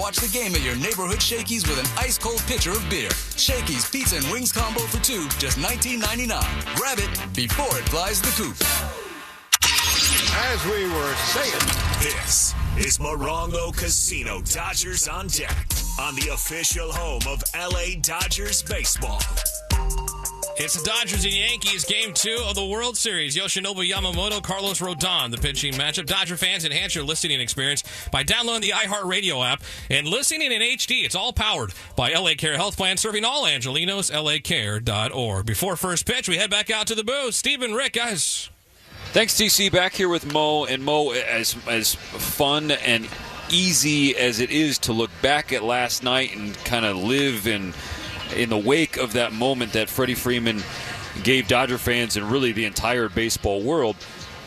watch the game at your neighborhood Shakey's with an ice-cold pitcher of beer. Shakey's Pizza and Wings combo for two, just $19.99. Grab it before it flies the coop. As we were saying, this is Morongo Casino Dodgers on Deck on the official home of LA Dodgers baseball. It's the Dodgers and Yankees, Game 2 of the World Series. Yoshinobu Yamamoto, Carlos Rodon, the pitching matchup. Dodger fans, enhance your listening experience by downloading the iHeartRadio app and listening in HD. It's all powered by LA Care Health Plan, serving all Angelinos, LACare.org. Before first pitch, we head back out to the booth. Steve and Rick, guys. Thanks, TC. Back here with Mo. And Mo, as fun and easy as it is to look back at last night and kind of live in the wake of that moment that Freddie Freeman gave Dodger fans and really the entire baseball world,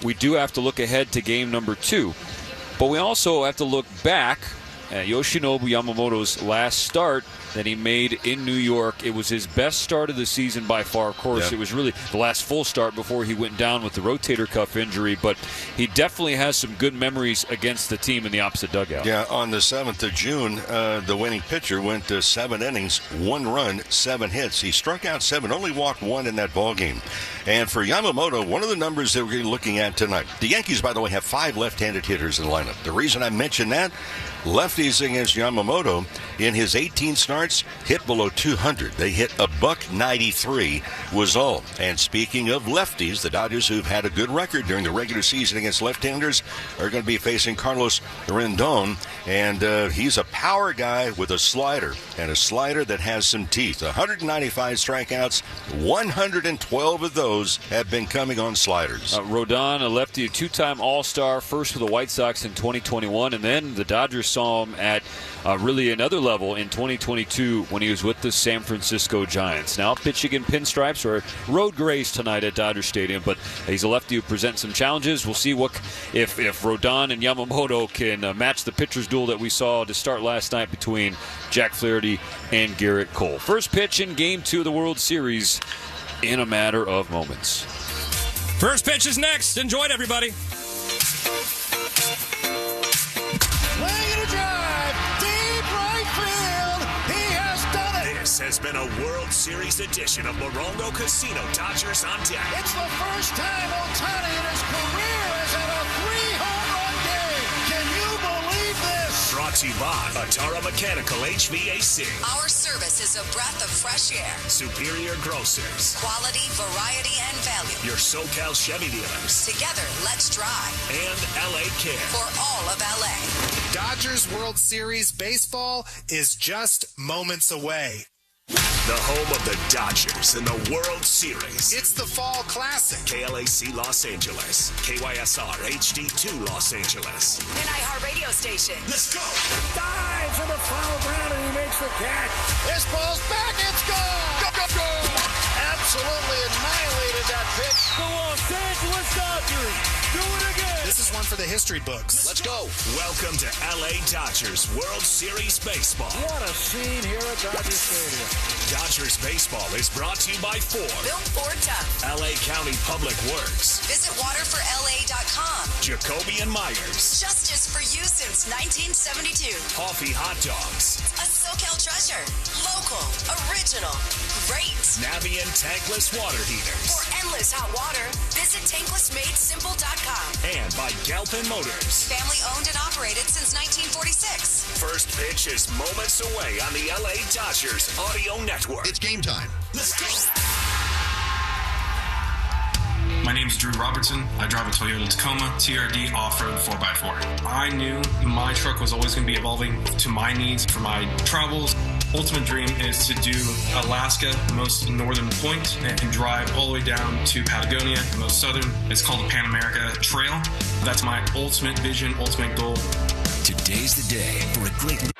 we do have to look ahead to game number 2. But we also have to look back at Yoshinobu Yamamoto's last start that he made in New York. It was his best start of the season by far. Of course, It was really the last full start before he went down with the rotator cuff injury, but he definitely has some good memories against the team in the opposite dugout. Yeah, on the 7th of June, the winning pitcher went 7 innings, 1 run, 7 hits. He struck out 7, only walked 1 in that ballgame. And for Yamamoto, one of the numbers that we're looking at tonight, the Yankees, by the way, have 5 left-handed hitters in the lineup. The reason I mention that, lefties against Yamamoto in his 18 starts hit below 200. They hit $193 was all. And speaking of lefties, the Dodgers, who've had a good record during the regular season against left-handers, are going to be facing Carlos Rendon. And he's a power guy with a slider, and a slider that has some teeth. 195 strikeouts, 112 of those have been coming on sliders. Rodon, a lefty, a 2-time All-Star, first for the White Sox in 2021, and then the Dodgers saw him at really another level in 2022 when he was with the San Francisco Giants. Now pitching in pinstripes or road grays tonight at Dodger Stadium, but he's a lefty who presents some challenges. We'll see if Rodon and Yamamoto can match the pitcher's duel that we saw to start last night between Jack Flaherty and Garrett Cole. First pitch in Game 2 of the World Series in a matter of moments. First pitch is next. Enjoy it, everybody. Laying a drive, deep right field. He has done it. This has been a World Series edition of Morongo Casino Dodgers on Deck. It's the first time Ohtani in his career has had a 3-home-run game. Can you believe this? Brought to you by Atara Mechanical HVAC. Our service is a breath of fresh air. Superior Grocers. Quality, variety, and value. Your SoCal Chevy dealers. Together, let's drive. And LA Care. For all of LA. Dodgers World Series baseball is just moments away. The home of the Dodgers in the World Series. It's the Fall Classic. KLAC Los Angeles. KYSR HD2 Los Angeles. An iHeartRadio station. Let's go. Dives in the foul ground and he makes the catch. This ball's back. It's gone. Go, go, go. Absolutely annihilated that pitch. The Los Angeles Dodgers do it again. This is one for the history books. Let's go. Welcome to LA Dodgers World Series Baseball. What a scene here at Dodger Stadium. Dodgers Baseball is brought to you by Ford. Built Ford Tough. LA County Public Works. Visit waterforla.com. Jacoby and Myers. Justice for you since 1972. Coffee Hot Dogs. A SoCal treasure. Local. Original. Great. Navien Tankless Water Heaters. For endless hot water, visit tanklessmadesimple.com. And by Galpin Motors. Family owned and operated since 1946. First pitch is moments away on the LA Dodgers Audio Network. It's game time. Let's go. My name is Drew Robertson. I drive a Toyota Tacoma TRD off-road 4x4. I knew my truck was always going to be evolving to my needs for my travels. Ultimate dream is to do Alaska, the most northern point, and drive all the way down to Patagonia, the most southern. It's called the Pan America Trail. That's my ultimate vision, ultimate goal. Today's the day for a great...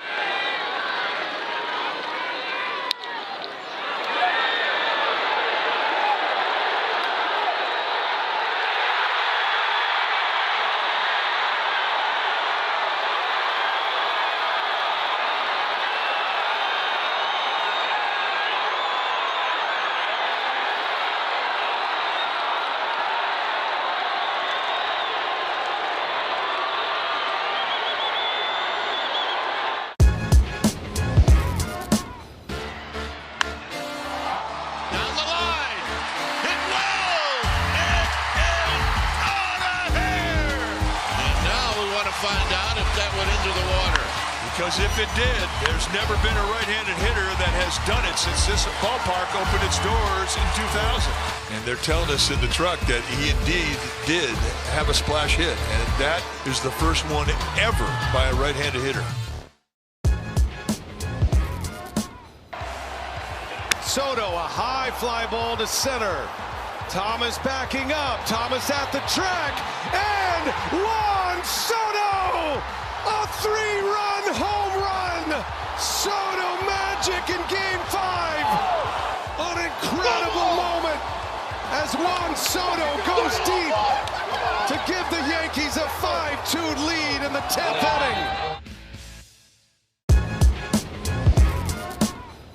because if it did, there's never been a right-handed hitter that has done it since this ballpark opened its doors in 2000. And they're telling us in the truck that he indeed did have a splash hit, and that is the first one ever by a right-handed hitter. Soto, a high fly ball to center. Thomas backing up. Thomas at the track. And Juan Soto! A 3-run home run! Soto magic in Game 5! An incredible moment as Juan Soto goes deep to give the Yankees a 5-2 lead in the 10th inning.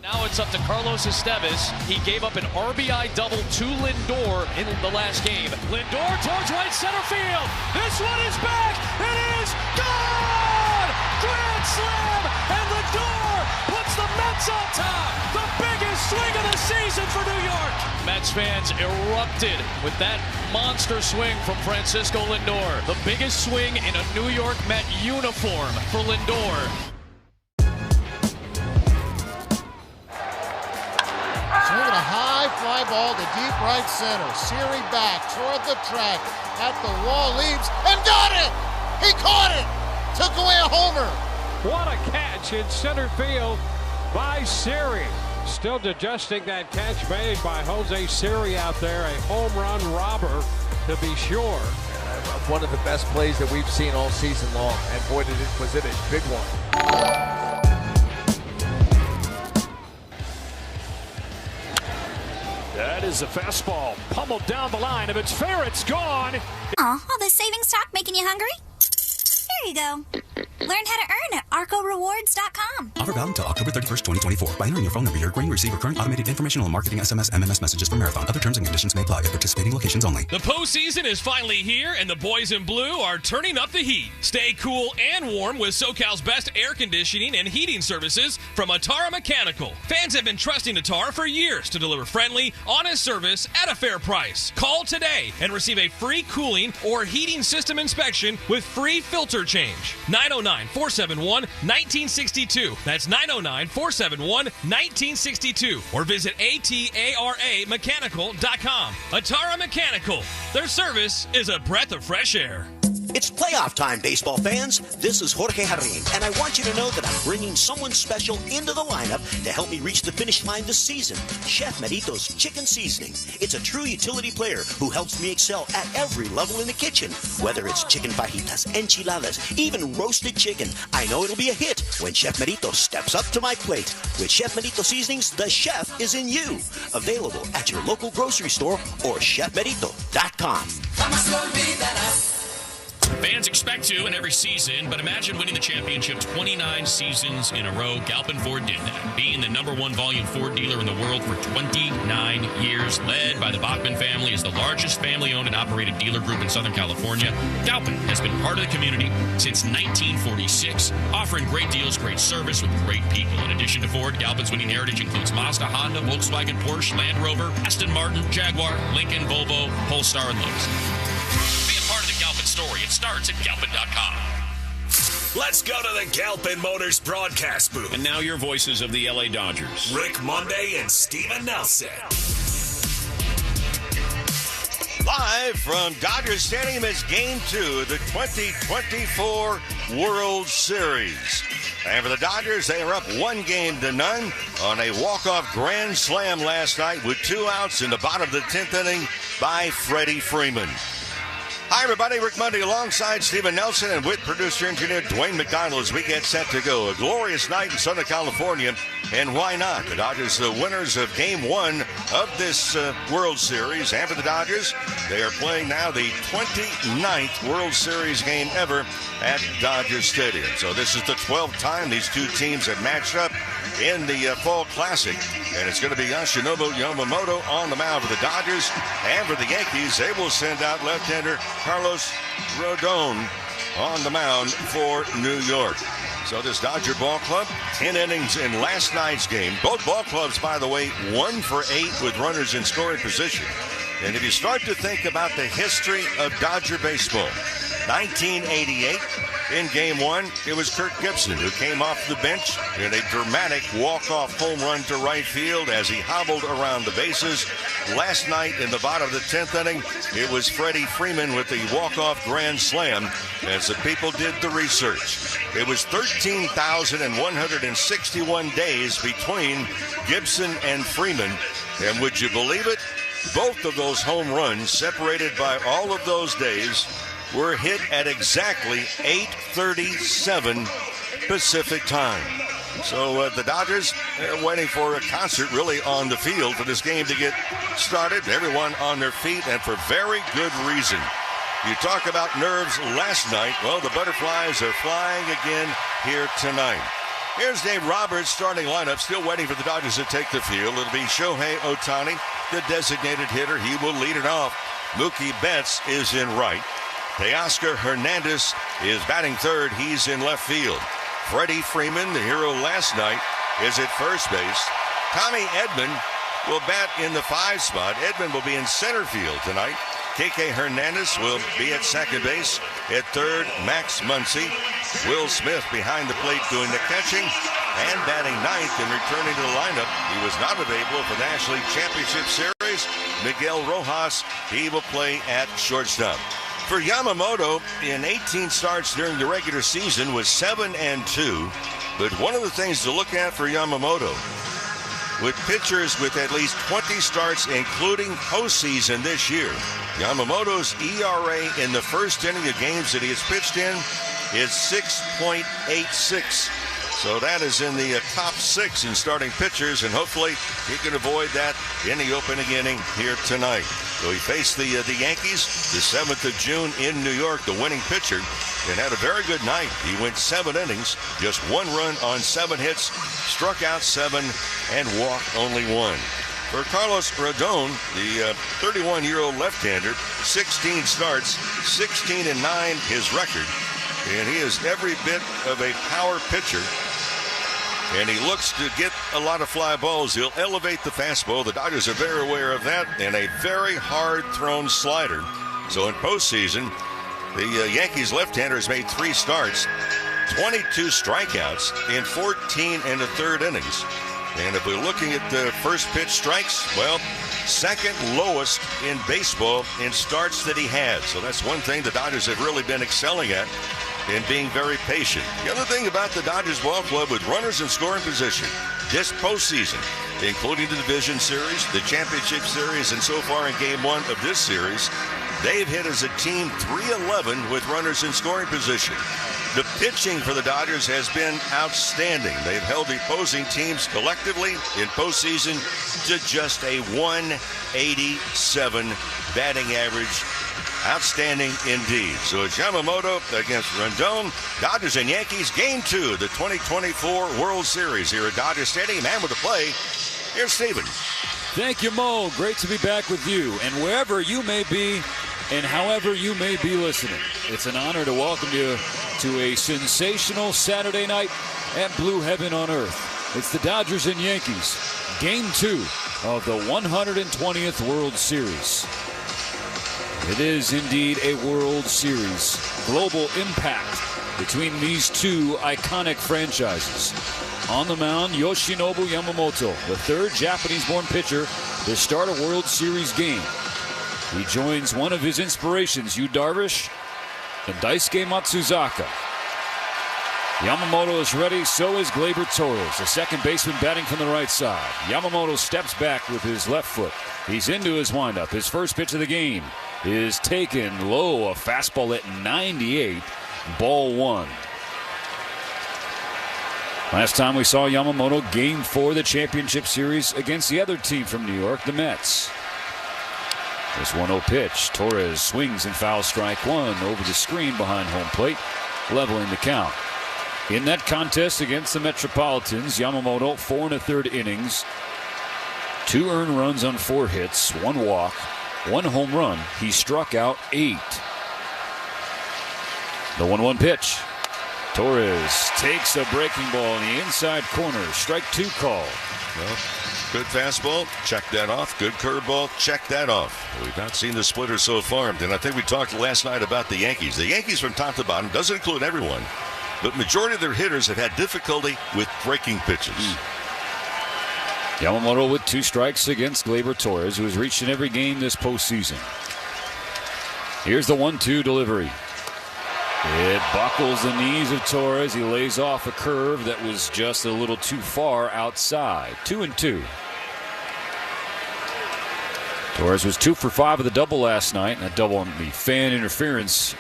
Now it's up to Carlos Estevez. He gave up an RBI double to Lindor in the last game. Lindor towards right center field. This one is back. It is gone! Grand slam! And Lindor puts the Mets on top. The biggest swing of the season for New York. Mets fans erupted with that monster swing from Francisco Lindor. The biggest swing in a New York Met uniform for Lindor. Swinging a high fly ball to deep right center. Siri back toward the track. At the wall, leaves and got it! He caught it! Took away a homer. What a catch in center field by Siri. Still digesting that catch made by Jose Siri out there. A home run robber, to be sure. One of the best plays that we've seen all season long. And boy, was it a big one. That is a fastball pummeled down the line. If it's fair, it's gone. Aw, all this savings talk making you hungry? Here you go. Learn how to earn at ArcoRewards.com. Offer valid until October 31st, 2024. By entering your phone number, you're agreeing to receive recurring automated informational and marketing SMS, MMS messages from Marathon. Other terms and conditions may apply at participating locations only. The postseason is finally here, and the boys in blue are turning up the heat. Stay cool and warm with SoCal's best air conditioning and heating services from Atara Mechanical. Fans have been trusting Atara for years to deliver friendly, honest service at a fair price. Call today and receive a free cooling or heating system inspection with free filter change. 909-471-1962. That's 909-471-1962. Or visit ATARAmechanical.com. Atara Mechanical. Their service is a breath of fresh air. It's playoff time, baseball fans. This is Jorge Jarrin, and I want you to know that I'm bringing someone special into the lineup to help me reach the finish line this season. Chef Merito's Chicken Seasoning. It's a true utility player who helps me excel at every level in the kitchen. Whether it's chicken fajitas, enchiladas, even roasted chicken, I know it'll be a hit when Chef Merito steps up to my plate. With Chef Merito Seasonings, the chef is in you. Available at your local grocery store or chefmerito.com. Fans expect to in every season, but imagine winning the championship 29 seasons in a row. Galpin Ford did that, being the #1 volume Ford dealer in the world for 29 years. Led by the Bachman family, is the largest family-owned and operated dealer group in Southern California. Galpin has been part of the community since 1946, offering great deals, great service with great people. In addition to Ford, Galpin's winning heritage includes Mazda, Honda, Volkswagen, Porsche, Land Rover, Aston Martin, Jaguar, Lincoln, Volvo, Polestar, and Lowe's. Part of the Galpin story. It starts at Galpin.com. Let's go to the Galpin Motors broadcast booth. And now your voices of the LA Dodgers. Rick Monday and Steven Nelson. Live from Dodger Stadium is Game 2 of the 2024 World Series. And for the Dodgers, they are up 1-0 on a walk-off grand slam last night with 2 outs in the bottom of the 10th inning by Freddie Freeman. Hi, everybody. Rick Monday alongside Steven Nelson and with producer-engineer Dwayne McDonald as we get set to go. A glorious night in Southern California, and why not? The Dodgers, the winners of Game 1 of this World Series. And for the Dodgers, they are playing now the 29th World Series game ever at Dodger Stadium. So this is the 12th time these two teams have matched up in the Fall Classic. And it's going to be Yoshinobu Yamamoto on the mound for the Dodgers. And for the Yankees, they will send out left-hander Carlos Rodon on the mound for New York. So this Dodger ball club, 10 innings in last night's game. Both ball clubs, by the way, 1 for 8 with runners in scoring position. And if you start to think about the history of Dodger baseball, 1988, In Game 1, it was Kirk Gibson who came off the bench in a dramatic walk-off home run to right field as he hobbled around the bases. Last night, in the bottom of the 10th inning, it was Freddie Freeman with the walk-off grand slam as the people did the research. It was 13,161 days between Gibson and Freeman, and would you believe it? Both of those home runs, separated by all of those days, were hit at exactly 8:37 Pacific time. So the Dodgers are waiting for a concert really on the field for this game to get started. Everyone on their feet, and for very good reason. You talk about nerves last night. Well, the butterflies are flying again here tonight. Here's Dave Roberts' starting lineup, still waiting for the Dodgers to take the field. It'll be Shohei Ohtani, the designated hitter. He will lead it off. Mookie Betts is in right. Teoscar Hernandez is batting third. He's in left field. Freddie Freeman, the hero last night, is at first base. Tommy Edman will bat in the 5 spot. Edman will be in center field tonight. KK Hernandez will be at second base. At third, Max Muncy. Will Smith behind the plate doing the catching. And batting ninth and returning to the lineup, he was not available for the National League Championship Series, Miguel Rojas. He will play at shortstop. For Yamamoto, in 18 starts during the regular season, was 7-2. But one of the things to look at for Yamamoto, with pitchers with at least 20 starts, including postseason this year, Yamamoto's ERA in the first inning of games that he has pitched in is 6.86. So that is in the top 6 in starting pitchers, and hopefully he can avoid that in the opening inning here tonight. So he faced the Yankees the 7th of June in New York, the winning pitcher, and had a very good night. He went 7 innings, just 1 run on 7 hits, struck out 7, and walked only 1. For Carlos Rodon, the 31-year-old left-hander, 16 starts, 16-9 his record, and he is every bit of a power pitcher. And he looks to get a lot of fly balls. He'll elevate the fastball. The Dodgers are very aware of that. And a very hard-thrown slider. So in postseason, the Yankees left-hander has made 3 starts, 22 strikeouts in 14 1/3 innings. And if we're looking at the first pitch strikes, well, second lowest in baseball in starts that he had. So that's one thing the Dodgers have really been excelling at, and being very patient. The other thing about the Dodgers ball club with runners in scoring position this postseason, including the division series, the championship series, and so far in game 1 of this series, they've hit as a team .311 with runners in scoring position. The pitching for the Dodgers has been outstanding. They've held the opposing teams collectively in postseason to just a .187 batting average. Outstanding indeed. So it's Yamamoto against Rendon. Dodgers and Yankees, Game 2 of the 2024 World Series here at Dodger Stadium. And with the play, here's Steven. Thank you, Mo. Great to be back with you. And wherever you may be and however you may be listening, it's an honor to welcome you to a sensational Saturday night at Blue Heaven on Earth. It's the Dodgers and Yankees, Game 2 of the 120th World Series. It is indeed a World Series. Global impact between these two iconic franchises. On the mound, Yoshinobu Yamamoto, the 3rd Japanese-born pitcher to start a World Series game. He joins one of his inspirations, Yu Darvish and Daisuke Matsuzaka. Yamamoto is ready, so is Gleyber Torres, the second baseman batting from the right side. Yamamoto steps back with his left foot. He's into his windup. His first pitch of the game is taken low, a fastball at 98, ball 1. Last time we saw Yamamoto, Game 4 of the championship series against the other team from New York, the Mets. This 1-0 pitch. Torres swings and fouls strike 1 over the screen behind home plate, leveling the count. In that contest against the Metropolitans, Yamamoto, 4 1/3 innings, 2 earned runs on 4 hits, 1 walk, 1 home run. He struck out 8. The 1-1 pitch. Torres takes a breaking ball in the inside corner. Strike 2 call. Well, Good fastball, check that off. Good curveball, check that off. We've not seen the splitter so far. And I think we talked last night about the Yankees. The Yankees from top to bottom, doesn't include everyone, but majority of their hitters have had difficulty with breaking pitches. Yamamoto with 2 strikes against Gleyber Torres, who has reached in every game this postseason. Here's the 1-2 delivery. It buckles the knees of Torres. He lays off a curve that was just a little too far outside. 2-2. Torres was 2 for 5 with a double last night, and a double on the fan interference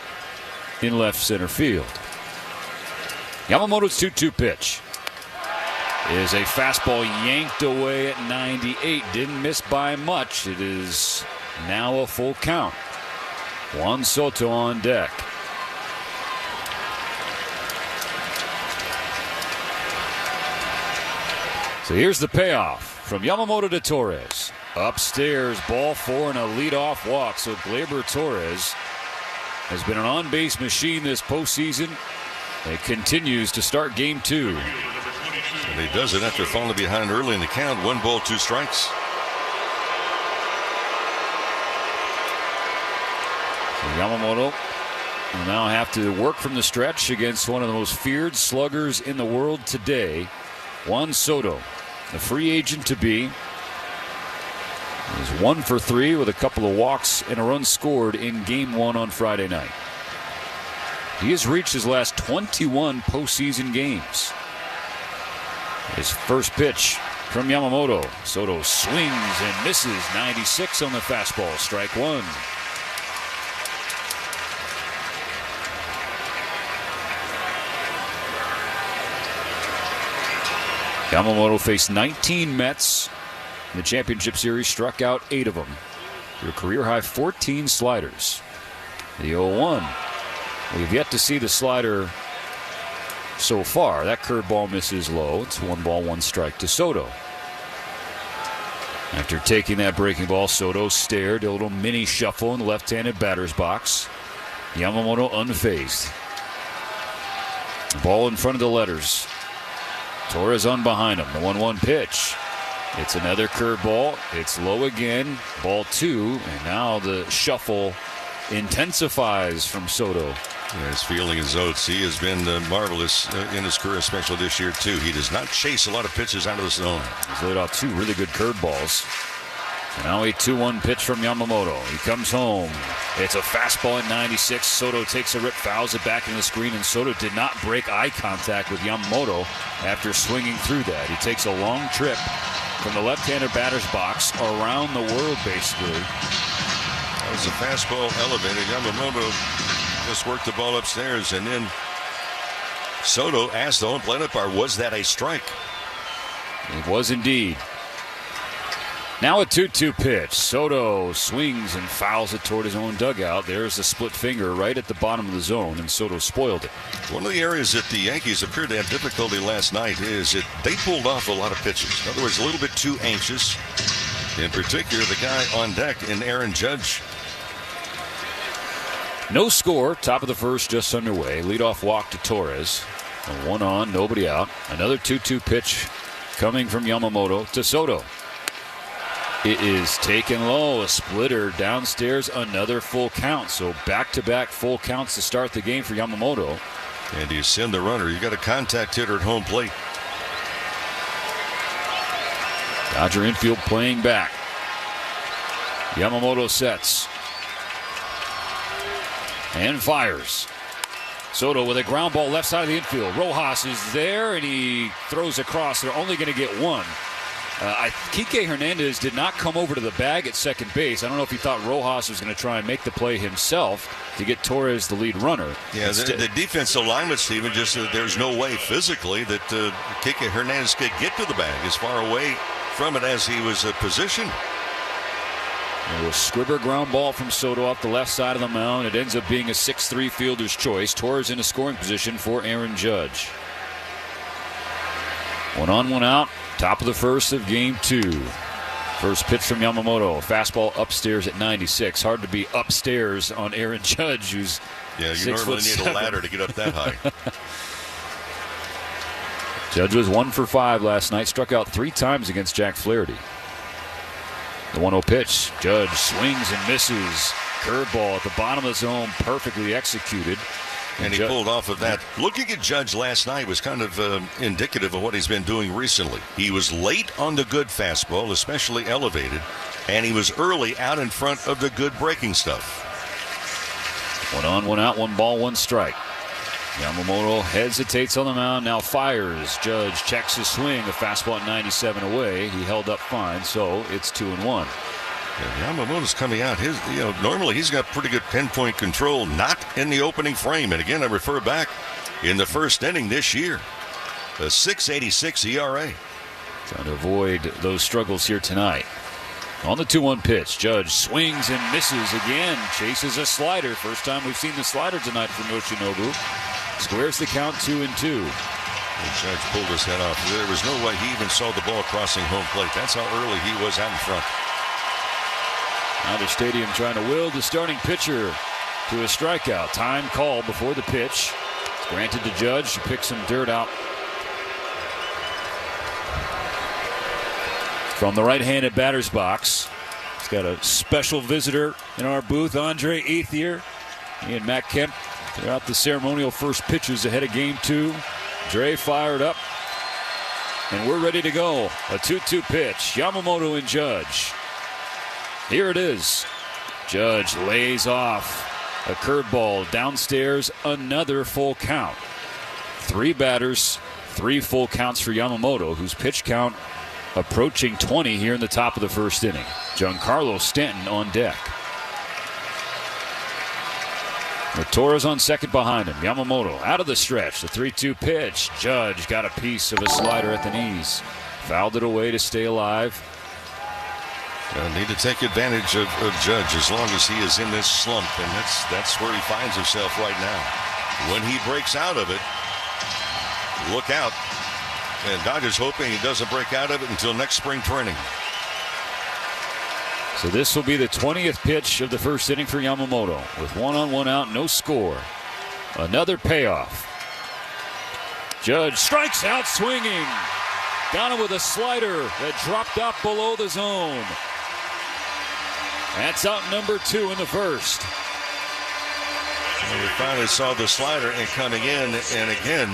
in left center field. Yamamoto's 2-2 pitch is a fastball yanked away at 98. Didn't miss by much. It is now a full count. Juan Soto on deck. So here's the payoff from Yamamoto to Torres. Upstairs, ball 4 and a leadoff walk. So Gleyber Torres has been an on-base machine this postseason. It continues to start game 2. And he does it after falling behind early in the count. 1 ball, 2 strikes. So Yamamoto will now have to work from the stretch against one of the most feared sluggers in the world today, Juan Soto. The free agent to be. He's 1 for 3 with a couple of walks and a run scored in game 1 on Friday night. He has reached his last 21 postseason games. His first pitch from Yamamoto. Soto swings and misses. 96 on the fastball. Strike 1. Yamamoto faced 19 Mets in the championship series, struck out 8 of them. Through a career-high 14 sliders. The 0-1. We've yet to see the slider so far. That curveball misses low. It's 1 ball, 1 strike to Soto. After taking that breaking ball, Soto stared, a little mini shuffle in the left-handed batter's box. Yamamoto unfazed. Ball in front of the letters. Torres on behind him. The 1-1 pitch. It's another curveball. It's low again. Ball 2. And now the shuffle intensifies from Soto. Yeah, his fielding is Oates. He has been marvelous in his career, especially this year, too. He does not chase a lot of pitches out of the zone. He's laid out 2 really good curveballs. And now a 2-1 pitch from Yamamoto. He comes home. It's a fastball at 96. Soto takes a rip, fouls it back in the screen, and Soto did not break eye contact with Yamamoto after swinging through that. He takes a long trip from the left-hander batter's box around the world, basically. That was a fastball elevated. Yamamoto just worked the ball upstairs, and then Soto asked the home plate umpire, was that a strike? It was indeed. Now a 2-2 pitch. Soto swings and fouls it toward his own dugout. There's the split finger right at the bottom of the zone, and Soto spoiled it. One of the areas that the Yankees appeared to have difficulty last night is that they pulled off a lot of pitches. In other words, a little bit too anxious. In particular, the guy on deck in Aaron Judge. No score. Top of the first just underway. Leadoff walk to Torres. 1 on, nobody out. Another 2-2 pitch coming from Yamamoto to Soto. It is taken low. A splitter downstairs. Another full count. So back-to-back full counts to start the game for Yamamoto. And you send the runner. You got a contact hitter at home plate. Dodger infield playing back. Yamamoto sets. And fires. Soto with a ground ball left side of the infield. Rojas is there, and he throws across. They're only going to get 1. Kike Hernandez did not come over to the bag at second base. I don't know if he thought Rojas was going to try and make the play himself to get Torres the lead runner. Yeah, the defensive lineman, Steven, just there's no way physically that Kike Hernandez could get to the bag as far away from it as he was positioned. A squibber ground ball from Soto off the left side of the mound. It ends up being a 6-3 fielder's choice. Torres in a scoring position for Aaron Judge. 1 on, 1 out. Top of the first of game 2. First pitch from Yamamoto. Fastball upstairs at 96. Hard to be upstairs on Aaron Judge, who's you normally need a ladder to get up that high. Judge was 1 for 5 last night. Struck out 3 times against Jack Flaherty. The 1-0 pitch. Judge swings and misses. Curveball at the bottom of the zone, perfectly executed. And he pulled off of that. Looking at Judge last night was kind of indicative of what he's been doing recently. He was late on the good fastball, especially elevated, and he was early out in front of the good breaking stuff. 1 on, 1 out, 1 ball, 1 strike. Yamamoto hesitates on the mound, now fires. Judge checks his swing, a fastball at 97 away. He held up fine, so it's 2-1. Yeah, Yamamoto's coming out. Normally he's got pretty good pinpoint control, not in the opening frame. And again, I refer back in the first inning this year, a 6.86 ERA. Trying to avoid those struggles here tonight. On the 2-1 pitch, Judge swings and misses again. Chases a slider. First time we've seen the slider tonight from Yoshinobu. Squares the count 2-2. The Judge pulled his head off. There was no way he even saw the ball crossing home plate. That's how early he was out in front. Dodger Stadium trying to will the starting pitcher to a strikeout. Time called before the pitch. It's granted to Judge to pick some dirt out from the right-handed batter's box. He's got a special visitor in our booth, Andre Ethier. He and Matt Kemp throughout the ceremonial first pitches ahead of Game 2. Dre fired up, and we're ready to go. A 2-2 pitch. Yamamoto and Judge. Here it is. Judge lays off a curveball downstairs, another full count. 3 batters, 3 full counts for Yamamoto, whose pitch count approaching 20 here in the top of the first inning. Giancarlo Stanton on deck. Torres on second behind him. Yamamoto out of the stretch. The 3-2 pitch. Judge got a piece of a slider at the knees. Fouled it away to stay alive. Need to take advantage of Judge as long as he is in this slump, and that's where he finds himself right now. When he breaks out of it, look out. And Dodgers hoping he doesn't break out of it until next spring training. So this will be the 20th pitch of the first inning for Yamamoto. With 1 on, 1 out, no score. Another payoff. Judge strikes out swinging. Got him with a slider that dropped out below the zone. That's out number 2 in the first. And we finally saw the slider and coming in, and again,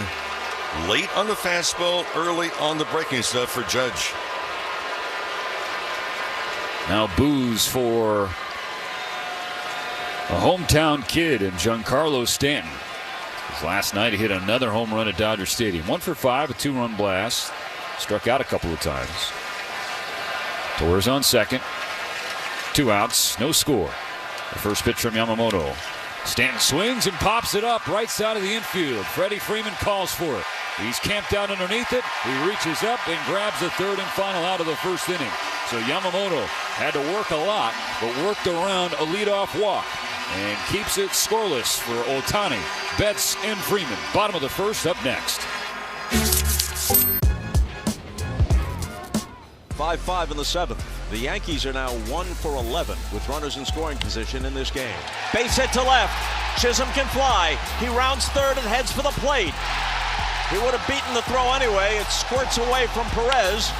late on the fastball, early on the breaking stuff for Judge. Now boos for a hometown kid in Giancarlo Stanton. His last night he hit another home run at Dodger Stadium. 1 for 5, a 2-run blast. Struck out a couple of times. Torres on second. 2 outs, no score. The first pitch from Yamamoto. Stanton swings and pops it up right side of the infield. Freddie Freeman calls for it. He's camped out underneath it. He reaches up and grabs the third and final out of the first inning. So Yamamoto had to work a lot, but worked around a leadoff walk and keeps it scoreless for Ohtani, Betts, and Freeman. Bottom of the first, up next. 5-5 in the 7th. The Yankees are now 1 for 11 with runners in scoring position in this game. Base hit to left. Chisholm can fly. He rounds third and heads for the plate. He would have beaten the throw anyway. It squirts away from Perez.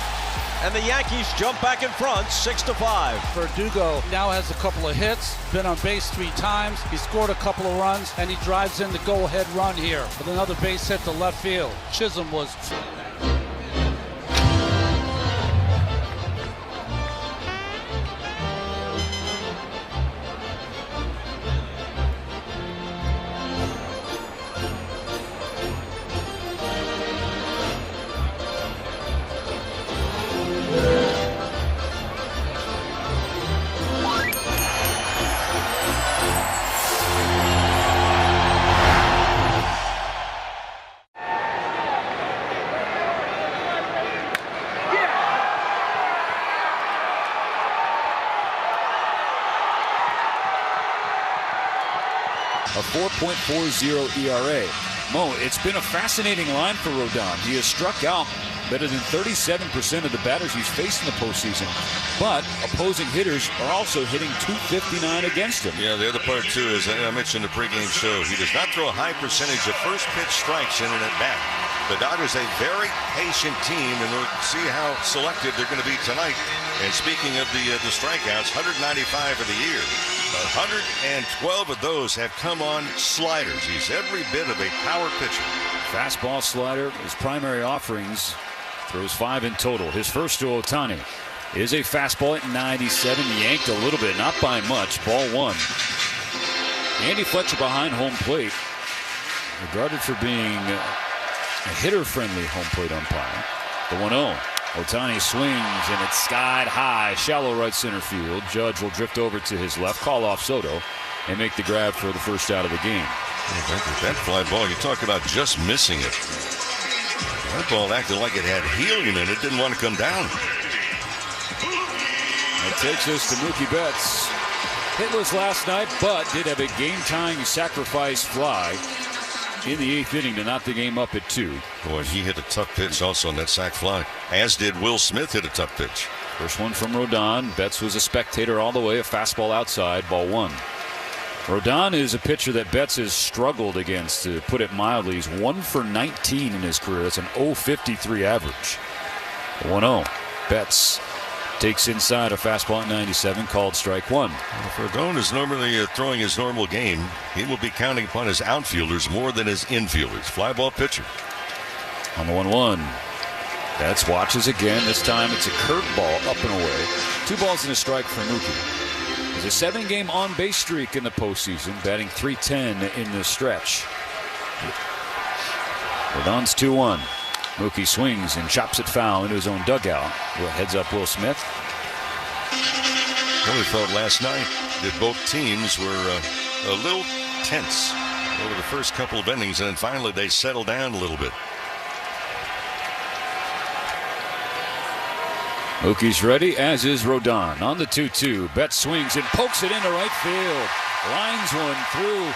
And the Yankees jump back in front, 6-5. Verdugo now has a couple of hits, been on base 3 times. He scored a couple of runs, and he drives in the go-ahead run here with another base hit to left field. Chisholm was... A 4.40 ERA. Mo, it's been a fascinating line for Rodon. He has struck out better than 37% of the batters he's faced in the postseason. But opposing hitters are also hitting .259 against him. Yeah, the other part, too, is I mentioned the pregame show. He does not throw a high percentage of first pitch strikes in an at-bat. The Dodgers, a very patient team, and we'll see how selective they're going to be tonight. And speaking of the strikeouts, 195 for the year. 112 of those have come on sliders. He's every bit of a power pitcher. Fastball, slider, his primary offerings. Throws 5 in total. His first to Ohtani is a fastball at 97. Yanked a little bit, not by much. Ball 1. Andy Fletcher behind home plate, regarded for being a hitter-friendly home plate umpire. The 1-0. Ohtani swings, and it's skied high, shallow right center field. Judge will drift over to his left, call off Soto, and make the grab for the first out of the game. That fly ball, you talk about just missing it. That ball acted like it had helium in it, didn't want to come down. That takes us to Mookie Betts. Hitless last night, but did have a game-tying sacrifice fly in the 8th inning to knock the game up at 2. Boy, he hit a tough pitch also on that sac fly, as did Will Smith hit a tough pitch. First one from Rodon. Betts was a spectator all the way, a fastball outside, ball 1. Rodon is a pitcher that Betts has struggled against, to put it mildly. He's 1 for 19 in his career. That's an .053 average. 1-0. Betts takes inside a fastball at 97, called strike 1. If Rodon is normally throwing his normal game, he will be counting upon his outfielders more than his infielders. Fly ball pitcher. On the 1-1. Betts watches again. This time it's a curveball up and away. 2 balls and a strike for Mookie. There's a 7-game on-base streak in the postseason, batting .310 in this stretch. Rodon's 2-1. Mookie swings and chops it foul into his own dugout. Heads up Will Smith. Really felt last night that both teams were a little tense over the first couple of innings, and then finally they settled down a little bit. Mookie's ready, as is Rodon. On the 2-2, Betts swings and pokes it into right field. Lines one through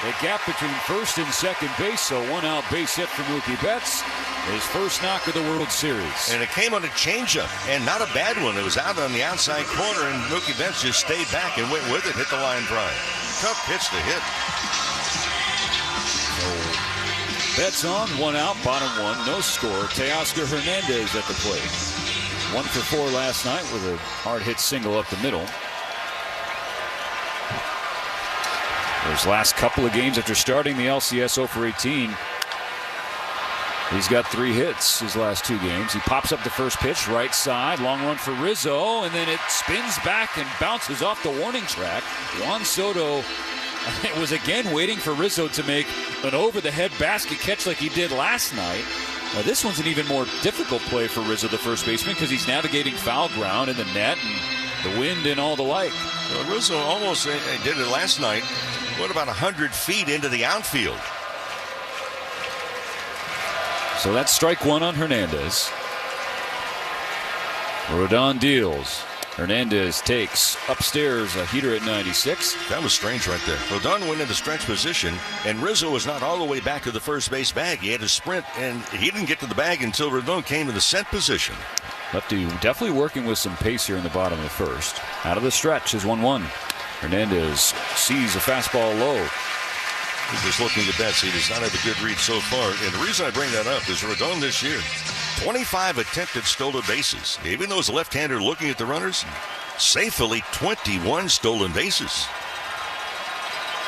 the gap between first and second base, so 1 out base hit for Mookie Betts. His first knock of the World Series. And it came on a changeup, and not a bad one. It was out on the outside corner, and Mookie Betts just stayed back and went with it, hit the line drive. Tough pitch to hit. So Betts on, 1 out, bottom 1, no score. Teoscar Hernandez at the plate. 1 for 4 last night with a hard hit single up the middle. His last couple of games after starting the LCS 0 for 18. He's got 3 hits his last 2 games. He pops up the first pitch, right side, long run for Rizzo, and then it spins back and bounces off the warning track. Juan Soto was again waiting for Rizzo to make an over-the-head basket catch like he did last night. Now this one's an even more difficult play for Rizzo, the first baseman, because he's navigating foul ground in the net and the wind and all the like. Well, Rizzo almost did it last night. What about 100 feet into the outfield? So that's strike 1 on Hernandez. Rodon deals. Hernandez takes upstairs a heater at 96. That was strange right there. Rodon went into stretch position, and Rizzo was not all the way back to the first base bag. He had to sprint, and he didn't get to the bag until Rodon came to the set position. Lefty definitely working with some pace here in the bottom of the first. Out of the stretch is 1-1. Hernandez sees a fastball low. He's just looking at that. He does not have a good read so far. And the reason I bring that up is Rodon this year, 25 attempted stolen bases. Even though he's a left-hander looking at the runners, safely 21 stolen bases.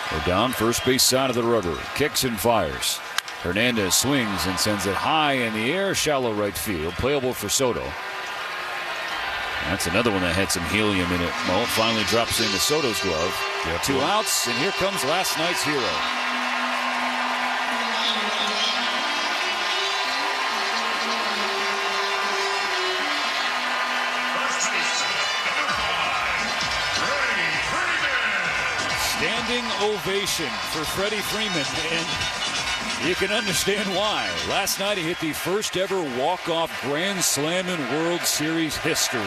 Rodon, first base side of the rubber, kicks and fires. Hernandez swings and sends it high in the air, shallow right field, playable for Soto. That's another one that had some helium in it. Mo finally drops into Soto's glove. 2 outs, and here comes last night's hero. Standing ovation for Freddie Freeman, and you can understand why. Last night he hit the first ever walk-off grand slam in World Series history.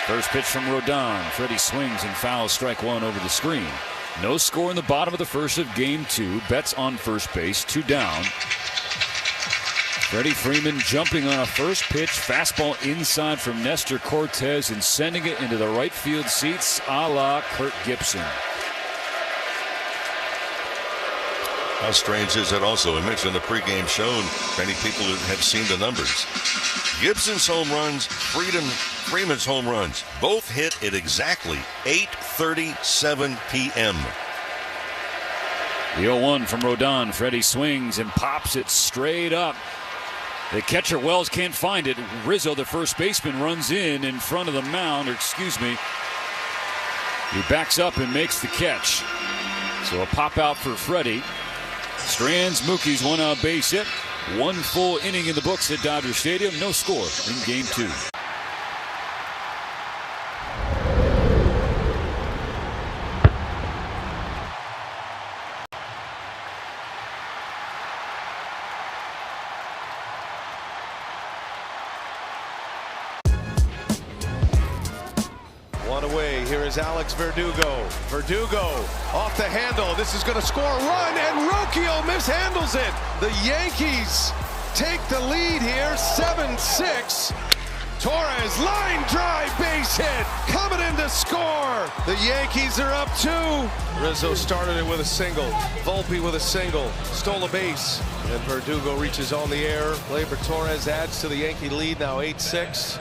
First pitch from Rodon. Freddie swings and fouls strike 1 over the screen. No score in the bottom of the first of game 2. Betts on first base, 2 down. Freddie Freeman jumping on a first pitch fastball inside from Nestor Cortez and sending it into the right field seats a la Kirk Gibson. How strange is that also? I mentioned the pregame show, and many people have seen the numbers. Gibson's home runs, Freeman's home runs, both hit at exactly 8:37 p.m. The 0-1 from Rodon. Freddie swings and pops it straight up. The catcher Wells can't find it. Rizzo, the first baseman, runs in front of the mound, he backs up and makes the catch. So a pop out for Freddie. Strands Mookie's 1-out base hit. 1 full inning in the books at Dodger Stadium. No score in Game 2. One away. Here is Alex Verdugo. Verdugo off the handle. This is going to score a run, and Rocchio mishandles it. The Yankees take the lead here, 7-6. Torres, line drive, base hit, coming in to score. The Yankees are up 2. Rizzo started it with a single. Volpe with a single, stole a base. And Verdugo reaches on the air. Gleyber Torres adds to the Yankee lead, now 8-6.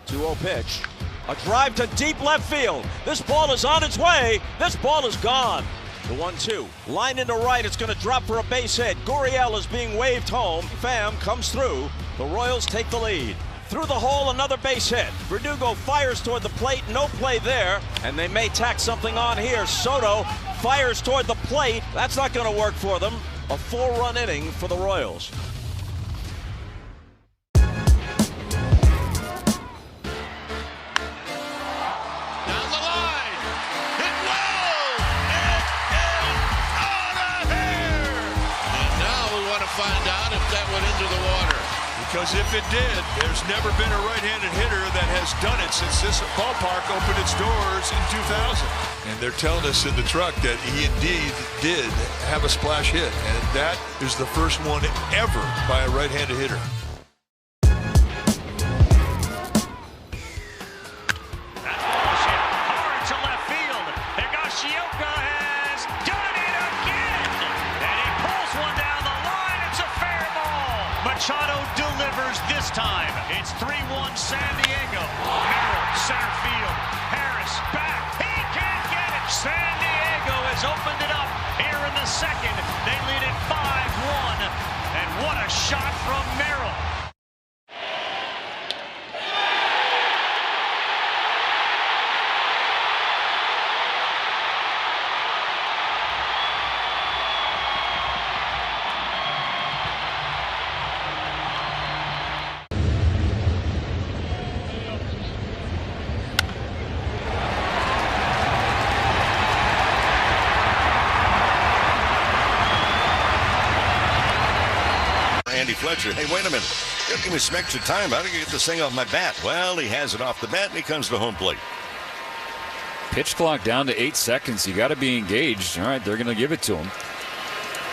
2-0 pitch. A drive to deep left field. This ball is on its way. This ball is gone. The 1-2. Line into right. It's going to drop for a base hit. Gurriel is being waved home. Pham comes through. The Royals take the lead. Through the hole, another base hit. Verdugo fires toward the plate. No play there. And they may tack something on here. Soto fires toward the plate. That's not going to work for them. A 4-run inning for the Royals. Find out if that went into the water. Because if it did, there's never been a right-handed hitter that has done it since this ballpark opened its doors in 2000. And they're telling us in the truck that he indeed did have a splash hit. And that is the first one ever by a right-handed hitter. Machado delivers this time. It's 3-1 San Diego. Merrill, center field. Harris back. He can't get it. San Diego has opened it up here in the second. They lead it 5-1. And what a shot from Merrill. Fletcher, hey, wait a minute. Give me some extra time. How do you get this thing off my bat? Well, he has it off the bat, and he comes to home plate. Pitch clock down to 8 seconds. You got to be engaged. All right, they're going to give it to him.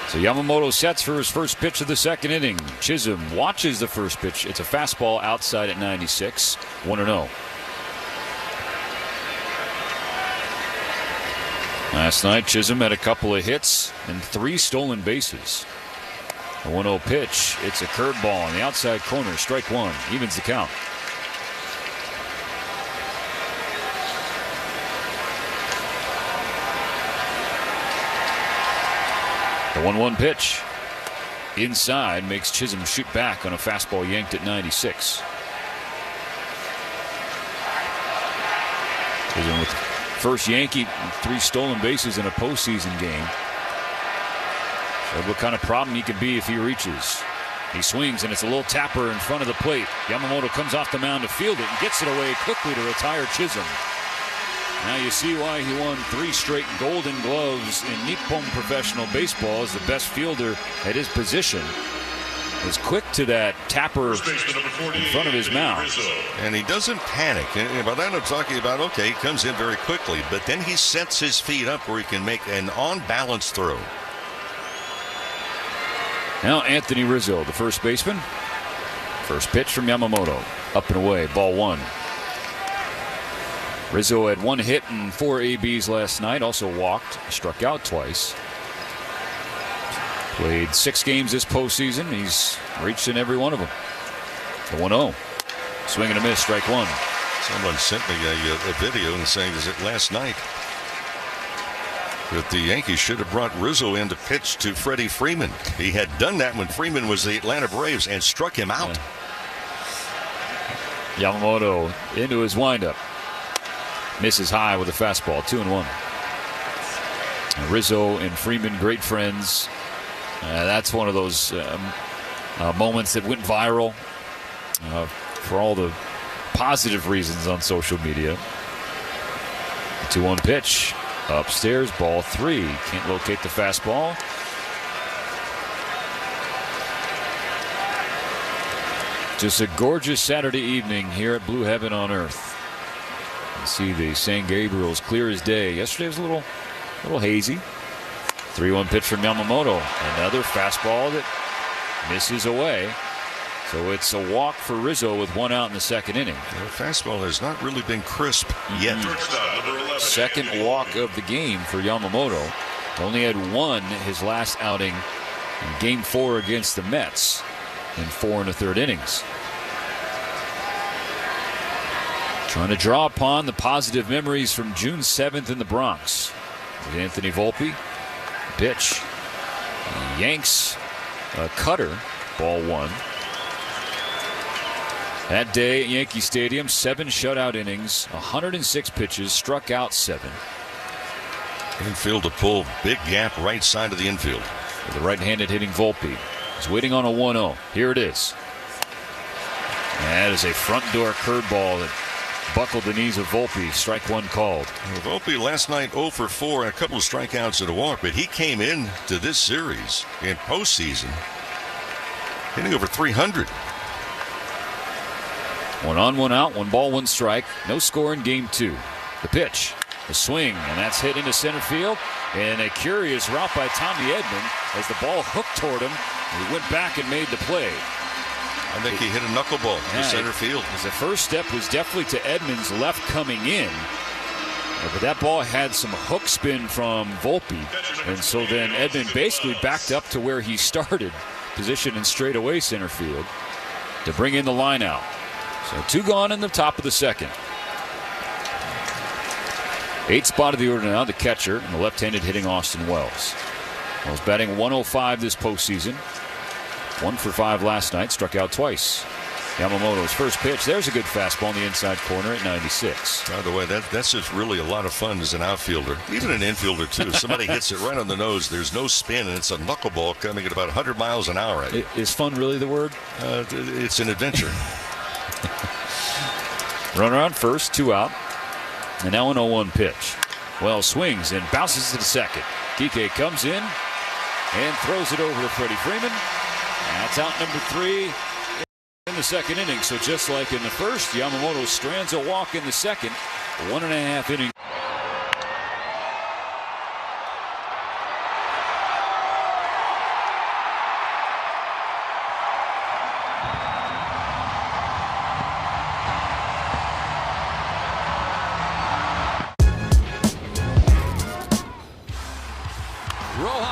So Yamamoto sets for his first pitch of the second inning. Chisholm watches the first pitch. It's a fastball outside at 96. 1-0. Last night, Chisholm had a couple of hits and 3 stolen bases. A 1-0 pitch. It's a curveball on the outside corner. Strike 1. Evens the count. The 1-1 pitch. Inside makes Chisholm shoot back on a fastball yanked at 96. Chisholm with first Yankee, 3 stolen bases in a postseason game. Showed what kind of problem he could be if he reaches. He swings, and it's a little tapper in front of the plate. Yamamoto comes off the mound to field it and gets it away quickly to retire Chisholm. Now you see why he won 3 straight Golden Gloves in Nippon Professional Baseball as the best fielder at his position. Was quick to that tapper in front of his mouth. And he doesn't panic. And by that I'm talking about, okay, he comes in very quickly, but then he sets his feet up where he can make an on-balance throw. Now Anthony Rizzo, the first baseman. First pitch from Yamamoto. Up and away, ball 1. Rizzo had 1 hit and 4 ABs last night. Also walked, struck out twice. Played 6 games this postseason. He's reached in every one of them. The 1-0. Swing and a miss, strike 1. Someone sent me a video and saying, is it last night that the Yankees should have brought Rizzo in to pitch to Freddie Freeman. He had done that when Freeman was the Atlanta Braves and struck him out. Yeah. Yamamoto into his windup. Misses high with a fastball, 2-1. Rizzo and Freeman, great friends. That's one of those moments that went viral for all the positive reasons on social media. 2-1 pitch. Upstairs, ball 3. Can't locate the fastball. Just a gorgeous Saturday evening here at Blue Heaven on Earth. You see the San Gabriel's clear as day. Yesterday was a little hazy. 3-1 pitch from Yamamoto. Another fastball that misses away. So it's a walk for Rizzo with 1 out in the 2nd inning. The fastball has not really been crisp yet. Second walk of the game for Yamamoto. Only had 1 his last outing in Game 4 against the Mets in 4 1/3 innings. Trying to draw upon the positive memories from June 7th in the Bronx. With Anthony Volpe. Pitch. Yanks a cutter. Ball 1. That day at Yankee Stadium, 7 shutout innings, 106 pitches, struck out 7. Infield to pull, big gap right side of the infield. For the right-handed hitting Volpe. He's waiting on a 1-0. Here it is. And that is a front door curveball that buckled the knees of Volpe. Strike 1 called. Well, Volpe last night 0 for 4, a couple of strikeouts and a walk, but he came in to this series in postseason hitting over 300. 1 on, 1 out, 1 ball, 1 strike. No score in Game 2. The pitch, the swing, and that's hit into center field. And a curious route by Tommy Edman as the ball hooked toward him. He went back and made the play. I think he hit a knuckleball to center field. The first step was definitely to Edman's left coming in. But that ball had some hook spin from Volpe. And so then Edman basically backed up to where he started, positioned in straightaway center field, to bring in the line out. So 2 gone in the top of the 2nd. 8th spot of the order now, the catcher, and the left-handed hitting Austin Wells. Wells batting 105 this postseason. 1 for 5 last night, struck out twice. Yamamoto's first pitch, there's a good fastball in the inside corner at 96. By the way, that's just really a lot of fun as an outfielder, even an infielder too. Somebody hits it right on the nose, there's no spin, and it's a knuckleball coming at about 100 miles an hour. Is fun really the word? It's an adventure. Runner on first, 2 out. And now an 0-1 pitch. Wells swings and bounces to the 2nd. Kike comes in and throws it over to Freddie Freeman. That's out number 3 in the 2nd inning. So just like in the first, Yamamoto strands a walk in the 2nd. 1.5 inning.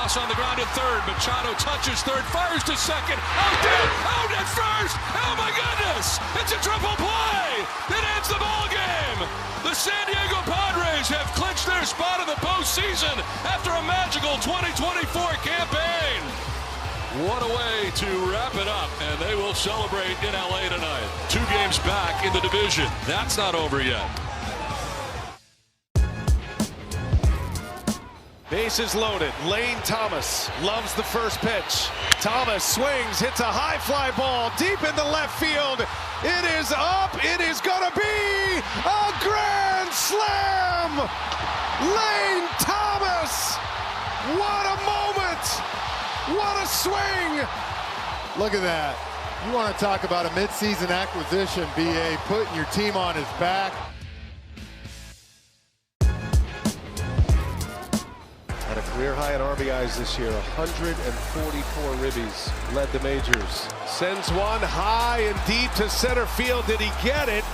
On the ground at third. Machado touches third, fires to second. Out at first. Oh my goodness! It's a triple play. It ends the ball game. The San Diego Padres have clinched their spot in the postseason after a magical 2024 campaign. What a way to wrap it up, and they will celebrate in LA tonight. 2 games back in the division. That's not over yet. Bases loaded. Lane Thomas loves the first pitch. Thomas swings, hits a high fly ball deep into left field. It is up. It is going to be a grand slam. Lane Thomas. What a moment. What a swing. Look at that. You want to talk about a midseason acquisition, BA, putting your team on his back. At a career high in RBIs this year, 144 ribbies, led the majors. Sends one high and deep to center field. Did he get it?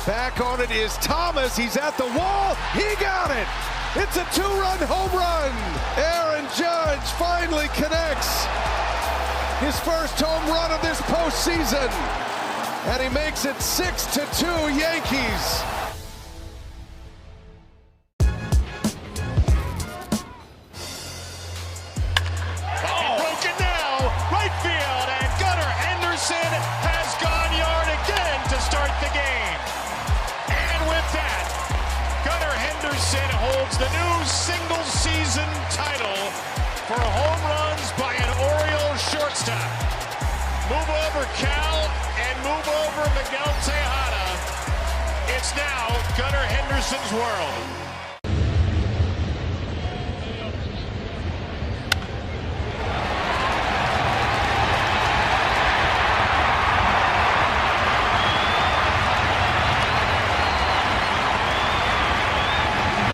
Back on it is Thomas. He's at the wall. He got it. It's a 2-run home run. Aaron Judge finally connects his first home run of this postseason. And he makes it 6-2 Yankees. Broken now, right field, and Gunnar Henderson has gone yard again to start the game. And with that, Gunnar Henderson holds the new single-season title for home runs by an Orioles shortstop. Move over Cal and move over Miguel Tejada. It's now Gunnar Henderson's world.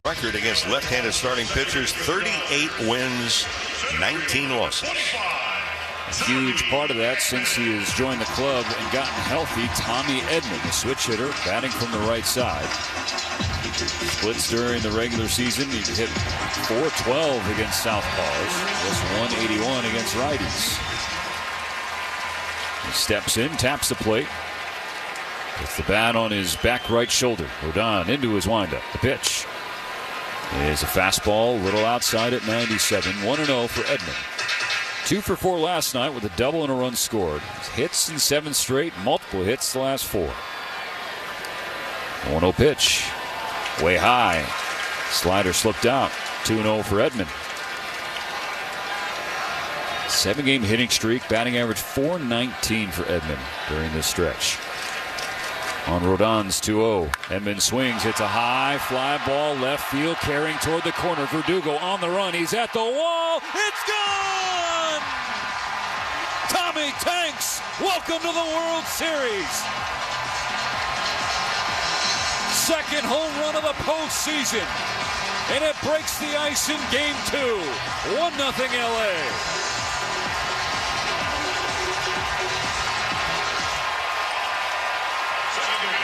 Record against left-handed starting pitchers, 38 wins, 19 losses. Huge part of that since he has joined the club and gotten healthy. Tommy Edman, the switch hitter, batting from the right side. Splits during the regular season. He hit .412 against southpaws, just .181 against righties. He steps in, taps the plate. Puts the bat on his back right shoulder. Rodon into his windup. The pitch is a fastball, a little outside at 97. 1-0 for Edman. 2 for 4 last night with a double and a run scored. Hits in 7 straight, multiple hits the last 4. 1-0 pitch. Way high. Slider slipped out. 2-0 for Edman. 7-game hitting streak, batting average .419 for Edman during this stretch. On Rodon's 2-0. Edman swings, hits a high fly ball left field, carrying toward the corner. Verdugo on the run. He's at the wall. It's gone! Tommy Tanks, welcome to the World Series. Second home run of the postseason. And it breaks the ice in game 2. 1-0 LA.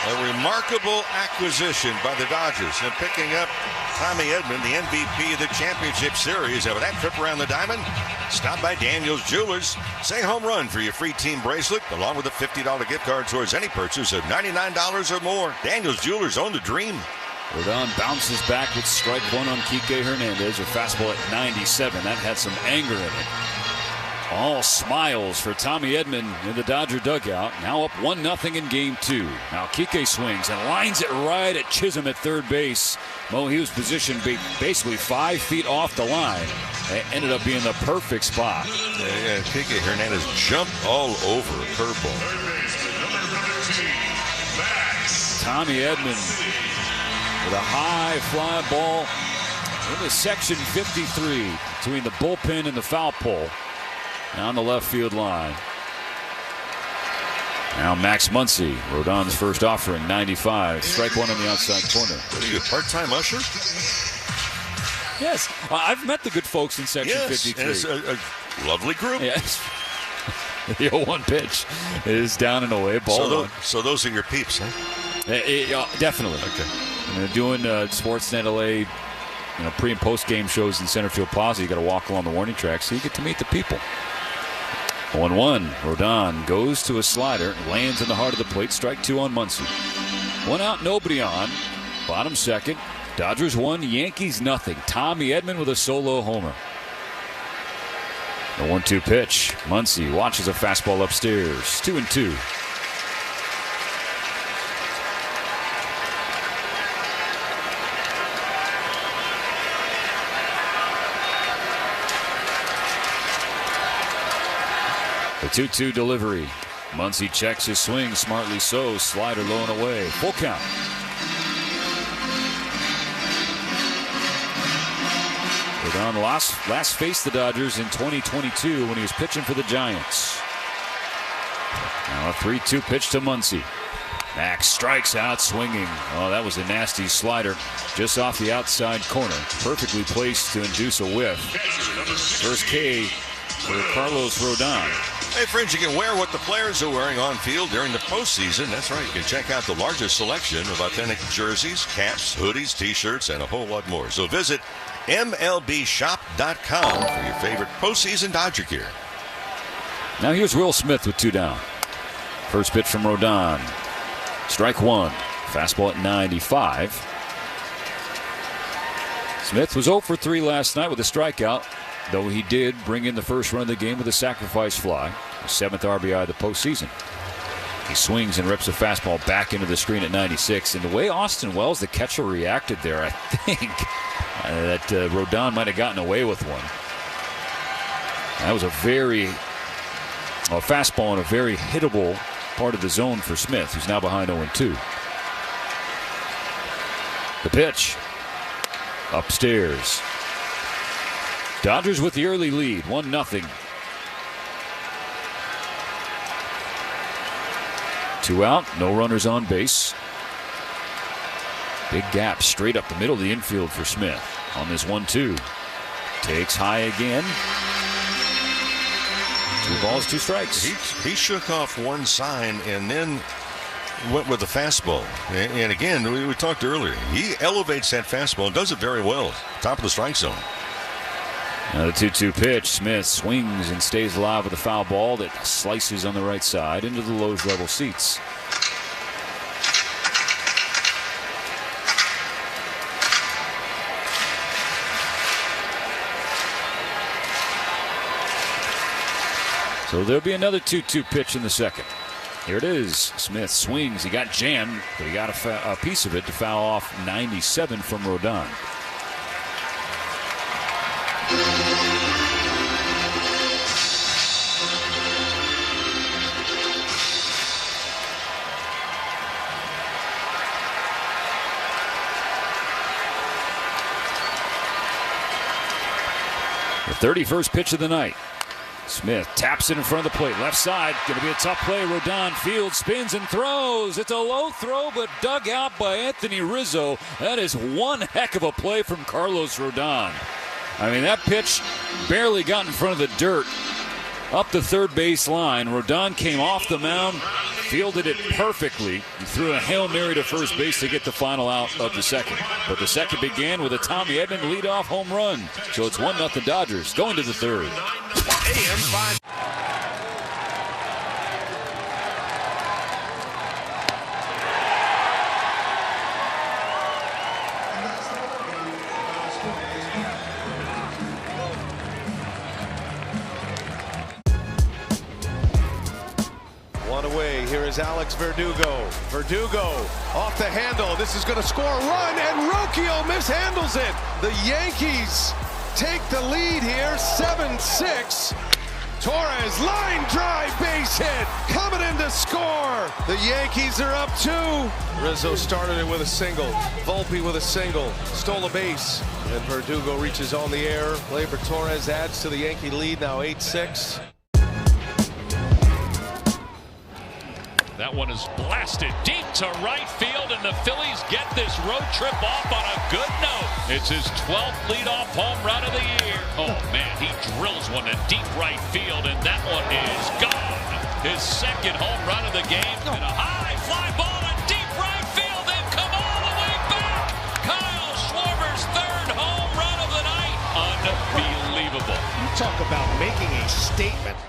A remarkable acquisition by the Dodgers and picking up Tommy Edman, the MVP of the championship series. After that trip around the diamond, stop by Daniel's Jewelers. Say home run for your free team bracelet, along with a $50 gift card towards any purchase of $99 or more. Daniel's Jewelers, own the dream. Rodon bounces back with strike 1 on Kike Hernandez. A fastball at 97. That had some anger in it. All smiles for Tommy Edman in the Dodger dugout. Now up 1-0 in game 2. Now Kike swings and lines it right at Chisholm at third base. Mo, he was positioned basically 5 feet off the line. It ended up being the perfect spot. Yeah, Kike Hernandez jumped all over a curveball. Tommy Edman with a high fly ball into section 53 between the bullpen and the foul pole. On the left field line. Now Max Muncy, Rodon's first offering, 95. Strike 1 on the outside corner. Are you a part-time usher? Yes. I've met the good folks in section 53. Yes, a lovely group. Yes. The 0-1 pitch is down and away. Ball so those are your peeps, huh? Definitely. Okay. And they're doing Sportsnet LA, pre and post game shows in Centerfield Plaza. You got to walk along the warning track, so you get to meet the people. 1-1. Rodon goes to a slider, lands in the heart of the plate. Strike 2 on Muncy. 1 out, nobody on. Bottom second. Dodgers 1, Yankees nothing. Tommy Edman with a solo homer. The 1-2 pitch. Muncy watches a fastball upstairs. 2-2. The 2-2 delivery. Muncy checks his swing, smartly so. Slider low and away. Full count. Rodon last faced the Dodgers in 2022 when he was pitching for the Giants. Now a 3-2 pitch to Muncy. Max strikes out swinging. Oh, that was a nasty slider just off the outside corner. Perfectly placed to induce a whiff. First K for Carlos Rodon. Hey, friends, you can wear what the players are wearing on field during the postseason. That's right. You can check out the largest selection of authentic jerseys, caps, hoodies, T-shirts, and a whole lot more. So visit MLBshop.com for your favorite postseason Dodger gear. Now here's Will Smith with 2 down. First pitch from Rodon. Strike 1. Fastball at 95. Smith was 0 for 3 last night with a strikeout, though he did bring in the first run of the game with a sacrifice fly, his 7th RBI of the postseason. He swings and rips a fastball back into the screen at 96. And the way Austin Wells, the catcher, reacted there, I think that Rodon might have gotten away with one. That was a fastball in a very hittable part of the zone for Smith, who's now behind 0-2. The pitch. Upstairs. Dodgers with the early lead, 1-0. 2 out, no runners on base. Big gap straight up the middle of the infield for Smith on this 1-2. Takes high again. 2 balls, 2 strikes. He shook off one sign and then went with the fastball. And again, we talked earlier, he elevates that fastball and does it very well. Top of the strike zone. Now the 2-2 pitch. Smith swings and stays alive with a foul ball that slices on the right side into the low level seats. So there'll be another 2-2 pitch in the second. Here it is. Smith swings. He got jammed, but he got a piece of it to foul off 97 from Rodon. The 31st pitch of the night. Smith taps it in front of the plate. Left side. Going to be a tough play. Rodon fields, spins, and throws. It's a low throw, but dug out by Anthony Rizzo. That is one heck of a play from Carlos Rodon. I mean, that pitch barely got in front of the dirt. Up the third base line. Rodon came off the mound, fielded it perfectly, and threw a Hail Mary to first base to get the final out of the second. But the second began with a Tommy Edman leadoff home run. So it's 1-0 Dodgers going to the third. AM5. One away. Here is Alex Verdugo. Verdugo off the handle. This is going to score a run, and Rocchio mishandles it. The Yankees take the lead here, 7-6. Torres, line drive, base hit, coming in to score. The Yankees are up 2. Rizzo started it with a single. Volpe with a single, stole a base. And Verdugo reaches on the air. Gleyber Torres adds to the Yankee lead, now 8-6. That one is blasted deep to right field, and the Phillies get this road trip off on a good note. It's his 12th leadoff home run of the year. Oh, man, he drills one to deep right field, and that one is gone. His second home run of the game, and a high fly ball to deep right field. They've come all the way back. Kyle Schwarber's 3rd home run of the night. Unbelievable. You talk about making a statement.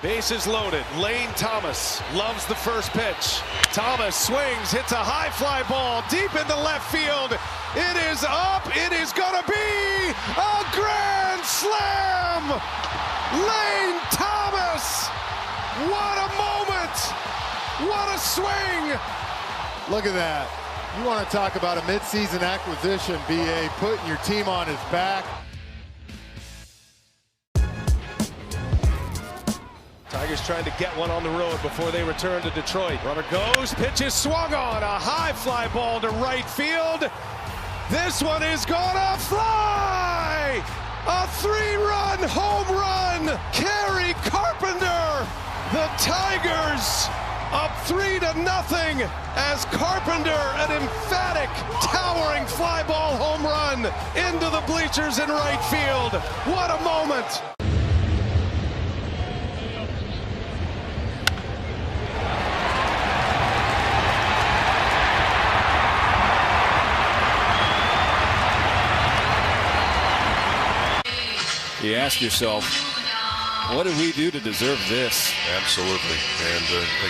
Bases loaded. Lane Thomas loves the first pitch. Thomas swings, hits a high fly ball deep into left field. It is up. It is going to be a grand slam. Lane Thomas. What a moment. What a swing. Look at that. You want to talk about a midseason acquisition, BA, putting your team on his back. Tigers trying to get one on the road before they return to Detroit. Runner goes, pitch is swung on, a high fly ball to right field. This one is gonna fly! A 3-run home run! Kerry Carpenter! The Tigers up 3-0 as Carpenter, an emphatic, towering fly ball home run into the bleachers in right field. What a moment! You ask yourself, what did we do to deserve this? Absolutely. And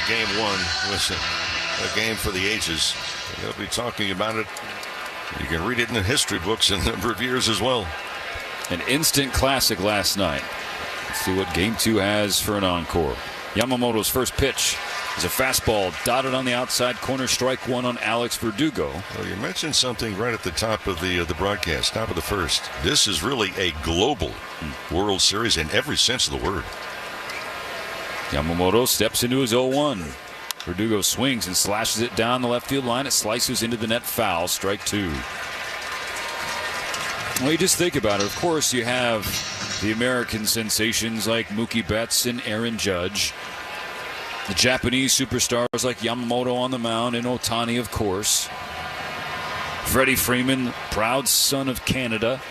game one was a game for the ages. They'll be talking about it. You can read it in the history books in a number of years as well. An instant classic last night. Let's see what game two has for an encore. Yamamoto's first pitch is a fastball dotted on the outside corner, strike one on Alex Verdugo. Well, you mentioned something right at the top of the broadcast, top of the first. This is really a global World Series in every sense of the word. Yamamoto steps into his 0-1. Verdugo swings and slashes it down the left field line. It slices into the net, foul, strike two. Well, you just think about it. Of course, you have the American sensations like Mookie Betts and Aaron Judge. The Japanese superstars like Yamamoto on the mound and Ohtani, of course. Freddie Freeman, proud son of Canada.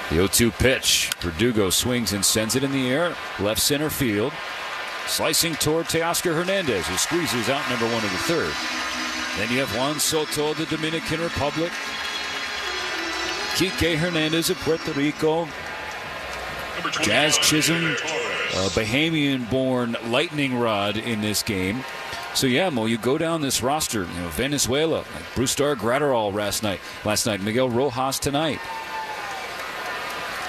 The 0-2 pitch. Verdugo swings and sends it in the air. Left center field. Slicing toward Teoscar Hernandez, who squeezes out number one of the third. Then you have Juan Soto of the Dominican Republic. Kike Hernandez of Puerto Rico. Jazz Chisholm, a Bahamian-born lightning rod in this game. So yeah, Mo, you go down this roster. Venezuela, like Brusdar Graterol last night, Miguel Rojas tonight.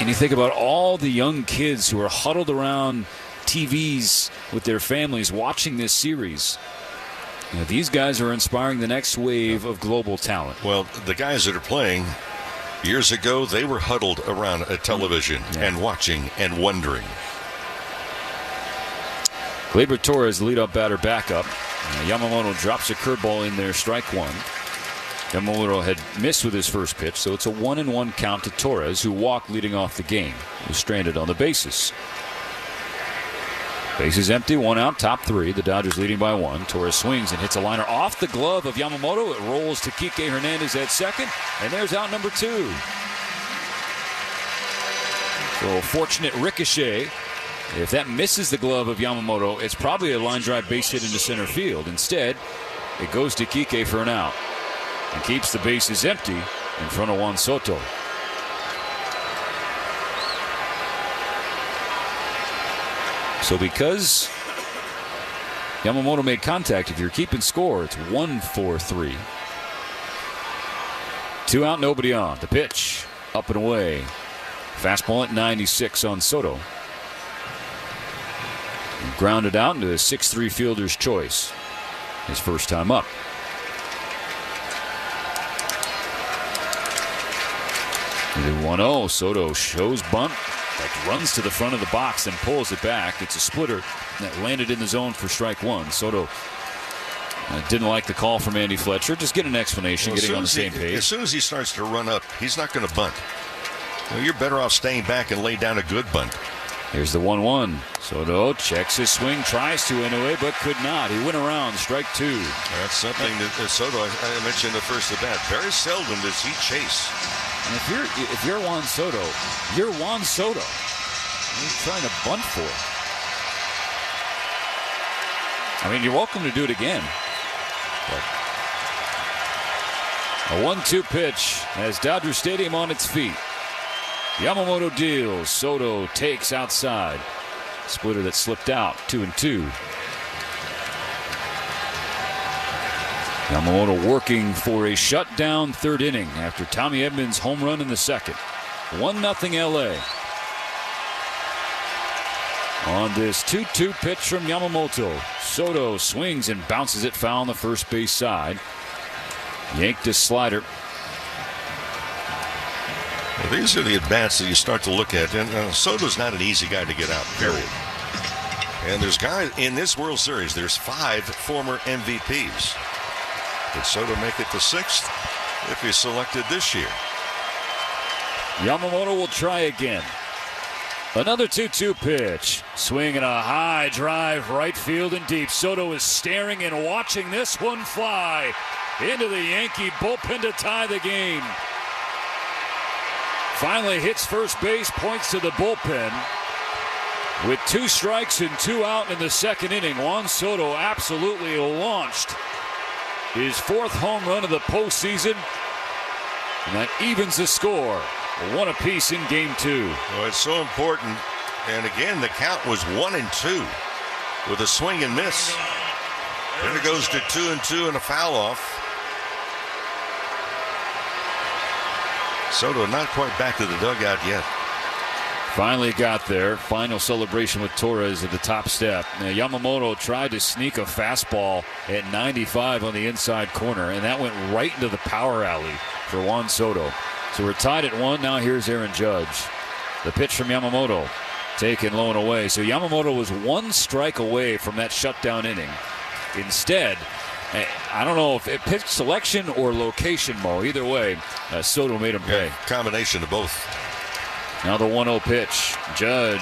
And you think about all the young kids who are huddled around TVs with their families watching this series. These guys are inspiring the next wave of global talent. Well, the guys that are playing, years ago, they were huddled around a television and watching and wondering. Gleyber Torres, leadoff batter, backup. Yamamoto drops a curveball in there, strike one. Yamamoto had missed with his first pitch, so it's a 1-1 count to Torres, who walked leading off the game. He was stranded on the bases. Bases empty, one out, top three. The Dodgers leading by one. Torres swings and hits a liner off the glove of Yamamoto. It rolls to Kike Hernandez at second, and there's out number two. So a fortunate ricochet. If that misses the glove of Yamamoto, it's probably a line drive base hit into center field. Instead, it goes to Kike for an out and keeps the bases empty in front of Juan Soto. So because Yamamoto made contact, if you're keeping score, it's 1-4-3. Two out, nobody on. The pitch, up and away. Fastball at 96 on Soto. And grounded out into a 6-3 fielder's choice. His first time up. The 1-0. Soto shows bunt. That runs to the front of the box and pulls it back. It's a splitter that landed in the zone for strike one. Soto didn't like the call from Andy Fletcher. Just get an explanation, getting on the same page. As soon as he starts to run up, he's not going to bunt. You're better off staying back and lay down a good bunt. Here's the 1-1. Soto checks his swing, tries to anyway, but could not. He went around, strike two. That's something that Soto, I mentioned the first at bat. Very seldom does he chase. And if you're Juan Soto, you're Juan Soto. He's trying to bunt for it. I mean, you're welcome to do it again. But a 1-2 pitch has Dodger Stadium on its feet. Yamamoto deals. Soto takes outside. Splitter that slipped out. 2-2. Yamamoto working for a shutdown third inning after Tommy Edmonds' home run in the second. 1-0 LA. On this 2-2 pitch from Yamamoto, Soto swings and bounces it foul on the first base side. Yanked his slider. Well, these are the at-bats that you start to look at. And Soto's not an easy guy to get out, period. And there's guys in this World Series, there's 5 former MVPs. Did Soto make it the 6th if he's selected this year? Yamamoto will try again. Another 2-2 pitch. Swing and a high drive, right field and deep. Soto is staring and watching this one fly into the Yankee bullpen to tie the game. Finally hits first base, points to the bullpen. With 2 strikes and 2 out in the second inning, Juan Soto absolutely launched his 4th home run of the postseason. And that evens the score. 1 apiece in game 2. Well, it's so important. And again, the count was 1-2 with a swing and miss. Then it goes to 2-2 and a foul off. Soto not quite back to the dugout yet. Finally got there. Final celebration with Torres at the top step. Now, Yamamoto tried to sneak a fastball at 95 on the inside corner, and that went right into the power alley for Juan Soto. So we're tied at 1. Now here's Aaron Judge. The pitch from Yamamoto, taken low and away. So Yamamoto was 1 strike away from that shutdown inning. Instead, I don't know if it pitch selection or location, Mo. Either way, Soto made him pay. Combination of both. Now the 1-0 pitch. Judge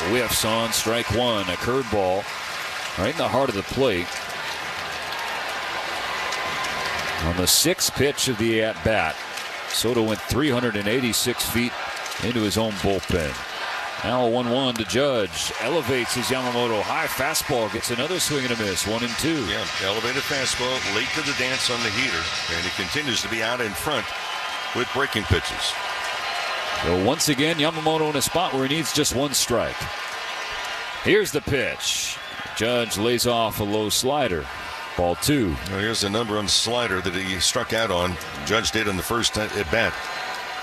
whiffs on strike 1. A curveball right in the heart of the plate. On the 6th pitch of the at-bat, Soto went 386 feet into his own bullpen. Now a 1-1 to Judge. Elevates his Yamamoto high fastball. Gets another swing and a miss. 1-2. Yeah, elevated fastball, late to the dance on the heater. And he continues to be out in front with breaking pitches. So once again, Yamamoto in a spot where he needs just 1 strike. Here's the pitch. Judge lays off a low slider. Ball 2. Well, here's the number on the slider that he struck out on. Judge did in the first at bat.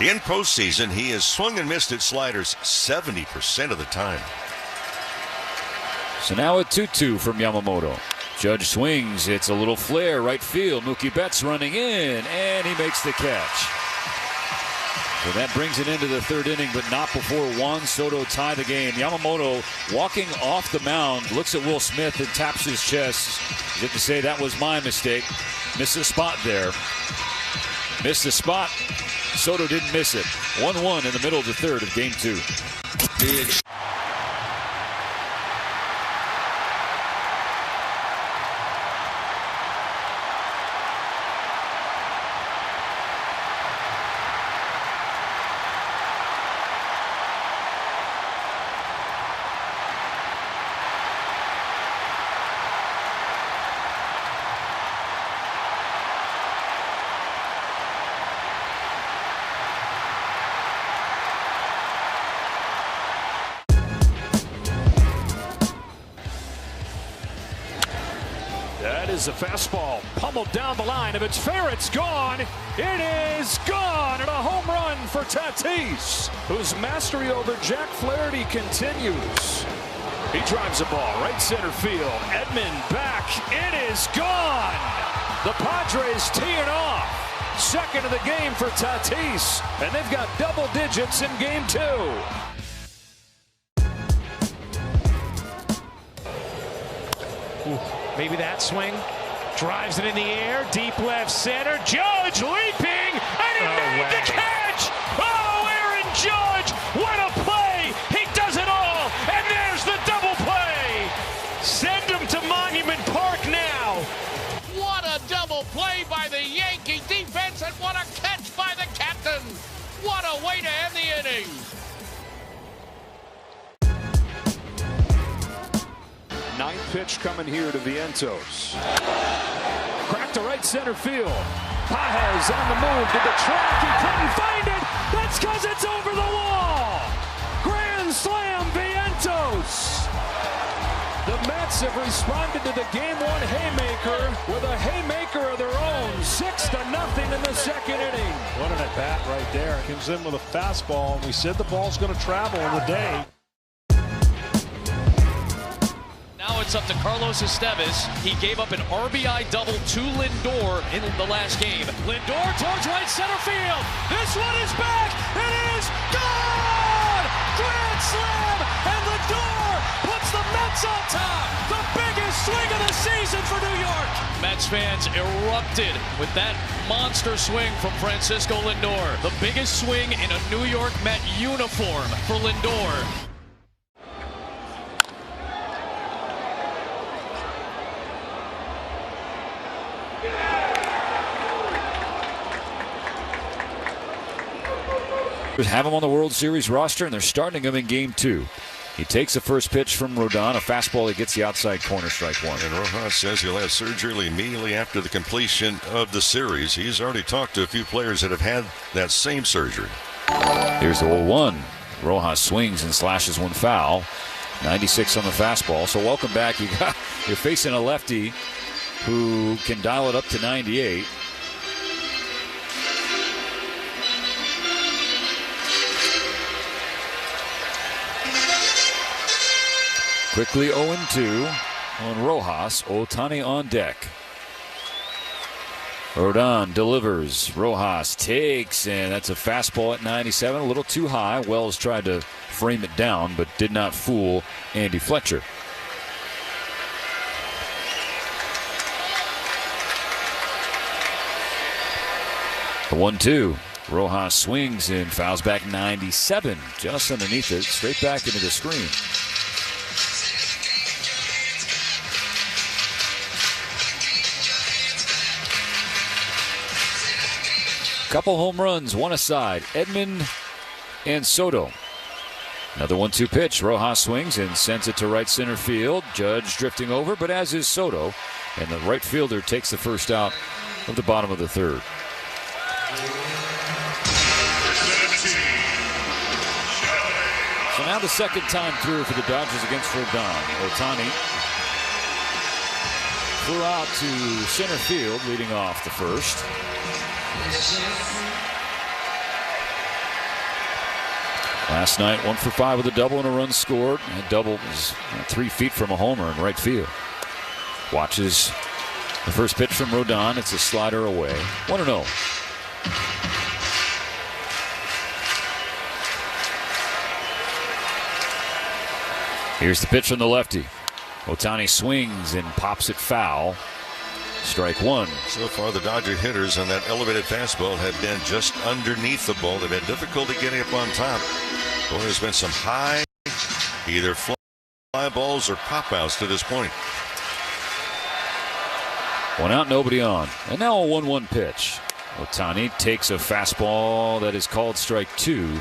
In postseason, he has swung and missed at sliders 70% of the time. So now a 2-2 from Yamamoto. Judge swings. It's a little flare right field. Mookie Betts running in, and he makes the catch. So that brings it into the 3rd inning, but not before Juan Soto tie the game. Yamamoto walking off the mound, looks at Will Smith and taps his chest. As if to say, that was my mistake. Missed the spot there. Missed the spot. Soto didn't miss it. 1-1 in the middle of the 3rd of game 2. That is a fastball pummeled down the line. If it's fair, it's gone. It is gone, and a home run for Tatis, whose mastery over Jack Flaherty continues. He drives the ball right center field. Edman back. It is gone. The Padres teeing off. 2nd of the game for Tatis, and they've got double digits in game 2. Maybe that swing. Drives it in the air. Deep left center. Judge leaping. And he made the catch. Oh, Aaron Judge. What a play. He does it all. And there's the double play. Send him to Monument Park now. What a double play by the Yankee defense, and what a catch by the captain. What a way to end the inning. Ninth pitch coming here to Vientos. Cracked to right center field. Pages on the move to the track. He couldn't find it. That's because it's over the wall. Grand slam, Vientos. The Mets have responded to the Game 1 haymaker with a haymaker of their own. 6-0 in the 2nd inning. What an at-bat right there. Comes in with a fastball, and we said the ball's going to travel in the day. Now it's up to Carlos Estevez. He gave up an RBI double to Lindor in the last game. Lindor towards right center field. This one is back. It is gone! Grand slam! And Lindor puts the Mets on top. The biggest swing of the season for New York. Mets fans erupted with that monster swing from Francisco Lindor. The biggest swing in a New York Met uniform for Lindor. have him on the World Series roster, and they're starting him in Game 2. He takes the first pitch from Rodon, a fastball. He gets the outside corner, strike one. And Rojas says he'll have surgery immediately after the completion of the series. He's already talked to a few players that have had that same surgery. Here's the 0-1. Rojas swings and slashes one foul. 96 on the fastball. So welcome back. You're facing a lefty who can dial it up to 98. Quickly 0-2 on Rojas. Ohtani on deck. Rodon delivers. Rojas takes, and that's a fastball at 97. A little too high. Wells tried to frame it down, but did not fool Andy Fletcher. The 1-2. Rojas swings and fouls back 97. Just underneath it. Straight back into the screen. Couple home runs, one aside. Edman and Soto. Another 1-2 pitch. Rojas swings and sends it to right center field. Judge drifting over, but as is Soto. And the right fielder takes the first out of the bottom of the third. So now the second time through for the Dodgers against Rodon. Ohtani flew out to center field, leading off the first. Last night, 1 for 5 with a double and a run scored. That double was 3 feet from a homer in right field. Watches the first pitch from Rodon. It's a slider away. 1-0. Here's the pitch from the lefty. Ohtani swings and pops it foul. Strike one. So far, the Dodger hitters on that elevated fastball have been just underneath the ball. They've had difficulty getting up on top. Boy, there's been some high, either fly balls or pop outs to this point. One out, nobody on. And now a 1-1 pitch. Ohtani takes a fastball that is called strike two.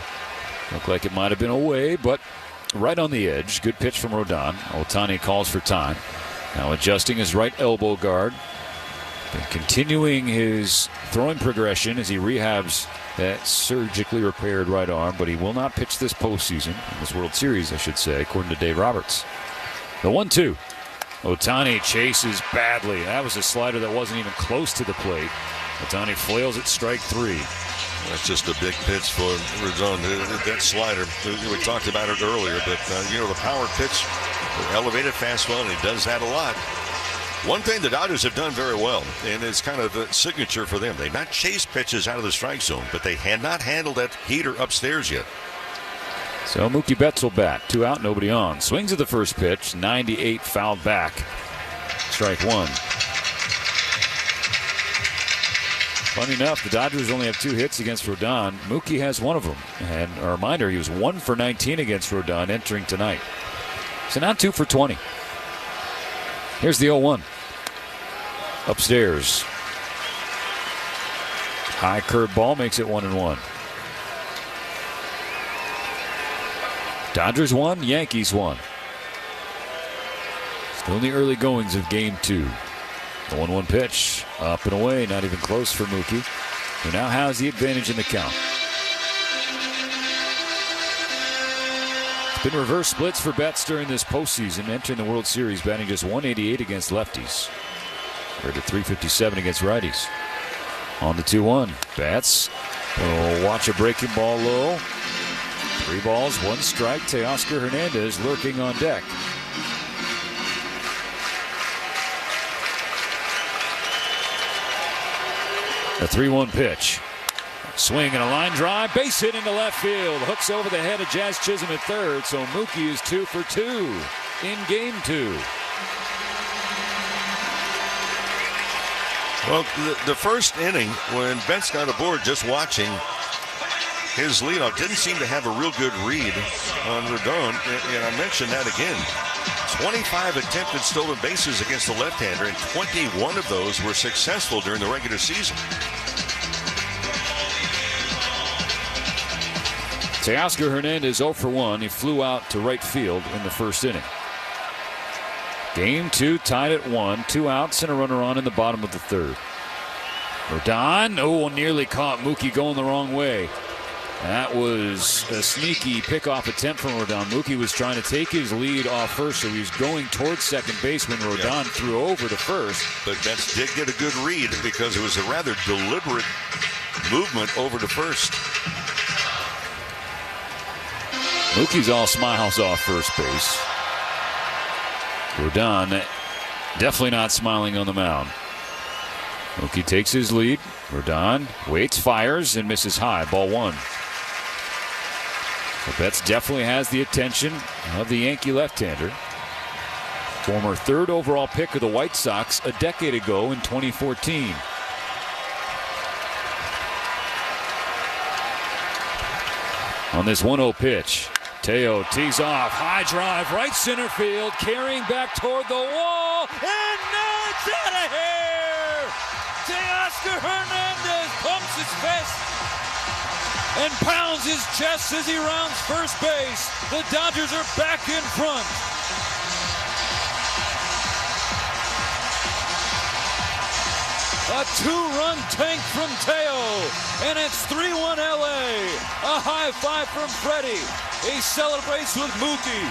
Looked like it might have been away, but right on the edge. Good pitch from Rodon. Ohtani calls for time. Now adjusting his right elbow guard. Been continuing his throwing progression as he rehabs that surgically repaired right arm, but he will not pitch this postseason, this World Series, I should say, according to Dave Roberts. The 1-2. Ohtani chases badly. That was a slider that wasn't even close to the plate. Ohtani flails at strike three. That's just a big pitch for Rodon. That slider, we talked about it earlier, but the power pitch, the elevated fastball, and he does that a lot. One thing the Dodgers have done very well, and it's kind of a signature for them, they've not chased pitches out of the strike zone, but they had not handled that heater upstairs yet. So Mookie Betts will bat. 2 out, nobody on. Swings at the first pitch, 98 fouled back. Strike one. Funny enough, the Dodgers only have 2 hits against Rodon. Mookie has one of them. And a reminder, he was 1 for 19 against Rodon entering tonight. So now 2 for 20. Here's the 0-1. Upstairs. High curved ball makes it 1-1. Dodgers 1, Yankees 1. Still in the early goings of game 2. The 1-1 pitch. Up and away, not even close for Mookie, who now has the advantage in the count. It's been reverse splits for Betts during this postseason, entering the World Series, batting just 188 against lefties, compared to 357 against righties. On the 2-1, Betts will watch a breaking ball low. 3 balls, 1 strike. Teoscar Hernandez lurking on deck. The 3-1 pitch. Swing and a line drive. Base hit into left field. Hooks over the head of Jazz Chisholm at third. So Mookie is 2 for 2 in game 2. Well, the first inning, when Betts got aboard, just watching his leadoff, didn't seem to have a real good read on Rodon. And I mentioned that again. 25 attempted stolen bases against the left-hander, and 21 of those were successful during the regular season. Teoscar Hernandez 0 for 1. He flew out to right field in the first inning. Game 2 tied at 1. 2 outs and a runner on in the bottom of the third. Rodon, nearly caught Mookie going the wrong way. That was a sneaky pickoff attempt from Rodon. Mookie was trying to take his lead off first, so he was going towards second base when Rodon threw over to first. But Betts did get a good read because it was a rather deliberate movement over to first. Mookie's all smiles off first base. Rodon definitely not smiling on the mound. Mookie takes his lead. Rodon waits, fires, and misses high. Ball 1. So Betts definitely has the attention of the Yankee left-hander. Former 3rd overall pick of the White Sox a decade ago in 2014. On this 1-0 pitch, Teo tees off. High drive, right center field, carrying back toward the wall, and it's out of here! Teoscar Hernandez pumps his fist and pounds his chest as he rounds first base. The Dodgers are back in front. A 2-run tank from Teo, and it's 3-1 LA. A high five from Freddie. He celebrates with Mookie.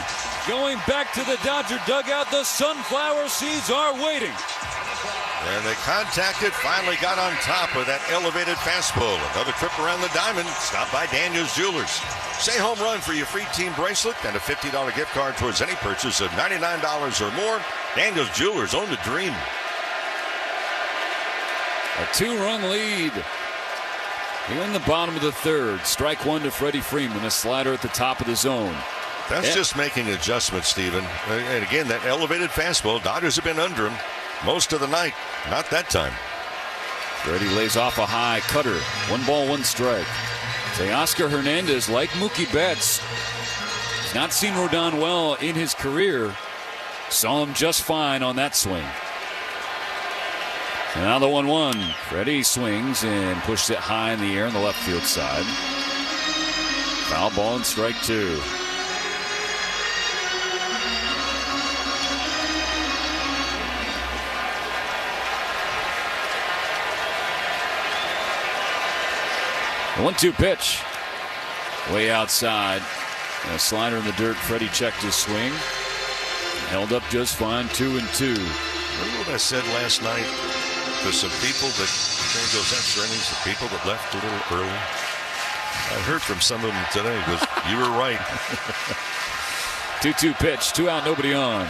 Going back to the Dodger dugout, the sunflower seeds are waiting. And they contacted, finally got on top of that elevated fastball. Another trip around the diamond, stopped by Daniels Jewelers. Say home run for your free team bracelet and a $50 gift card towards any purchase of $99 or more. Daniels Jewelers, own the dream. A 2-run lead here in the bottom of the third. Strike 1 to Freddie Freeman, a slider at the top of the zone. That's just making adjustments, Steven. And again, that elevated fastball, Dodgers have been under him most of the night. Not that time. Freddie lays off a high cutter. 1 ball, 1 strike. Teoscar Hernandez, like Mookie Betts, has not seen Rodon well in his career. Saw him just fine on that swing. And now the 1-1. Freddie swings and pushes it high in the air on the left field side. Foul ball and strike 2. The 1-2 pitch. Way outside. And a slider in the dirt. Freddie checked his swing. Held up just fine. 2-2. Remember what I said last night? There's some people that think those extra innings, the people that left a little early. I heard from some of them today. Because you were right. 2-2 pitch. 2 out, nobody on.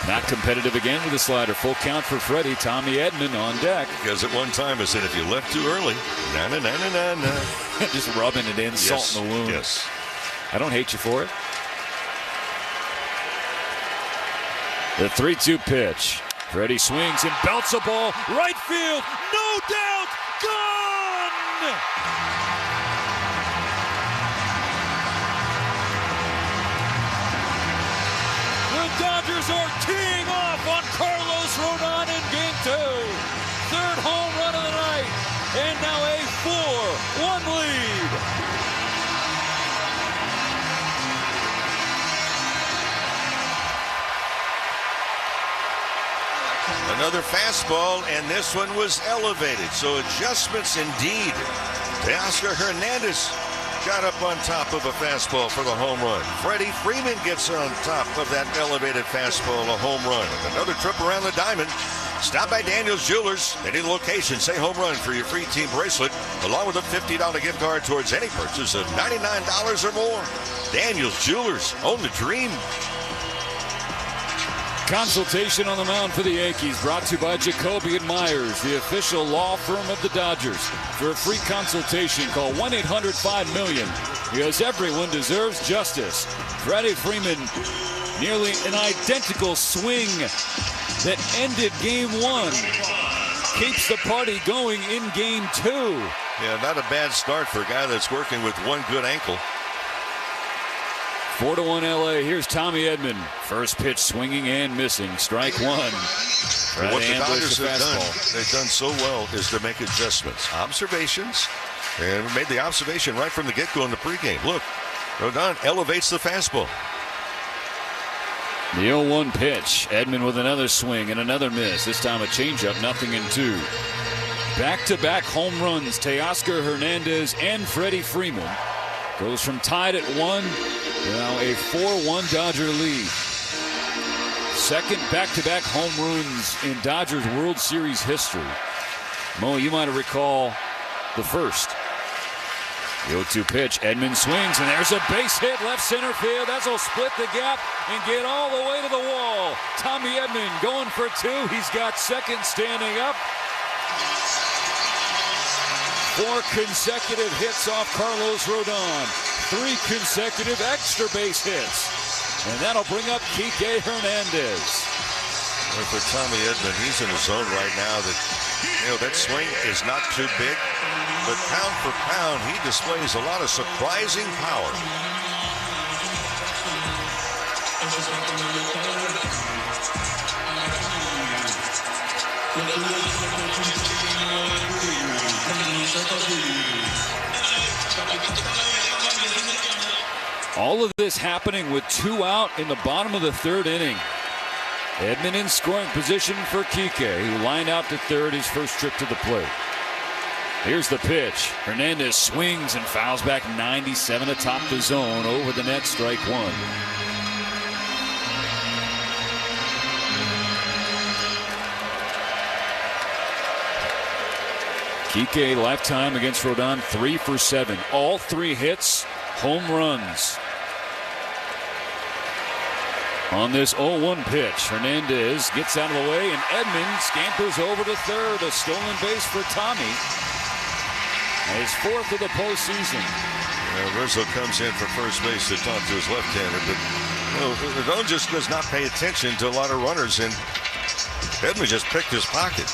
Not competitive again with a slider. Full count for Freddie. Tommy Edman on deck. Because at one time I said, if you left too early, na-na-na-na-na-na. Just rubbing it in, salt in the wound. Yes. I don't hate you for it. The 3-2 pitch. Freddie swings and belts a ball. Right field. No doubt. Gone! The Dodgers are teeing off on Carlos Rodon in Game 2. 3rd home run of the night. And now a 4-1 lead. Another fastball, and this one was elevated. So adjustments indeed. Teoscar Hernandez got up on top of a fastball for the home run. Freddie Freeman gets on top of that elevated fastball, a home run. Another trip around the diamond. Stop by Daniels Jewelers. Any location, say home run for your free team bracelet, along with a $50 gift card towards any purchase of $99 or more. Daniels Jewelers, own the dream. Consultation on the mound for the Yankees brought to you by Jacoby & Myers, the official law firm of the Dodgers. For a free consultation, call 1-800-5-MILLION, because everyone deserves justice. Freddie Freeman, nearly an identical swing that ended Game 1, keeps the party going in Game 2. Yeah, not a bad start for a guy that's working with one good ankle. 4-1 LA. Here's Tommy Edman. First pitch swinging and missing. Strike 1. What the Dodgers have done, they've done so well, is to make adjustments. Observations. And we made the observation right from the get-go in the pregame. Look, Rodon elevates the fastball. The 0-1 pitch. Edman with another swing and another miss. This time a changeup, 0-2. Back-to-back home runs. Teoscar Hernandez and Freddie Freeman. Goes from tied at 1 to now a 4-1 Dodger lead. Second back-to-back home runs in Dodgers World Series history. Mo, you might recall the first. The 0-2 pitch. Edman swings, and there's a base hit left center field. That'll split the gap and get all the way to the wall. Tommy Edman going for 2. He's got second standing up. 4 consecutive hits off Carlos Rodon. 3 consecutive extra base hits. And that'll bring up Kike Hernandez. Well, for Tommy Edman, he's in a zone right now that, that swing is not too big. But pound for pound, he displays a lot of surprising power. All of this happening with 2 out in the bottom of the 3rd inning. Edman in scoring position for Kike, who lined out to third his first trip to the plate. Here's the pitch. Hernandez swings and fouls back 97 atop the zone. Over the net, strike 1. Kike lifetime against Rodon 3 for 7. All 3 hits, home runs. On this 0-1 pitch, Hernandez gets out of the way, and Edman scampers over to third. A stolen base for Tommy. His 4th of the postseason. Rizzo comes in for first base to talk to his left-hander, but Rodon just does not pay attention to a lot of runners, and Edman just picked his pocket.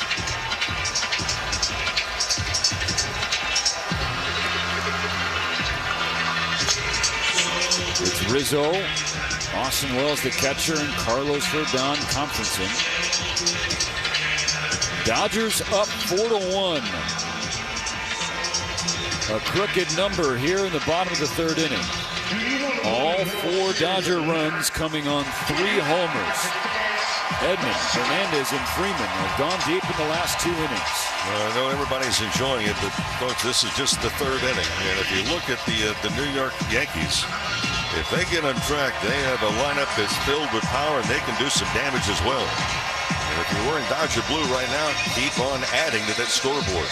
It's Rizzo, Austin Wells the catcher, and Carlos Rodon conferencing. Dodgers up 4-1. A crooked number here in the bottom of the 3rd inning. All 4 Dodger runs coming on 3 homers. Edman, Hernandez, and Freeman have gone deep in the last 2 innings. I know everybody's enjoying it, but folks, this is just the 3rd inning. And if you look at the New York Yankees, if they get on track, they have a lineup that's filled with power, and they can do some damage as well. And if you're wearing Dodger blue right now, keep on adding to that scoreboard.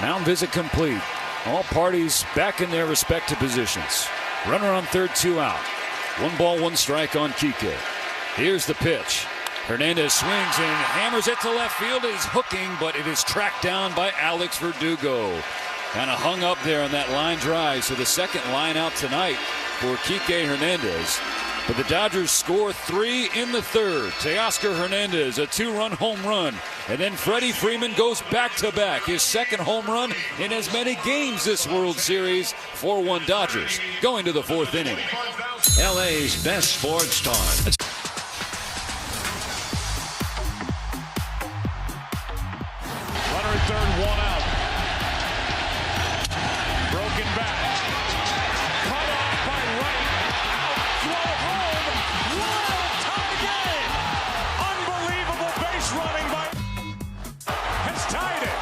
Mound visit complete. All parties back in their respective positions. Runner on third, 2 out. 1 ball, 1 strike on Kike. Here's the pitch. Hernandez swings and hammers it to left field. It is hooking, but it is tracked down by Alex Verdugo. Kind of hung up there on that line drive. So the second line out tonight for Kike Hernandez. But the Dodgers score 3 in the 3rd. Teoscar Hernandez, a 2-run home run. And then Freddie Freeman goes back-to-back. His 2nd home run in as many games this World Series. 4-1 Dodgers going to the 4th inning. LA's best sports talk. Runner at third, 1 out. Broken back. Cut off by right. Out, throw home. Wild tie game. Unbelievable base running by has tied it.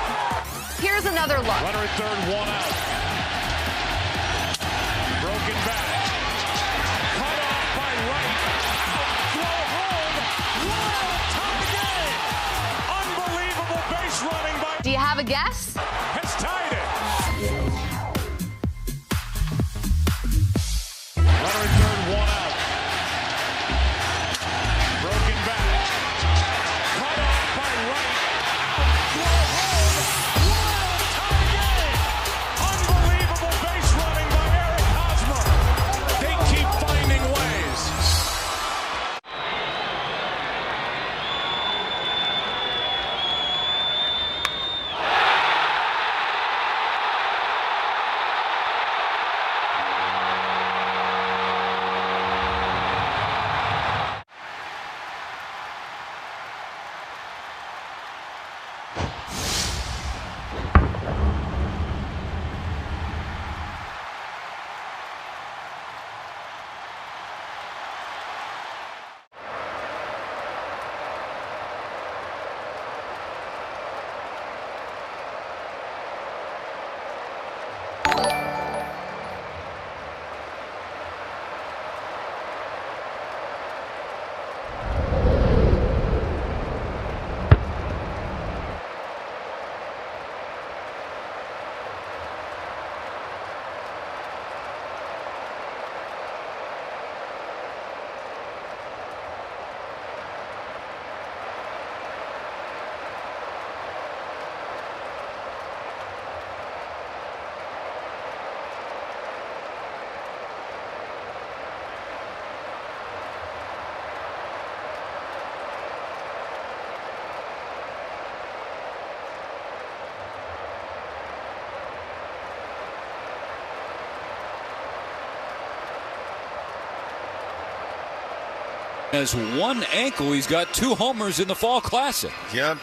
Here's another look. Runner at third, 1 out. Broken back. Cut off by right. Out, throw home. Wild tie game. Unbelievable base running by. Do you have a guess? Has tied it. Runner at third, 1 out. Broken back. Cut off by right. Out, throw home. Wild tie game. Unbelievable base running by Eric Hosmer. They keep finding ways. Has one ankle. He's got 2 homers in the Fall Classic. Yeah,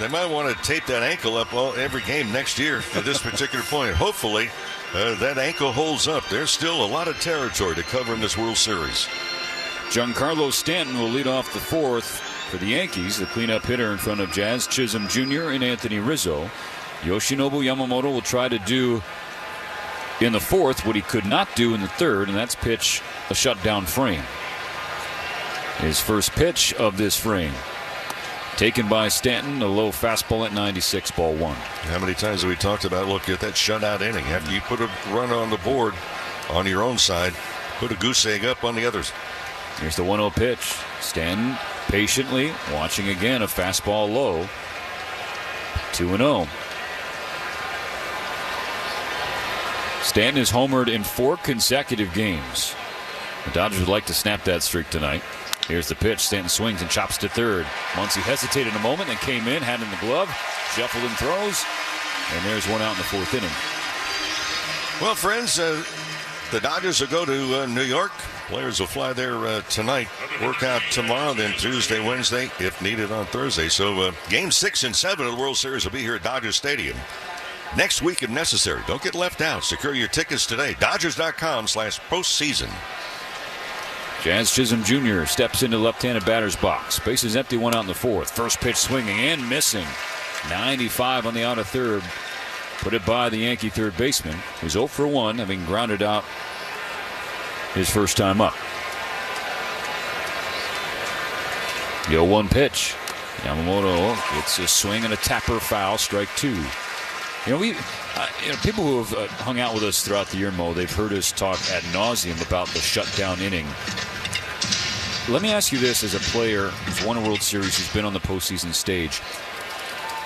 they might want to tape that ankle up every game next year at this particular point. Hopefully, that ankle holds up. There's still a lot of territory to cover in this World Series. Giancarlo Stanton will lead off the 4th for the Yankees, the cleanup hitter in front of Jazz Chisholm Jr. and Anthony Rizzo. Yoshinobu Yamamoto will try to do in the 4th what he could not do in the 3rd, and that's pitch a shutdown frame. His first pitch of this frame taken by Stanton, a low fastball at 96, ball 1. How many times have we talked about, look at that shutout inning? After you put a run on the board on your own side, put a goose egg up on the others. Here's the 1-0 pitch. Stanton patiently watching again, a fastball low. 2-0. Stanton is homered in 4 consecutive games. The Dodgers would like to snap that streak tonight. Here's the pitch. Stanton swings and chops to 3rd. Muncy hesitated a moment and came in, had in the glove, shuffled and throws, and there's one out in the 4th inning. Well, friends, the Dodgers will go to New York. Players will fly there tonight, work out tomorrow, then Tuesday, Wednesday, if needed on Thursday. So Game 6 and 7 of the World Series will be here at Dodger Stadium next week if necessary. Don't get left out. Secure your tickets today. Dodgers.com/postseason. Jazz Chisholm Jr. steps into left-handed batter's box. Base is empty, 1 out in the 4th. First pitch swinging and missing. 95 on the out of 3rd. Put it by the Yankee 3rd baseman, who's 0 for 1, having grounded out his first time up. The 0-1 pitch. Yamamoto gets a swing and a tapper foul, strike 2. People who have hung out with us throughout the year, Mo, they've heard us talk ad nauseum about the shutdown inning. Let me ask you this, as a player who's won a World Series, who's been on the postseason stage.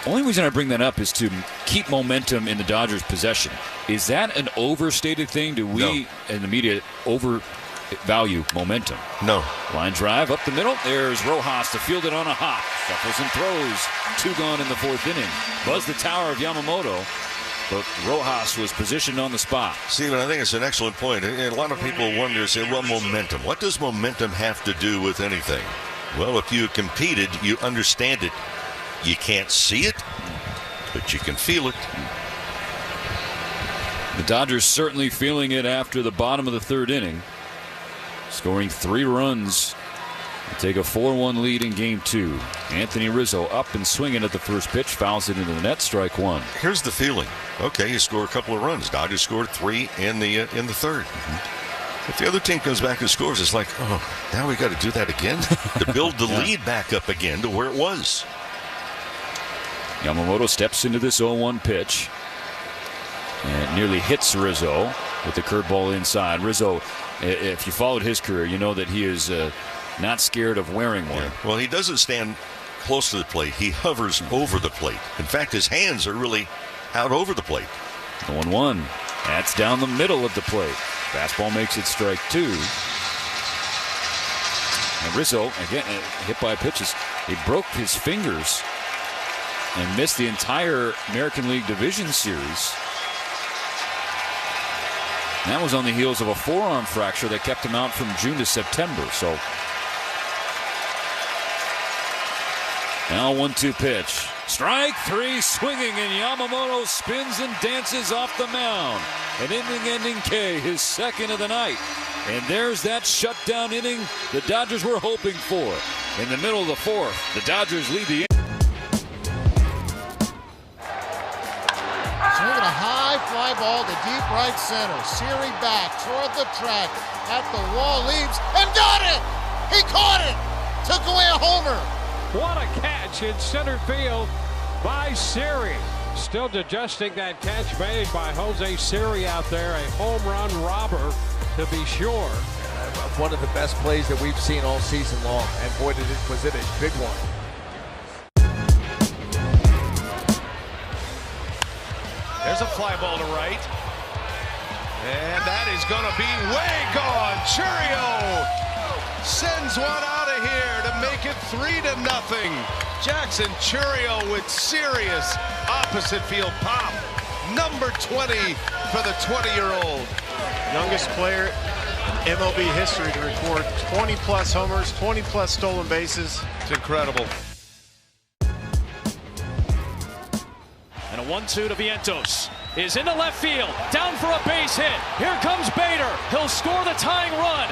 Only reason I bring that up is to keep momentum in the Dodgers' possession. Is that an overstated thing? Do we, in the media, overvalue momentum? No. Line drive up the middle. There's Rojas to field it on a hop. Shuffles and throws. 2 gone in the 4th inning. Buzz the tower of Yamamoto, but Rojas was positioned on the spot. Steven, I think it's an excellent point. A lot of people wonder, say, well, momentum. What does momentum have to do with anything? Well, if you competed, you understand it. You can't see it, but you can feel it. The Dodgers certainly feeling it after the bottom of the 3rd inning. Scoring 3 runs to take a 4-1 lead in Game 2. Anthony Rizzo up and swinging at the first pitch, fouls it into the net, strike 1. Here's the feeling. Okay, you score a couple of runs. Dodgers scored 3 in the 3rd. If the other team comes back and scores, it's like, oh, now we got to do that again to build the lead back up again to where it was. Yamamoto steps into this 0-1 pitch and nearly hits Rizzo with the curveball inside. Rizzo, if you followed his career, you know that he is not scared of wearing one. Yeah. Well, he doesn't stand close to the plate. He hovers over the plate. In fact, his hands are really out over the plate. 0-1. That's down the middle of the plate. Fastball makes it strike 2. And Rizzo, again, hit by pitches. He broke his fingers and missed the entire American League Division Series. And that was on the heels of a forearm fracture that kept him out from June to September. So now 1-2 pitch. Strike 3 swinging, and Yamamoto spins and dances off the mound. An inning-ending K, his 2nd of the night. And there's that shutdown inning the Dodgers were hoping for. In the middle of the 4th, the Dodgers lead the Swinging a high fly ball to deep right center. Siri back toward the track at the wall, leaves and got it! He caught it! Took away a homer. What a catch in center field by Siri. Still digesting that catch made by Jose Siri out there. A home run robber, to be sure. One of the best plays that we've seen all season long. And boy, was it a big one. There's a fly ball to right. And that is going to be way gone. Churio sends one out of here to make it 3-0. Jackson Churio with serious opposite field pop. Number 20 for the 20-year-old. Youngest player in MLB history to record 20-plus homers, 20-plus stolen bases. It's incredible. And a 1-2 to Vientos. Is into left field. Down for a base hit. Here comes Bader. He'll score the tying run.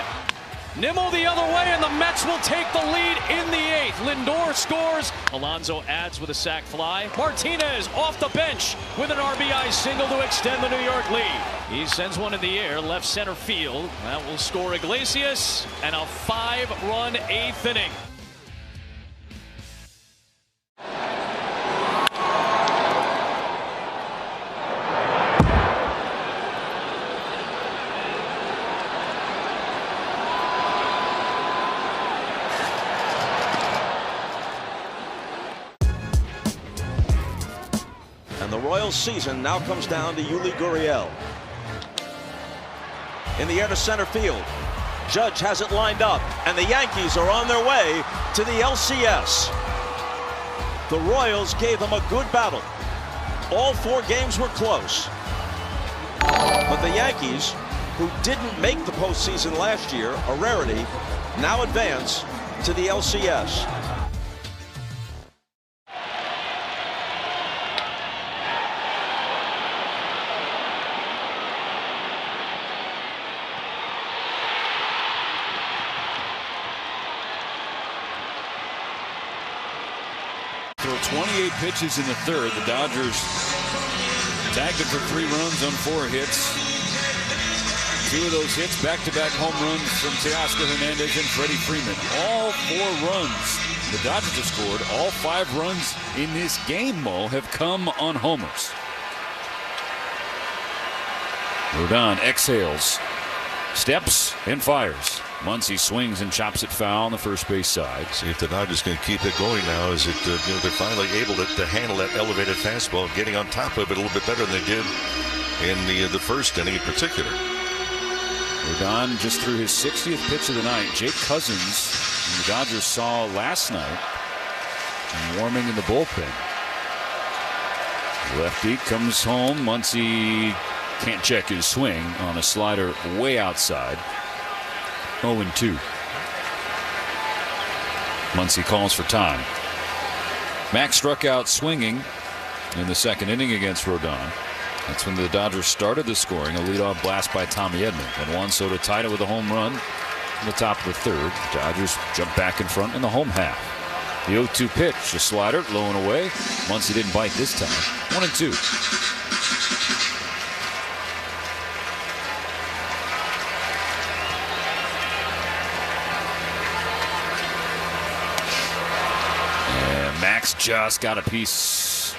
Nimmo the other way, and the Mets will take the lead in the 8th. Lindor scores. Alonso adds with a sac fly. Martinez off the bench with an RBI single to extend the New York lead. He sends one in the air, left center field. That will score Iglesias, and a 5-run 8th inning. And the Royals season now comes down to Yuli Gurriel. In the air to center field. Judge has it lined up, and the Yankees are on their way to the LCS. The Royals gave them a good battle. All 4 games were close. But the Yankees, who didn't make the postseason last year, a rarity, now advance to the LCS. Throw 28 pitches in the 3rd. The Dodgers tagged it for 3 runs on 4 hits. 2 of those hits, back-to-back home runs from Teoscar Hernandez and Freddie Freeman. All 4 runs the Dodgers have scored. All 5 runs in this game, Mo, have come on homers. Rodon exhales, steps, and fires. Muncy swings and chops it foul on the first base side. See if the Dodgers can keep it going now, as they're finally able to handle that elevated fastball, getting on top of it a little bit better than they did in the first inning in particular. Rodon just threw his 60th pitch of the night. Jake Cousins, who the Dodgers saw last night, warming in the bullpen. Lefty comes home. Muncy can't check his swing on a slider way outside. 0-2. Muncy calls for time. Max struck out swinging in the 2nd inning against Rodon. That's when the Dodgers started the scoring. A leadoff blast by Tommy Edman. And Juan Soto tied it with a home run in the top of the 3rd. Dodgers jump back in front in the home half. The 0-2 pitch, a slider, low and away. Muncy didn't bite this time. 1-2. Max just got a piece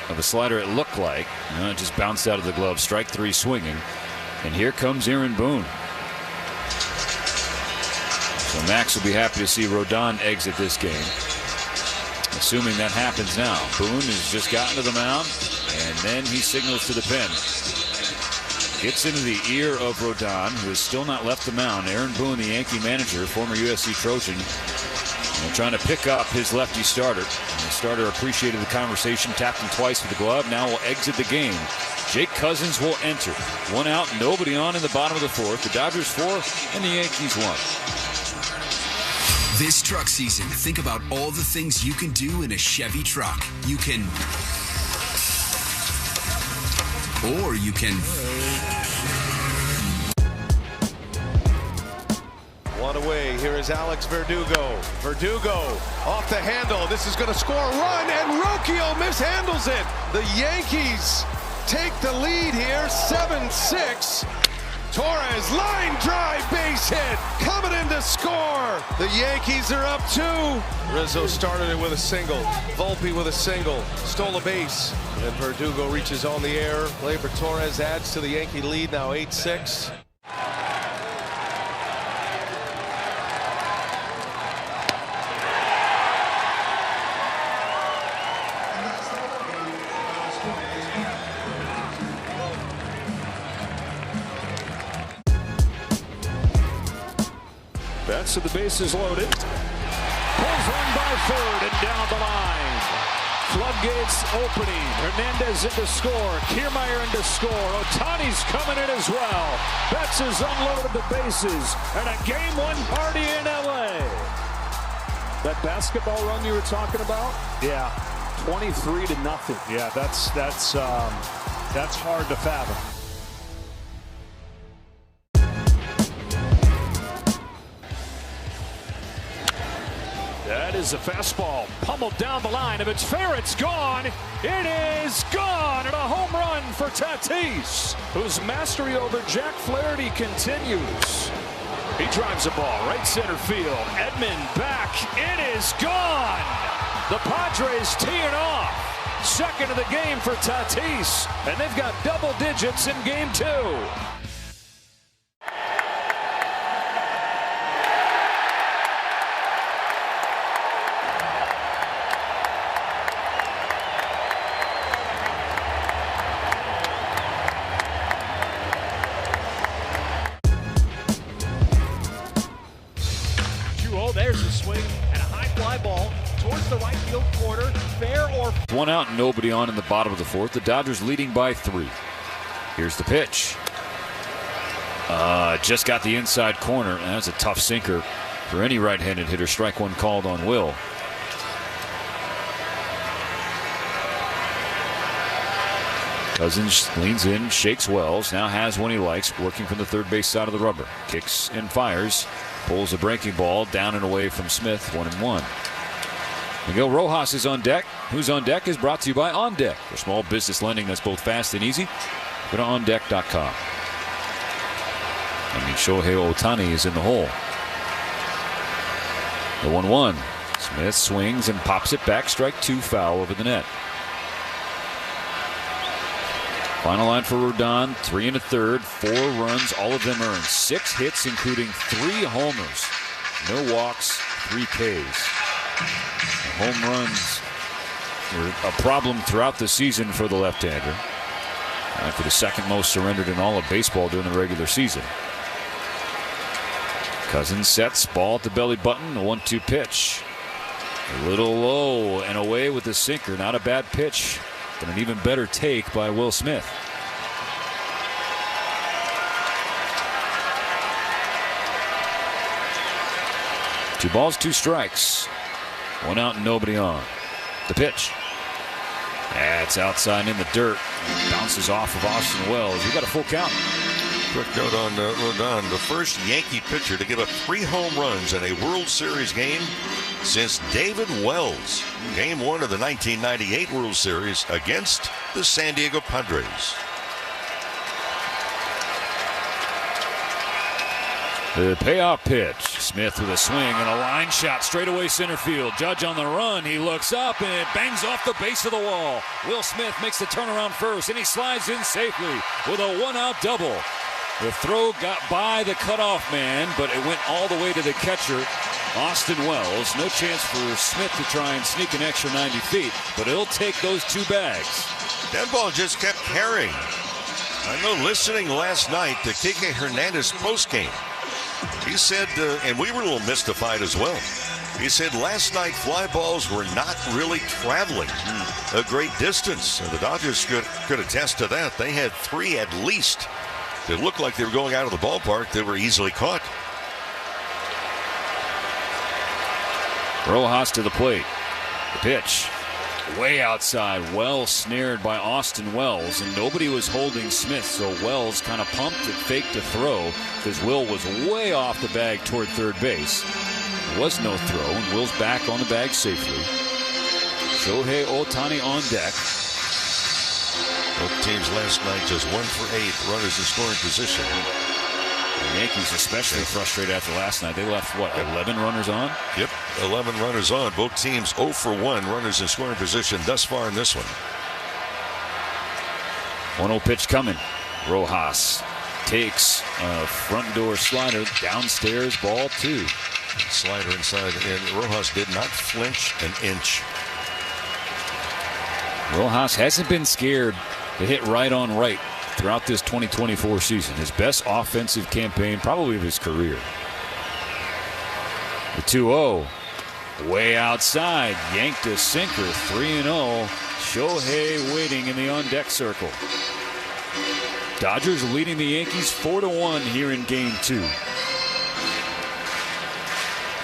of a slider, it looked like. It just bounced out of the glove. Strike 3 swinging. And here comes Aaron Boone. So Max will be happy to see Rodon exit this game. Assuming that happens now. Boone has just gotten to the mound, and then he signals to the pen. Gets into the ear of Rodon, who has still not left the mound. Aaron Boone, the Yankee manager, former USC Trojan, trying to pick up his lefty starter. And the starter appreciated the conversation, tapped him twice with the glove, now will exit the game. Jake Cousins will enter. 1 out, nobody on in the bottom of the 4th. The Dodgers 4 and the Yankees 1. This truck season, think about all the things you can do in a Chevy truck. You can... Or you can... One away. Here is Alex Verdugo. Verdugo off the handle. This is going to score a run, and Rocchio mishandles it. The Yankees take the lead here, 7-6. Torres, line drive, base hit, coming in to score. The Yankees are up 2. Rizzo started it with a single. Volpe with a single, stole a base. And Verdugo reaches on the air. Gleyber Torres adds to the Yankee lead, now 8-6. Betts to the bases loaded. Pulls one by 3rd and down the line. Floodgates opening. Hernandez in to score. Kiermaier in to score. Ohtani's coming in as well. Betts has unloaded the bases. And a game one party in LA. That basketball run you were talking about? Yeah. 23-0. Yeah, that's hard to fathom. That is a fastball pummeled down the line. If it's fair, it's gone. It is gone, and a home run for Tatis, whose mastery over Jack Flaherty continues. He drives the ball right center field. Edman back. It is gone. The Padres teeing off. Second of the game for Tatis, and they've got double digits in game 2. There's a swing and a high fly ball towards the right field corner. Fair or... One out, nobody on in the bottom of the fourth. The Dodgers leading by 3. Here's the pitch. Just got the inside corner. And that's a tough sinker for any right-handed hitter. Strike one called on Will. Cousins leans in, shakes Wells. Now has one he likes, working from the third base side of the rubber. Kicks and fires. Pulls a breaking ball down and away from Smith, 1-1. Miguel Rojas is on deck. Who's on deck is brought to you by On Deck. For small business lending that's both fast and easy, go to OnDeck.com. I mean, Shohei Ohtani is in the hole. The 1-1. Smith swings and pops it back. Strike 2, foul over the net. Final line for Rodon, 3 1/3, 4 runs, all of them earned. 6 hits, including 3 homers. No walks, 3 Ks. Home runs were a problem throughout the season for the left-hander. For the second most surrendered in all of baseball during the regular season. Cousins sets, ball at the belly button, a 1-2 pitch. A little low and away with the sinker. Not a bad pitch, but an even better take by Will Smith. Two balls, 2 strikes. 1 out and nobody on. The pitch. That's outside in the dirt. Bounces off of Austin Wells. We got a full count. Quick note on Rodon, the first Yankee pitcher to give up 3 home runs in a World Series game since David Wells. Game 1 of the 1998 World Series against the San Diego Padres. The payoff pitch. Smith with a swing and a line shot straight away center field. Judge on the run. He looks up and it bangs off the base of the wall. Will Smith makes the turnaround first and he slides in safely with a 1-out double. The throw got by the cutoff man, but it went all the way to the catcher, Austin Wells. No chance for Smith to try and sneak an extra 90 feet, but he'll take those 2 bags. That ball just kept carrying. I know listening last night to Kike Hernandez postgame, he said, and we were a little mystified as well. He said last night fly balls were not really traveling a great distance. And the Dodgers could attest to that. They had 3 at least that looked like they were going out of the ballpark. They were easily caught. Rojas to the plate. The pitch. Way outside. Wells snared by Austin Wells, and nobody was holding Smith, so Wells kind of pumped it, faked to throw, because Will was way off the bag toward third base. There was no throw, and Will's back on the bag safely. Shohei Ohtani on deck. Both teams last night just 1 for 8 runners in scoring position. The Yankees especially frustrated after last night. They left, what, 11 runners on? Yep, 11 runners on. Both teams 0 for 1 runners in scoring position thus far in this one. 1-0 pitch coming. Rojas takes a front door slider downstairs, ball 2. Slider inside, and Rojas did not flinch an inch. Rojas hasn't been scared to hit right on right throughout this 2024 season. His best offensive campaign probably of his career. The 2-0. Way outside, yanked a sinker, 3-0. Shohei waiting in the on-deck circle. Dodgers leading the Yankees 4-1 here in Game 2.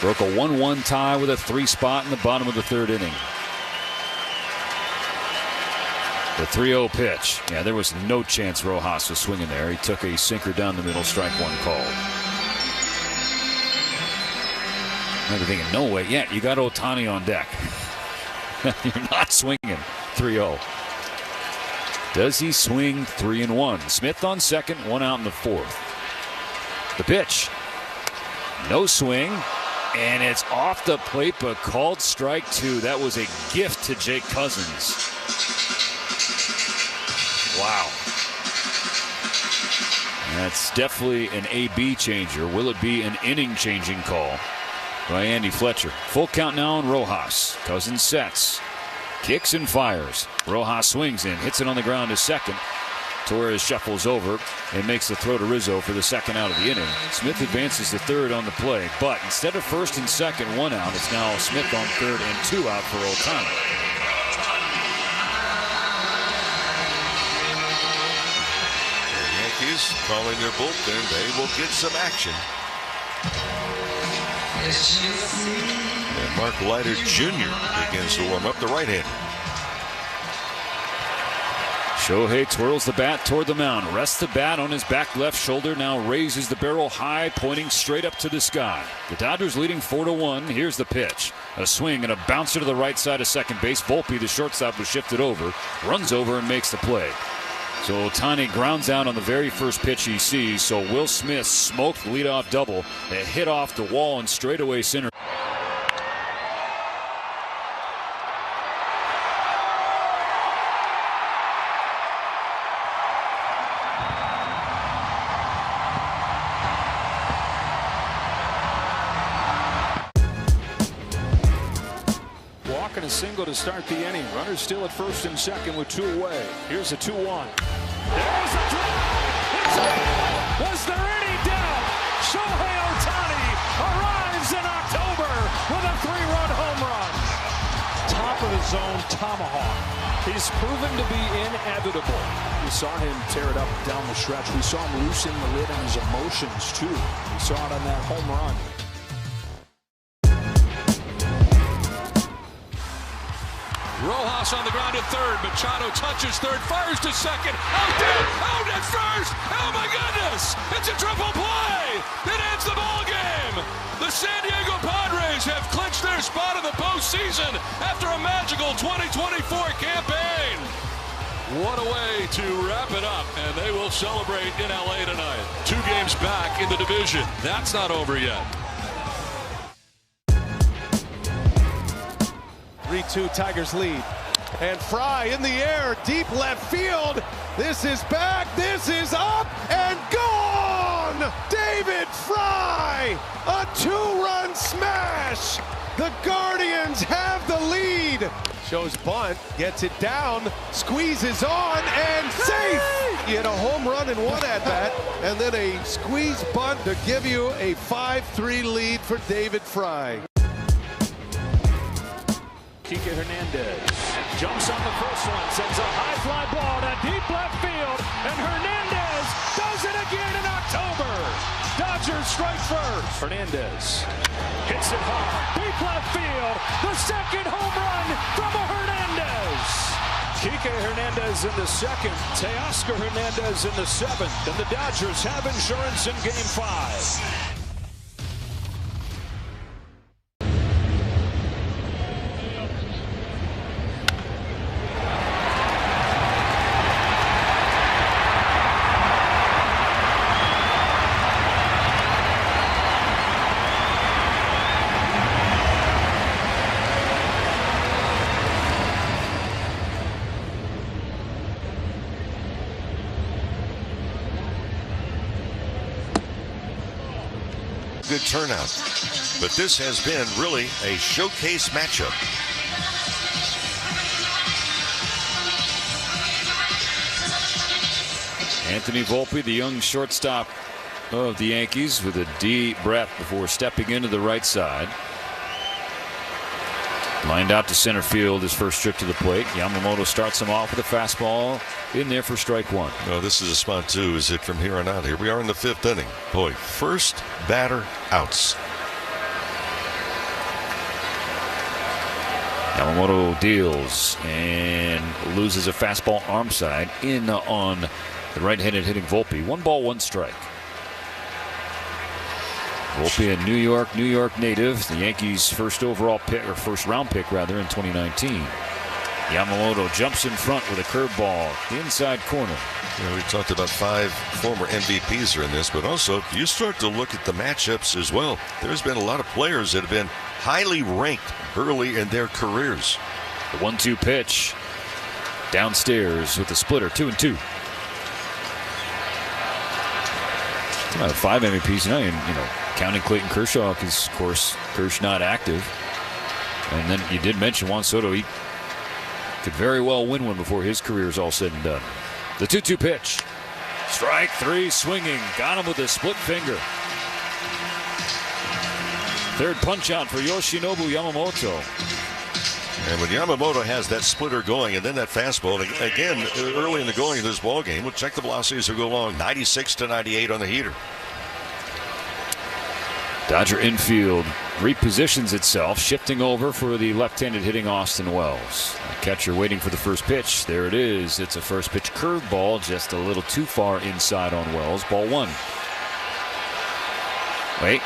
Broke a 1-1 tie with a 3 spot in the bottom of the 3rd inning. The 3-0 pitch. Yeah, there was no chance Rojas was swinging there. He took a sinker down the middle, strike 1 called. I'm thinking, no way. Yeah, you got Ohtani on deck. You're not swinging 3-0. Does he swing 3-1? Smith on second, 1 out in the 4th. The pitch. No swing. And it's off the plate, but called strike 2. That was a gift to Jake Cousins. Wow. That's definitely an AB changer. Will it be an inning-changing call by Andy Fletcher? Full count now on Rojas. Cousins sets. Kicks and fires. Rojas swings in. Hits it on the ground to second. Torres shuffles over and makes the throw to Rizzo for the 2nd out of the inning. Smith advances to 3rd on the play, but instead of 1st and 2nd, 1 out, it's now Smith on 3rd and 2 out for Ohtani. The Yankees calling their bullpen. They will get some action. And Mark Leiter Jr. begins to warm up, the right-hander. Shohei twirls the bat toward the mound, rests the bat on his back left shoulder, now raises the barrel high, pointing straight up to the sky. The Dodgers leading 4-1. Here's the pitch. A swing and a bouncer to the right side of second base. Volpe, the shortstop, was shifted over, runs over and makes the play. So Ohtani grounds out on the very first pitch he sees, so Will Smith smoked the leadoff double. It hit off the wall and straightaway center. And a single to start the inning. Runners still at 1st and 2nd with 2 away. Here's a 2-1. There's a drive. It's in. Was there any doubt? Shohei Ohtani arrives in October with a 3-run home run. Top of the zone tomahawk. He's proven to be inevitable. We saw him tear it up down the stretch. We saw him loosen the lid on his emotions too. We saw it on that home run. Rojas on the ground at 3rd. Machado touches 3rd, fires to 2nd. Out at 1st. Oh my goodness! It's a triple play. It ends the ball game. The San Diego Padres have clinched their spot in the postseason after a magical 2024 campaign. What a way to wrap it up, and they will celebrate in LA tonight. 2 games back in the division. That's not over yet. 3-2 Tigers lead. And Fry in the air, deep left field. This is back, this is up, and gone! David Fry! A 2-run smash! The Guardians have the lead. Shows bunt, gets it down, squeezes on, and safe! You had a home run in 1 at-bat, and then a squeeze bunt to give you a 5-3 lead for David Fry. Kike Hernandez jumps on the first one, sends a high fly ball to deep left field, and Hernandez does it again in October. Dodgers strike first. Hernandez hits it hard, deep left field, the 2nd home run from Hernandez. Kike Hernandez in the 2nd, Teoscar Hernandez in the 7th, and the Dodgers have insurance in Game 5. Good turnout, but this has been really a showcase matchup. Anthony Volpe, the young shortstop of the Yankees, with a deep breath before stepping into the right side. Lined out to center field, his first trip to the plate. Yamamoto starts him off with a fastball in there for strike one. Oh, this is a spot two. Is it from here on out? Here we are in the fifth inning. Boy, first batter outs. Yamamoto deals and loses a fastball arm side in on the right-handed hitting Volpe. 1 ball, 1 strike. Volpe, a New York native. The Yankees' first round pick in 2019. Yamamoto jumps in front with a curveball, inside corner. We talked about 5 former MVPs are in this, but also you start to look at the matchups as well. There's been a lot of players that have been highly ranked early in their careers. The 1-2 pitch downstairs with the splitter, 2-2. 5 MVPs now, counting Clayton Kershaw, because of course Kershaw not active. And then you did mention Juan Soto. He could very well win one before his career is all said and done. The 2-2 pitch. Strike 3, swinging. Got him with a split finger. Third punch out for Yoshinobu Yamamoto. And when Yamamoto has that splitter going and then that fastball, again, early in the going of this ball game, we'll check the velocities as we go along. 96 to 98 on the heater. Dodger infield repositions itself, shifting over for the left-handed hitting Austin Wells. The catcher waiting for the first pitch. There it is. It's a first pitch curveball, just a little too far inside on Wells. Ball 1. Wait.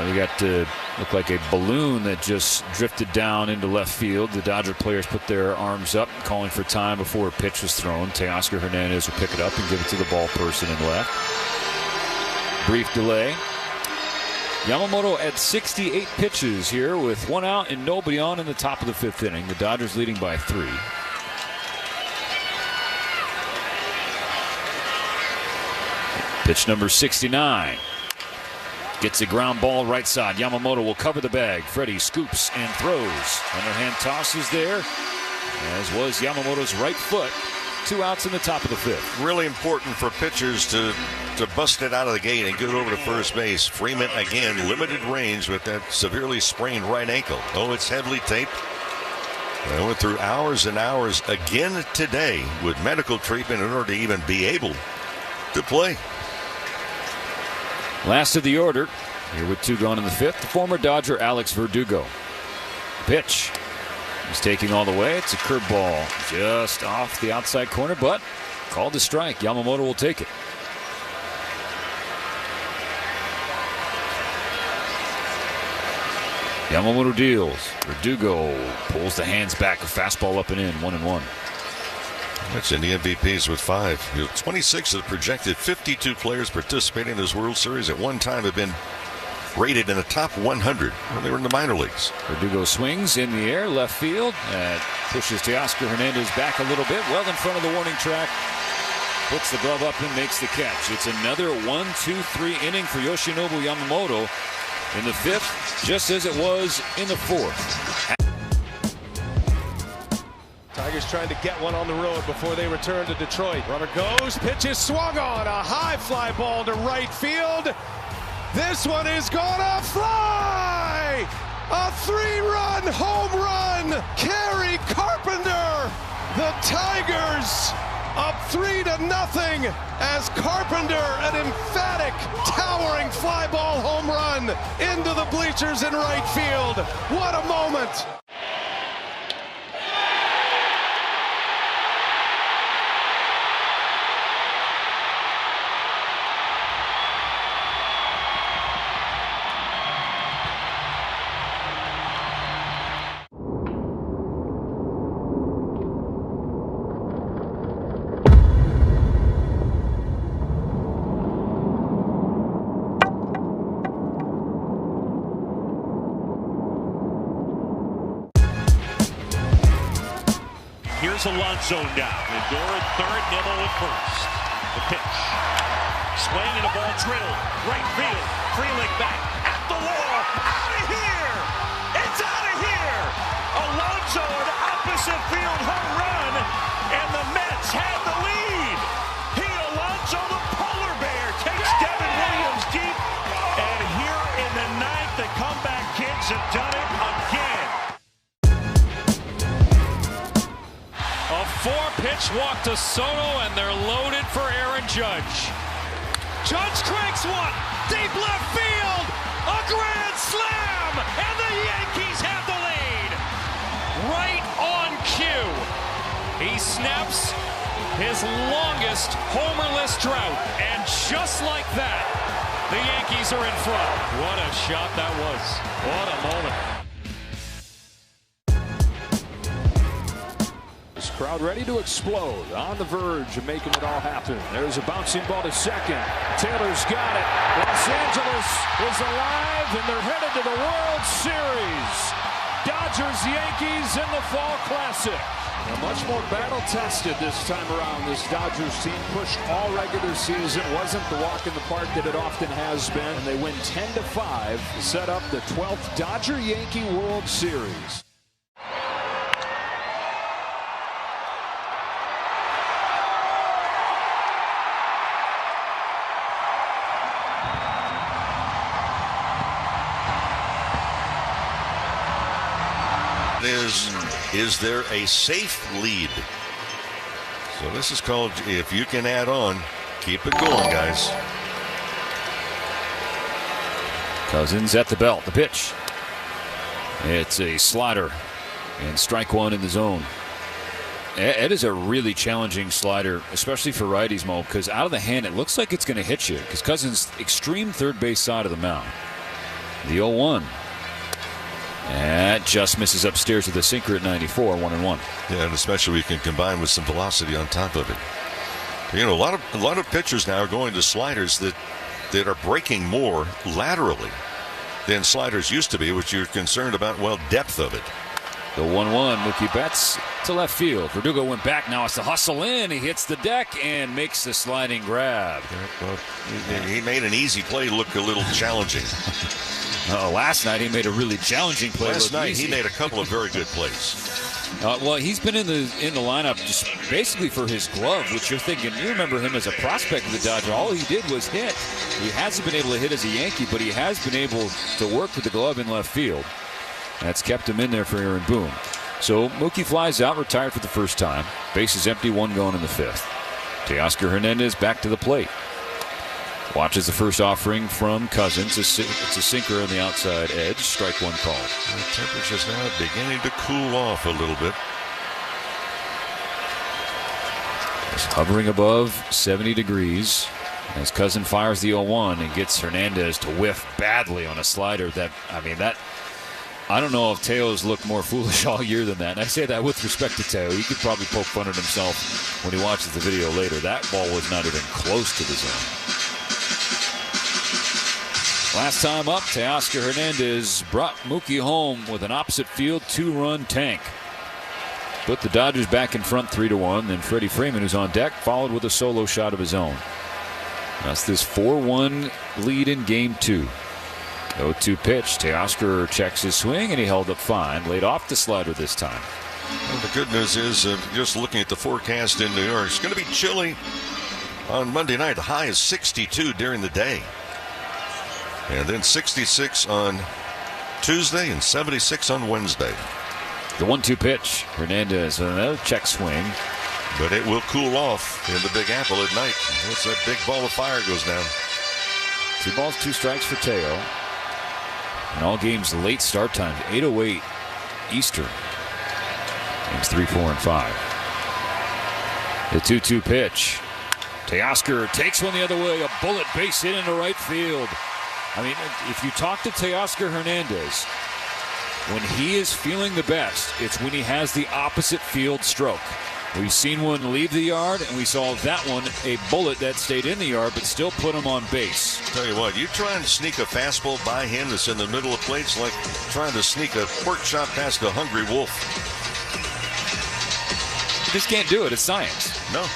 We got to look like a balloon that just drifted down into left field. The Dodger players put their arms up, calling for time before a pitch was thrown. Teoscar Hernandez will pick it up and give it to the ball person in left. Brief delay. Yamamoto at 68 pitches here with 1 out and nobody on in the top of the 5th inning. The Dodgers leading by 3. Pitch number 69. Gets a ground ball right side. Yamamoto will cover the bag. Freddie scoops and throws. Underhand tosses there, as was Yamamoto's right foot. 2 outs in the top of the 5th. Really important for pitchers to bust it out of the gate and get over to first base. Freeman, again, limited range with that severely sprained right ankle. Oh, it's heavily taped. I went through hours and hours again today with medical treatment in order to even be able to play. Last of the order, here with 2 gone in the 5th, the former Dodger Alex Verdugo. Pitch. He's taking all the way. It's a curveball just off the outside corner, but called a strike. Yamamoto will take it. Yamamoto deals. Verdugo pulls the hands back. A fastball up and in. 1-1. That's in the MVPs with 5. 26 of the projected 52 players participating in this World Series at one time have been rated in the top 100 when they were in the minor leagues. Verdugo swings in the air, left field. Pushes Teoscar Hernandez back a little bit, well in front of the warning track. Puts the glove up and makes the catch. It's another 1-2-3 inning for Yoshinobu Yamamoto in the 5th, just as it was in the 4th. Tigers trying to get one on the road before they return to Detroit. Runner goes, pitch is swung on, a high fly ball to right field. This one is gonna fly! A 3-run home run! Kerry Carpenter! The Tigers up 3-0 as Carpenter, an emphatic, towering fly ball home run into the bleachers in right field. What a moment! Here's Alonso now. Lindor at third, Nimmo at first. The pitch. Swing and a ball drilled. Right field. Frelick back at the wall. Out of here! It's out of here! Alonso an opposite field home run, and the Mets have the lead. Alonso, the polar bear, takes Devin Williams deep. And here in the 9th, the comeback kids have done it again. base walk to Soto, and they're loaded for Aaron Judge. Judge cranks one, deep left field, a grand slam, and the Yankees have the lead. Right on cue. He snaps his longest homerless drought, and just like that, the Yankees are in front. What a shot that was. What a moment. This crowd ready to explode, on the verge of making it all happen. There's a bouncing ball to second. Taylor's got it. Los Angeles is alive, and they're headed to the World Series. Dodgers-Yankees in the Fall Classic. They're much more battle-tested this time around. This Dodgers team pushed all regular season. Wasn't the walk in the park that it often has been. And they win 10-5 to set up the 12th Dodger-Yankee World Series. Is there a safe lead? So this is called, if you can add on, keep it going, guys. Cousins at the belt. The pitch. It's a slider. And strike one in the zone. It is a really challenging slider, especially for righties, Mo, because out of the hand, it looks like it's going to hit you. Because Cousins, extreme third base side of the mound. The 0-1. And just misses upstairs with a sinker at 94, 1-1. Yeah, and especially we can combine with some velocity on top of it. You know, a lot of pitchers now are going to sliders that are breaking more laterally than sliders used to be, which you're concerned about, well, depth of it. The 1-1, Mookie Betts to left field. Verdugo went back. Now it's the hustle in. He hits the deck and makes the sliding grab. Well, he made an easy play look a little challenging. Last night he made a really challenging play. Last night he made a couple of very good plays. Well, he's been in the lineup just basically for his glove, which you're thinking, you remember him as a prospect of the Dodgers. All he did was hit. He hasn't been able to hit as a Yankee, but he has been able to work with the glove in left field. That's kept him in there for Aaron Boone. So Mookie flies out, retired for the first time. Base is empty, one gone in the fifth. Teoscar Hernandez back to the plate. Watches the first offering from Cousins. It's a sinker on the outside edge. Strike one call. The temperature's now beginning to cool off a little bit. It's hovering above 70 degrees as Cousin fires the 0-1 and gets Hernandez to whiff badly on a slider. I don't know if Teo's looked more foolish all year than that. And I say that with respect to Teo. He could probably poke fun at himself when he watches the video later. That ball was not even close to the zone. Last time up, Teoscar Hernandez brought Mookie home with an opposite field 2-run tank. Put the Dodgers back in front 3-1. Then Freddie Freeman, who's on deck, followed with a solo shot of his own. That's this 4-1 lead in game 2. 0-2 pitch. Teoscar checks his swing, and he held up fine. Laid off the slider this time. Well, the good news is, just looking at the forecast in New York, it's going to be chilly on Monday night. The high is 62 during the day. And then 66 on Tuesday and 76 on Wednesday. The 1-2 pitch. Hernandez, another check swing. But it will cool off in the Big Apple at night. Once that big ball of fire goes down. 2 balls, 2 strikes for Teo. And all games late start time, 8:08 Eastern. Games 3, 4, and 5. The 2-2 pitch. Teoscar takes one the other way. A bullet base hit into right field. I mean, if you talk to Teoscar Hernandez, when he is feeling the best, it's when he has the opposite field stroke. We've seen one leave the yard, and we saw that one, a bullet that stayed in the yard, but still put him on base. Tell you what, you try and sneak a fastball by him that's in the middle of plates like trying to sneak a pork chop past a hungry wolf. You just can't do it. It's science. No.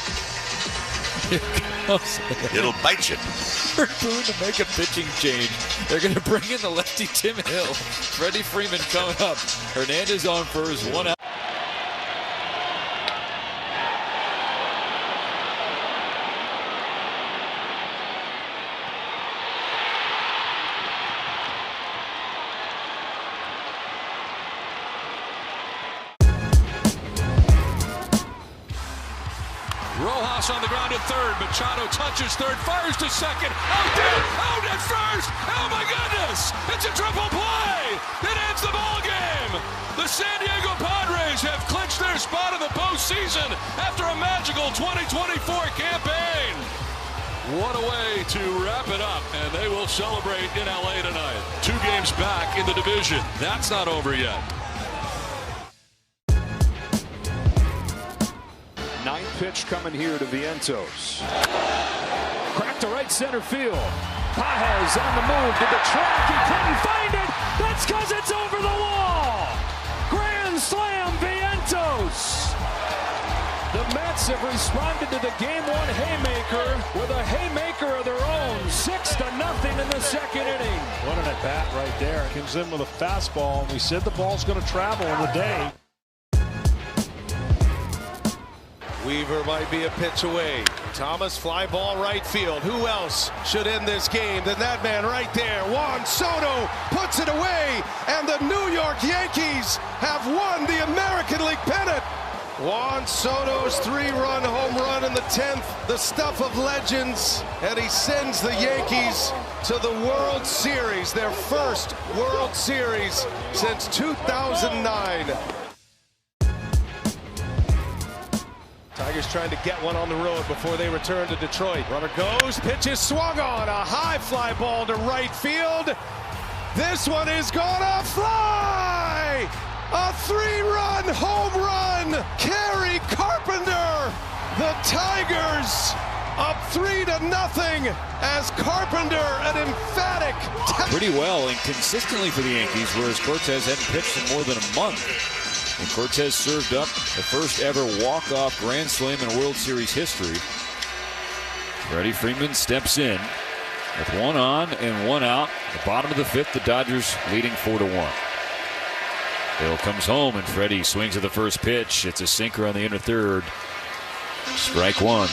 It'll bite you. For Boone to make a pitching change, they're going to bring in the lefty Tim Hill. Freddie Freeman coming up. Hernandez on first, 1 out. Rojas on the ground at third. Machado touches third, fires to second. Out at first. Oh my goodness! It's a triple play. It ends the ball game. The San Diego Padres have clinched their spot in the postseason after a magical 2024 campaign. What a way to wrap it up, and they will celebrate in LA tonight. 2 games back in the division. That's not over yet. 9th pitch coming here to Vientos. Cracked to right center field. Pages on the move to the track. He couldn't find it. That's because it's over the wall. Grand slam, Vientos. The Mets have responded to the Game 1 haymaker with a haymaker of their own. 6-0 in the second inning. What an at-bat right there. Comes in with a fastball. We said the ball's going to travel in the day. Weaver might be a pitch away. Thomas, fly ball right field. Who else should end this game than that man right there? Juan Soto puts it away, and the New York Yankees have won the American League pennant. Juan Soto's 3-run home run in the 10th, the stuff of legends, and he sends the Yankees to the World Series, their first World Series since 2009. Tigers trying to get one on the road before they return to Detroit. Runner goes, pitch is swung on, a high fly ball to right field. This one is gonna fly! A 3-run home run! Kerry Carpenter! The Tigers up 3-0 as Carpenter, an emphatic... Pretty well and consistently for the Yankees, whereas Cortez hadn't pitched in more than a month. And Cortez served up the first ever walk-off grand slam in World Series history. Freddie Freeman steps in with 1 on and 1 out. The bottom of the 5th, the Dodgers leading 4-1. Hill comes home and Freddie swings at the first pitch. It's a sinker on the inner third. Strike 1.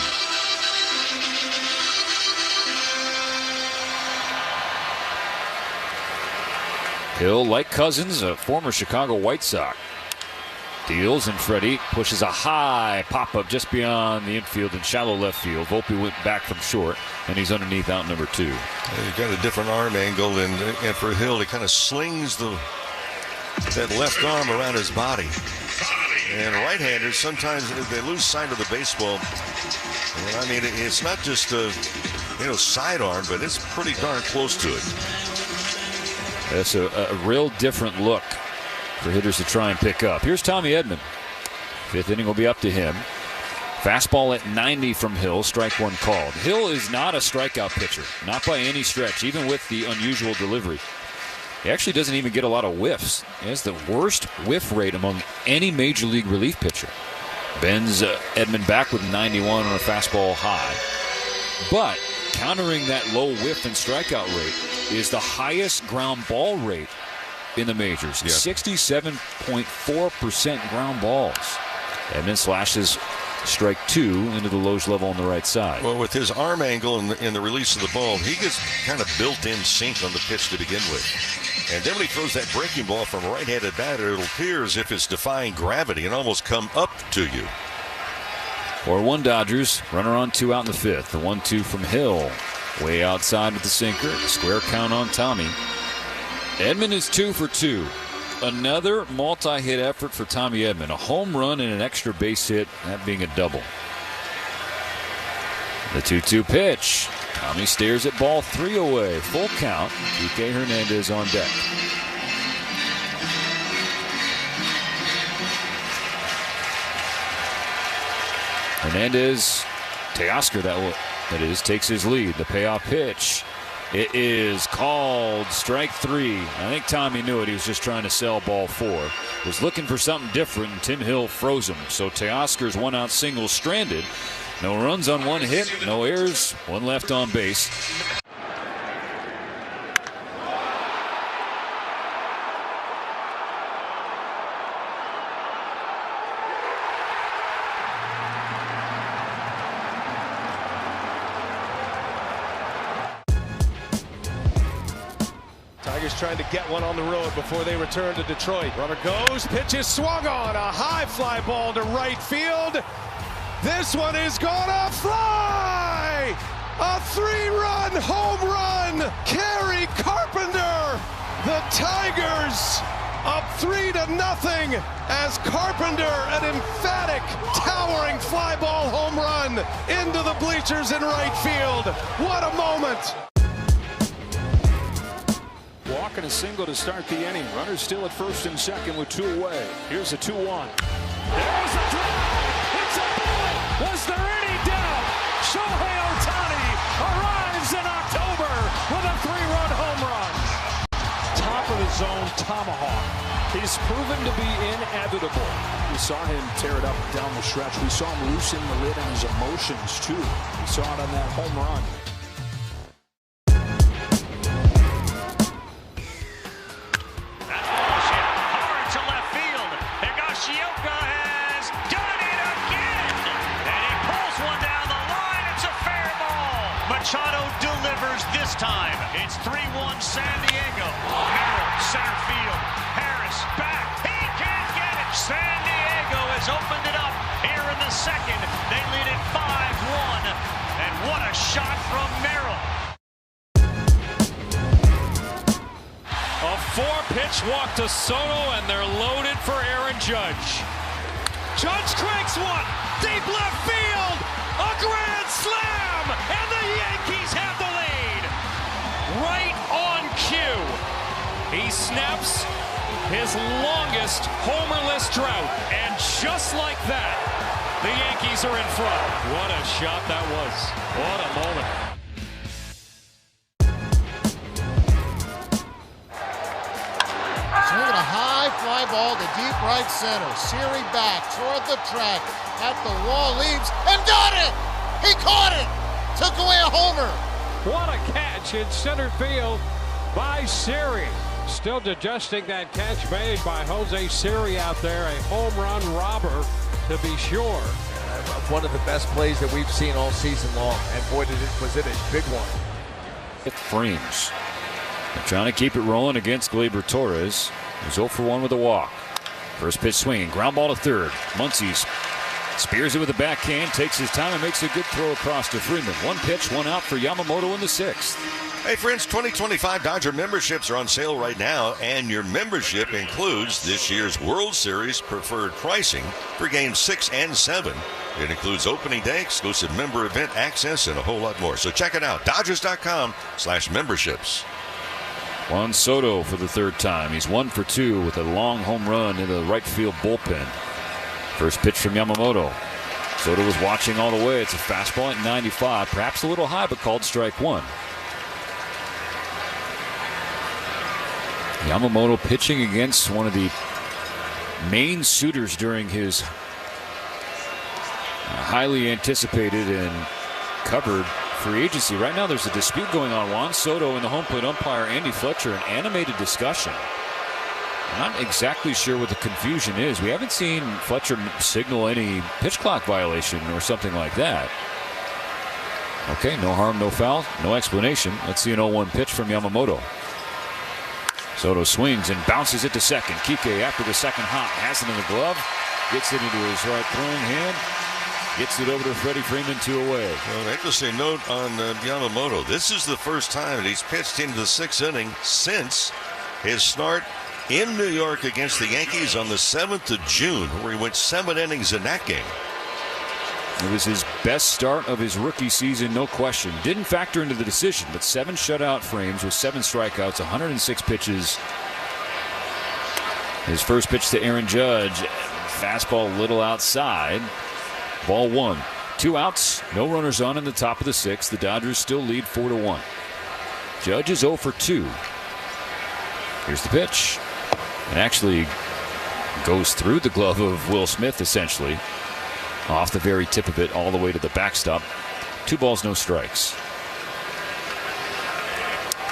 Hill, like Cousins, a former Chicago White Sox, deals, and Freddie pushes a high pop-up just beyond the infield in shallow left field. Volpe went back from short, and he's underneath out number 2. He's got a different arm angle, and for Hill, he kind of slings that left arm around his body. And right-handers, sometimes they lose sight of the baseball. And I mean, it's not just a sidearm, but it's pretty darn close to it. That's a real different look for hitters to try and pick up. Here's Tommy Edman. 5th inning will be up to him. Fastball at 90 from Hill. Strike 1 called. Hill is not a strikeout pitcher, not by any stretch, even with the unusual delivery. He actually doesn't even get a lot of whiffs. He has the worst whiff rate among any major league relief pitcher. Bends Edman back with 91 on a fastball high. But countering that low whiff and strikeout rate is the highest ground ball rate in the majors. 67.4% ground balls. Edman slashes strike 2 into the Lowe's level on the right side. Well, with his arm angle and the release of the ball, he gets kind of built-in sink on the pitch to begin with. And then when he throws that breaking ball from a right-handed batter, it'll appear as if it's defying gravity and almost come up to you. 4-1 Dodgers. Runner on 2 out in the 5th. The 1-2 from Hill. Way outside with the sinker. Square count on Tommy. Edman is 2 for 2. Another multi-hit effort for Tommy Edman. A home run and an extra base hit, that being a double. The 2-2 pitch. Tommy stares at ball 3 away. Full count. Kike Hernandez on deck. Hernandez, Teoscar that is, takes his lead. The payoff pitch. It is called strike 3. I think Tommy knew it. He was just trying to sell ball 4. Was looking for something different, and Tim Hill froze him. So Teoscar's 1-out single stranded. No runs on 1 hit, no errors, 1 left on base. Tigers trying to get one on the road before they return to Detroit. Runner goes, pitch is swung on, a high fly ball to right field. This one is gonna fly! A 3-run home run! Kerry Carpenter! The Tigers up 3-0 as Carpenter, an emphatic, towering fly ball home run into the bleachers in right field. What a moment! Walk and a single to start the inning. Runners still at first and second with 2 away. Here's a 2-1. There's a drive. It's a bullet. Was there any doubt? Shohei Ohtani arrives in October with a 3-run home run. Top of the zone tomahawk. He's proven to be inevitable. We saw him tear it up down the stretch. We saw him loosen the lid on his emotions too. We saw it on that home run. Machado delivers this time. It's 3-1 San Diego. Merrill, center field. Harris back. He can't get it. San Diego has opened it up here in the second. They lead it 5-1. And what a shot from Merrill. A 4-pitch walk to Soto, and they're loaded for Aaron Judge. Judge cranks one. Deep left field. A grand slam. And the Yankees have the lead. Right on cue. He snaps his longest homerless drought. And just like that, the Yankees are in front. What a shot that was. What a moment. Swinging a high fly ball to deep right center. Siri back toward the track. At the wall, leaves and got it! He caught it! Took away a homer. What a catch in center field by Siri. Still digesting that catch made by Jose Siri out there. A home run robber, to be sure. One of the best plays that we've seen all season long. And boy, was it a big one. It frames. They're trying to keep it rolling against Gleyber Torres. He's 0 for 1 with a walk. First pitch swinging. Ground ball to third. Muncies spears it with a backhand, takes his time, and makes a good throw across to Freeman. 1 pitch, 1 out for Yamamoto in the 6th. Hey friends, 2025 Dodger memberships are on sale right now, and your membership includes this year's World Series preferred pricing for games 6 and 7. It includes opening day, exclusive member event access, and a whole lot more. So check it out, Dodgers.com/memberships. Juan Soto for the 3rd time. He's 1 for 2 with a long home run in the right field bullpen. First pitch from Yamamoto. Soto was watching all the way. It's a fastball at 95, perhaps a little high, but called strike 1. Yamamoto pitching against one of the main suitors during his highly anticipated and covered free agency. Right now there's a dispute going on. Juan Soto and the home plate umpire Andy Fletcher, an animated discussion. I'm not exactly sure what the confusion is. We haven't seen Fletcher signal any pitch clock violation or something like that. Okay, no harm, no foul, no explanation. Let's see an 0-1 pitch from Yamamoto. Soto swings and bounces it to second. Kike after the second hop has it in the glove, gets it into his right throwing hand, gets it over to Freddie Freeman, 2 away. Well, an interesting note on Yamamoto. This is the first time that he's pitched into the 6th inning since his start in New York against the Yankees on the 7th of June, where he went 7 innings in that game. It was his best start of his rookie season, no question. Didn't factor into the decision, but 7 shutout frames with 7 strikeouts, 106 pitches. His first pitch to Aaron Judge, fastball a little outside. Ball 1. 2 outs, no runners on in the top of the 6th. The Dodgers still lead 4-1. Judge is 0 for 2. Here's the pitch. It actually goes through the glove of Will Smith, essentially. Off the very tip of it, all the way to the backstop. 2 balls, no strikes.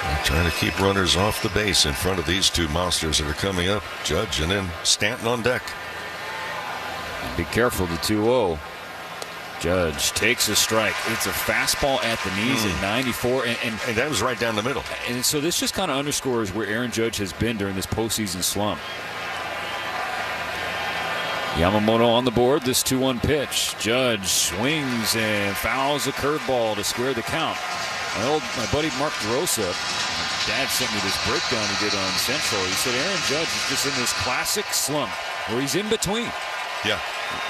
They're trying to keep runners off the base in front of these 2 monsters that are coming up. Judge and then Stanton on deck. Be careful, the 2-0. Judge takes a strike. It's a fastball at the knees at 94. And that was right down the middle. And so this just kind of underscores where Aaron Judge has been during this postseason slump. Yamamoto on the board. This 2-1 pitch. Judge swings and fouls a curveball to square the count. My buddy Mark DeRosa, Dad sent me this breakdown he did on Central. He said Aaron Judge is just in this classic slump where he's in between. Yeah,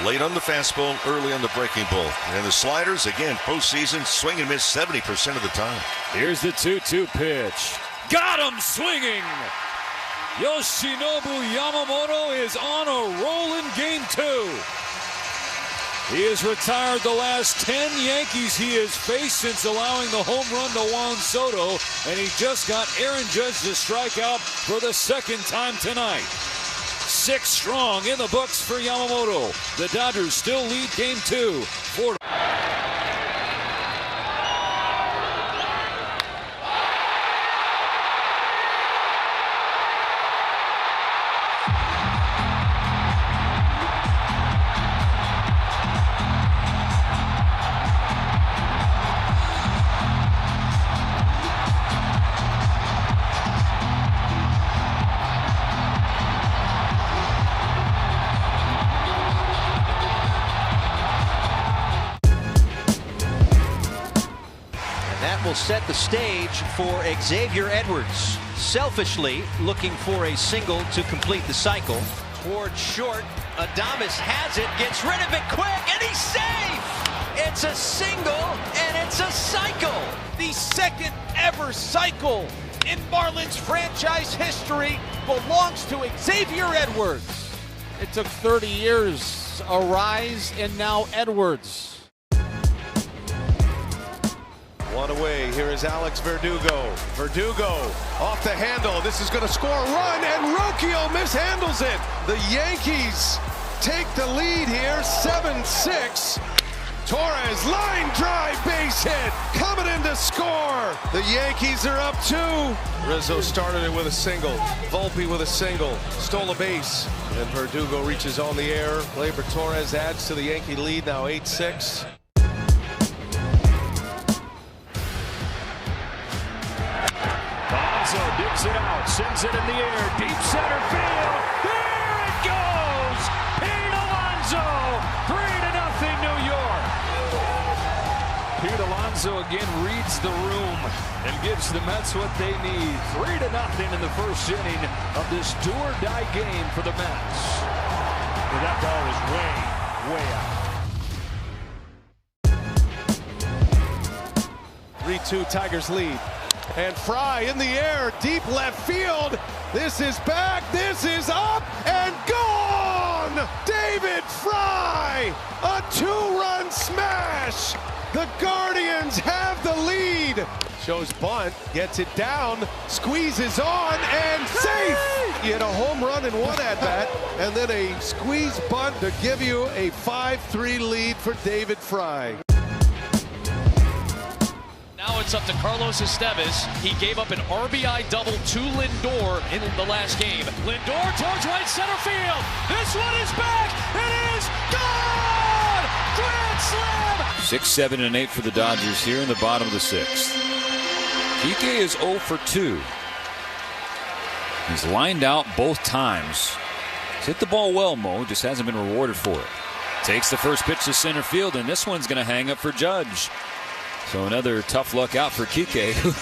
late on the fastball, early on the breaking ball. And the sliders, again, postseason, swing and miss 70% of the time. Here's the 2-2 pitch. Got him swinging! Yoshinobu Yamamoto is on a roll in Game 2. He has retired the last 10 Yankees he has faced since allowing the home run to Juan Soto, and he just got Aaron Judge to strike out for the second time tonight. 6 strong in the books for Yamamoto. The Dodgers still lead Game 2. 4-. Will set the stage for Xavier Edwards. Selfishly looking for a single to complete the cycle. Toward short, Adames has it, gets rid of it quick, and he's safe! It's a single, and it's a cycle! The second ever cycle in Marlins franchise history belongs to Xavier Edwards. It took 30 years, a rise, and now Edwards. One away. Here is Alex Verdugo. Verdugo off the handle. This is going to score a run, and Rocchio mishandles it. The Yankees take the lead here, 7-6. Torres, line drive, base hit, coming in to score. The Yankees are up 2. Rizzo started it with a single. Volpe with a single, stole a base. And Verdugo reaches on the air. Gleyber Torres adds to the Yankee lead, now 8-6. Digs it out, sends it in the air, deep center field. There it goes! Pete Alonso, 3-0 New York. Pete Alonso again reads the room and gives the Mets what they need. 3-0 in the first inning of this do-or-die game for the Mets. Well, that ball is way, way out. 3-2 Tigers lead. And Fry in the air, deep left field. This is back, this is up, and gone! David Fry, a 2-run smash. The Guardians have the lead. Shows bunt, gets it down, squeezes on, and safe! You hit a home run in one at-bat, and then a squeeze bunt to give you a 5-3 lead for David Fry. Now it's up to Carlos Estevez. He gave up an RBI double to Lindor in the last game. Lindor towards right center field. This one is back. It is gone! Grand slam! 6, 7, and 8 for the Dodgers here in the bottom of the 6th. Kike is 0 for 2. He's lined out both times. He's hit the ball well, Mo. Just hasn't been rewarded for it. Takes the first pitch to center field, and this one's going to hang up for Judge. So another tough luck out for Kike, who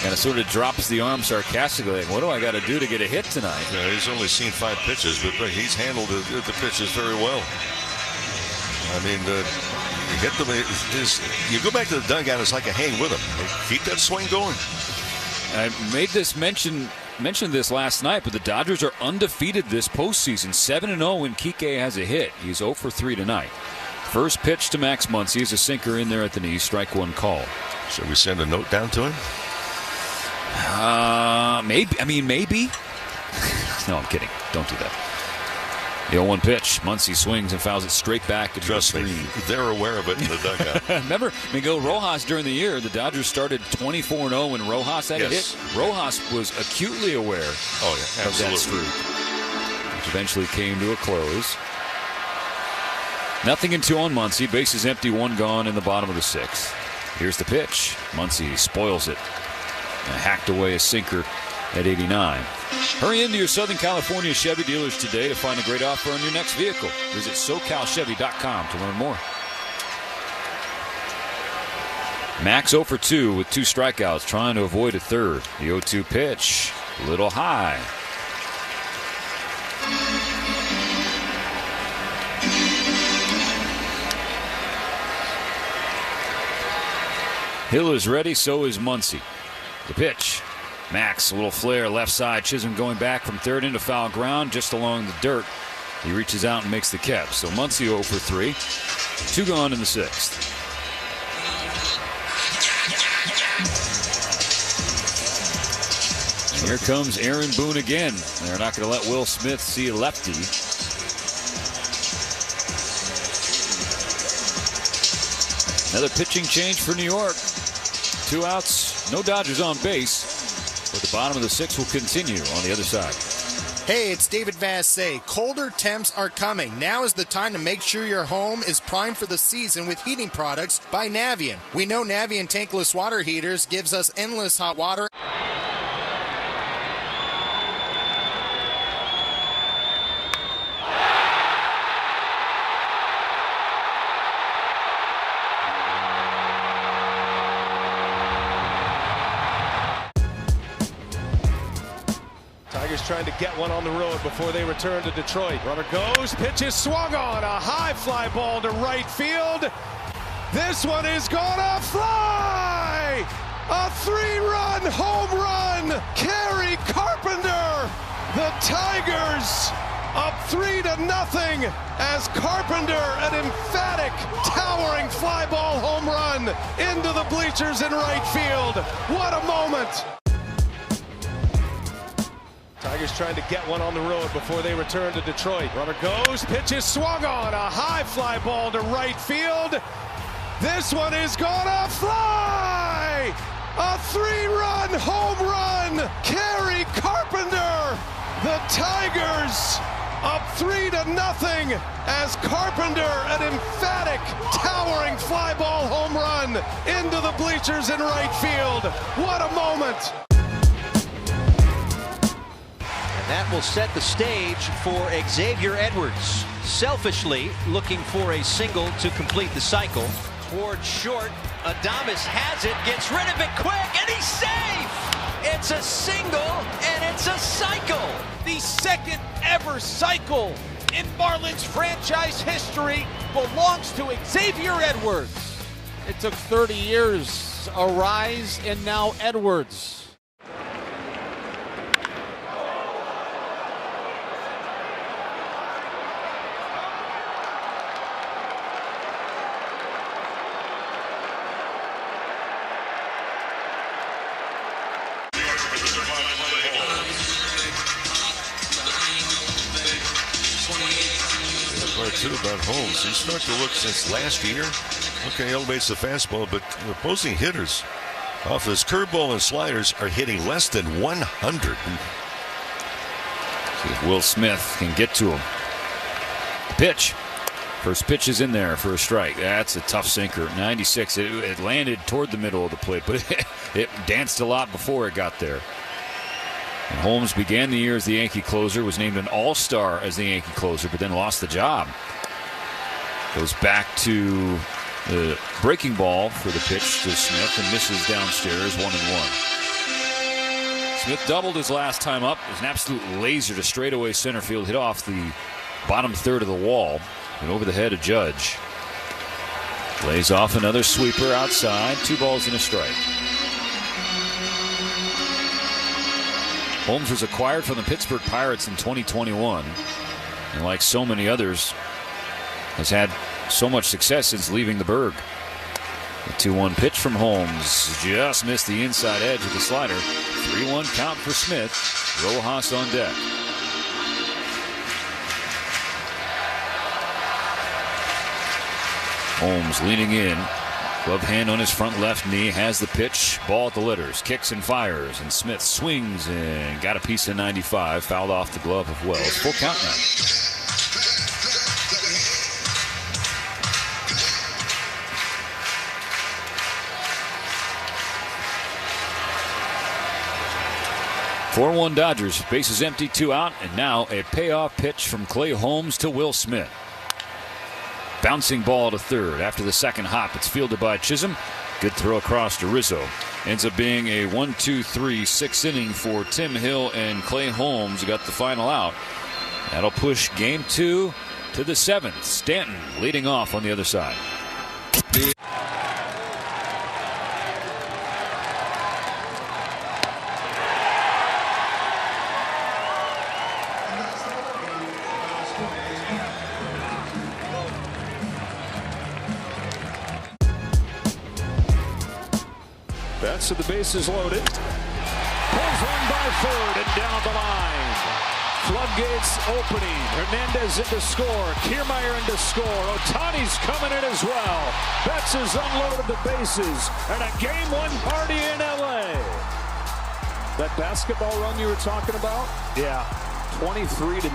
kind of sort of drops the arm sarcastically. Like, what do I got to do to get a hit tonight? Yeah, he's only seen 5 pitches, but he's handled the pitches very well. I mean, you get them. You go back to the dugout, it's like a hang with him. Keep that swing going. I made this mentioned this last night, but the Dodgers are undefeated this postseason, 7-0 when Kike has a hit. He's 0 for 3 tonight. First pitch to Max Muncy is a sinker in there at the knee. Strike one call. Should we send a note down to him? Maybe. I mean, maybe. No, I'm kidding. Don't do that. The 0-1 pitch. Muncy swings and fouls it straight back. Trust me, they're aware of it in the dugout. Remember Miguel Rojas during the year, the Dodgers started 24-0 when Rojas had a hit. Rojas was acutely aware of that streak, which eventually came to a close. 0-2 on Muncy. Bases empty, 1 gone in the bottom of the 6th. Here's the pitch. Muncy spoils it. hacked away a sinker at 89. Hurry into your Southern California Chevy dealers today to find a great offer on your next vehicle. Visit SoCalChevy.com to learn more. Max 0 for 2 with 2 strikeouts, trying to avoid a third. The 0-2 pitch, a little high. Hill is ready, so is Muncy. The pitch. Max, a little flare left side. Chisholm going back from third into foul ground just along the dirt. He reaches out and makes the catch. So Muncy 0 for 3. 2 gone in the 6th. And here comes Aaron Boone again. They're not going to let Will Smith see a lefty. Another pitching change for New York. 2 outs, no Dodgers on base. But the bottom of the 6th will continue on the other side. Hey, it's David Vassay. Colder temps are coming. Now is the time to make sure your home is primed for the season with heating products by Navien. We know Navien tankless water heaters gives us endless hot water. Tigers trying to get one on the road before they return to Detroit. Runner goes, pitch is swung on, a high fly ball to right field. This one is gonna fly! A 3-run home run! Kerry Carpenter! The Tigers up 3-0 as Carpenter, an emphatic, towering fly ball home run into the bleachers in right field. What a moment! Tigers trying to get one on the road before they return to Detroit. Runner goes, pitch is swung on, a high fly ball to right field. This one is gonna fly! A 3-run home run! Kerry Carpenter! The Tigers up 3-0 as Carpenter, an emphatic, towering fly ball home run into the bleachers in right field. What a moment! That will set the stage for Xavier Edwards. Selfishly looking for a single to complete the cycle. Towards short, Adames has it, gets rid of it quick, and he's safe! It's a single, and it's a cycle! The second ever cycle in Marlins franchise history belongs to Xavier Edwards. It took 30 years, a rise, and now Edwards. Too about Holmes. He's starting to look since last year. Okay, elevates the fastball, but the opposing hitters off his curveball and sliders are hitting less than 100. See if Will Smith can get to him. Pitch. First pitch is in there for a strike. That's a tough sinker. 96. It landed toward the middle of the plate, but it danced a lot before it got there. And Holmes began the year as the Yankee closer, was named an all-star as the Yankee closer, but then lost the job. Goes back to the breaking ball for the pitch to Smith and misses downstairs, 1-1. Smith doubled his last time up. It was an absolute laser to straightaway center field, hit off the bottom third of the wall and over the head of Judge. Lays off another sweeper outside, 2 balls and a strike. Holmes was acquired from the Pittsburgh Pirates in 2021, and like so many others, has had so much success since leaving the Berg. The 2-1 pitch from Holmes just missed the inside edge of the slider. 3-1 count for Smith. Rojas on deck. Holmes leaning in. Glove hand on his front left knee, has the pitch, ball at the letters, kicks and fires, and Smith swings and got a piece of 95, fouled off the glove of Wells. Full count now. 4-1 Dodgers. Bases empty, 2 out, and now a payoff pitch from Clay Holmes to Will Smith. Bouncing ball to third. After the second hop, it's fielded by Chisholm. Good throw across to Rizzo. Ends up being a 1-2-3-6 inning for Tim Hill, and Clay Holmes got the final out. That'll push game 2 to the 7th. Stanton leading off on the other side. That's to the bases loaded. Pulls one by third and down the line. Floodgates opening. Hernandez in to score. Kiermaier in to score. Ohtani's coming in as well. Betts has unloaded the bases. And a game 1 party in LA. That basketball run you were talking about? Yeah. 23-0.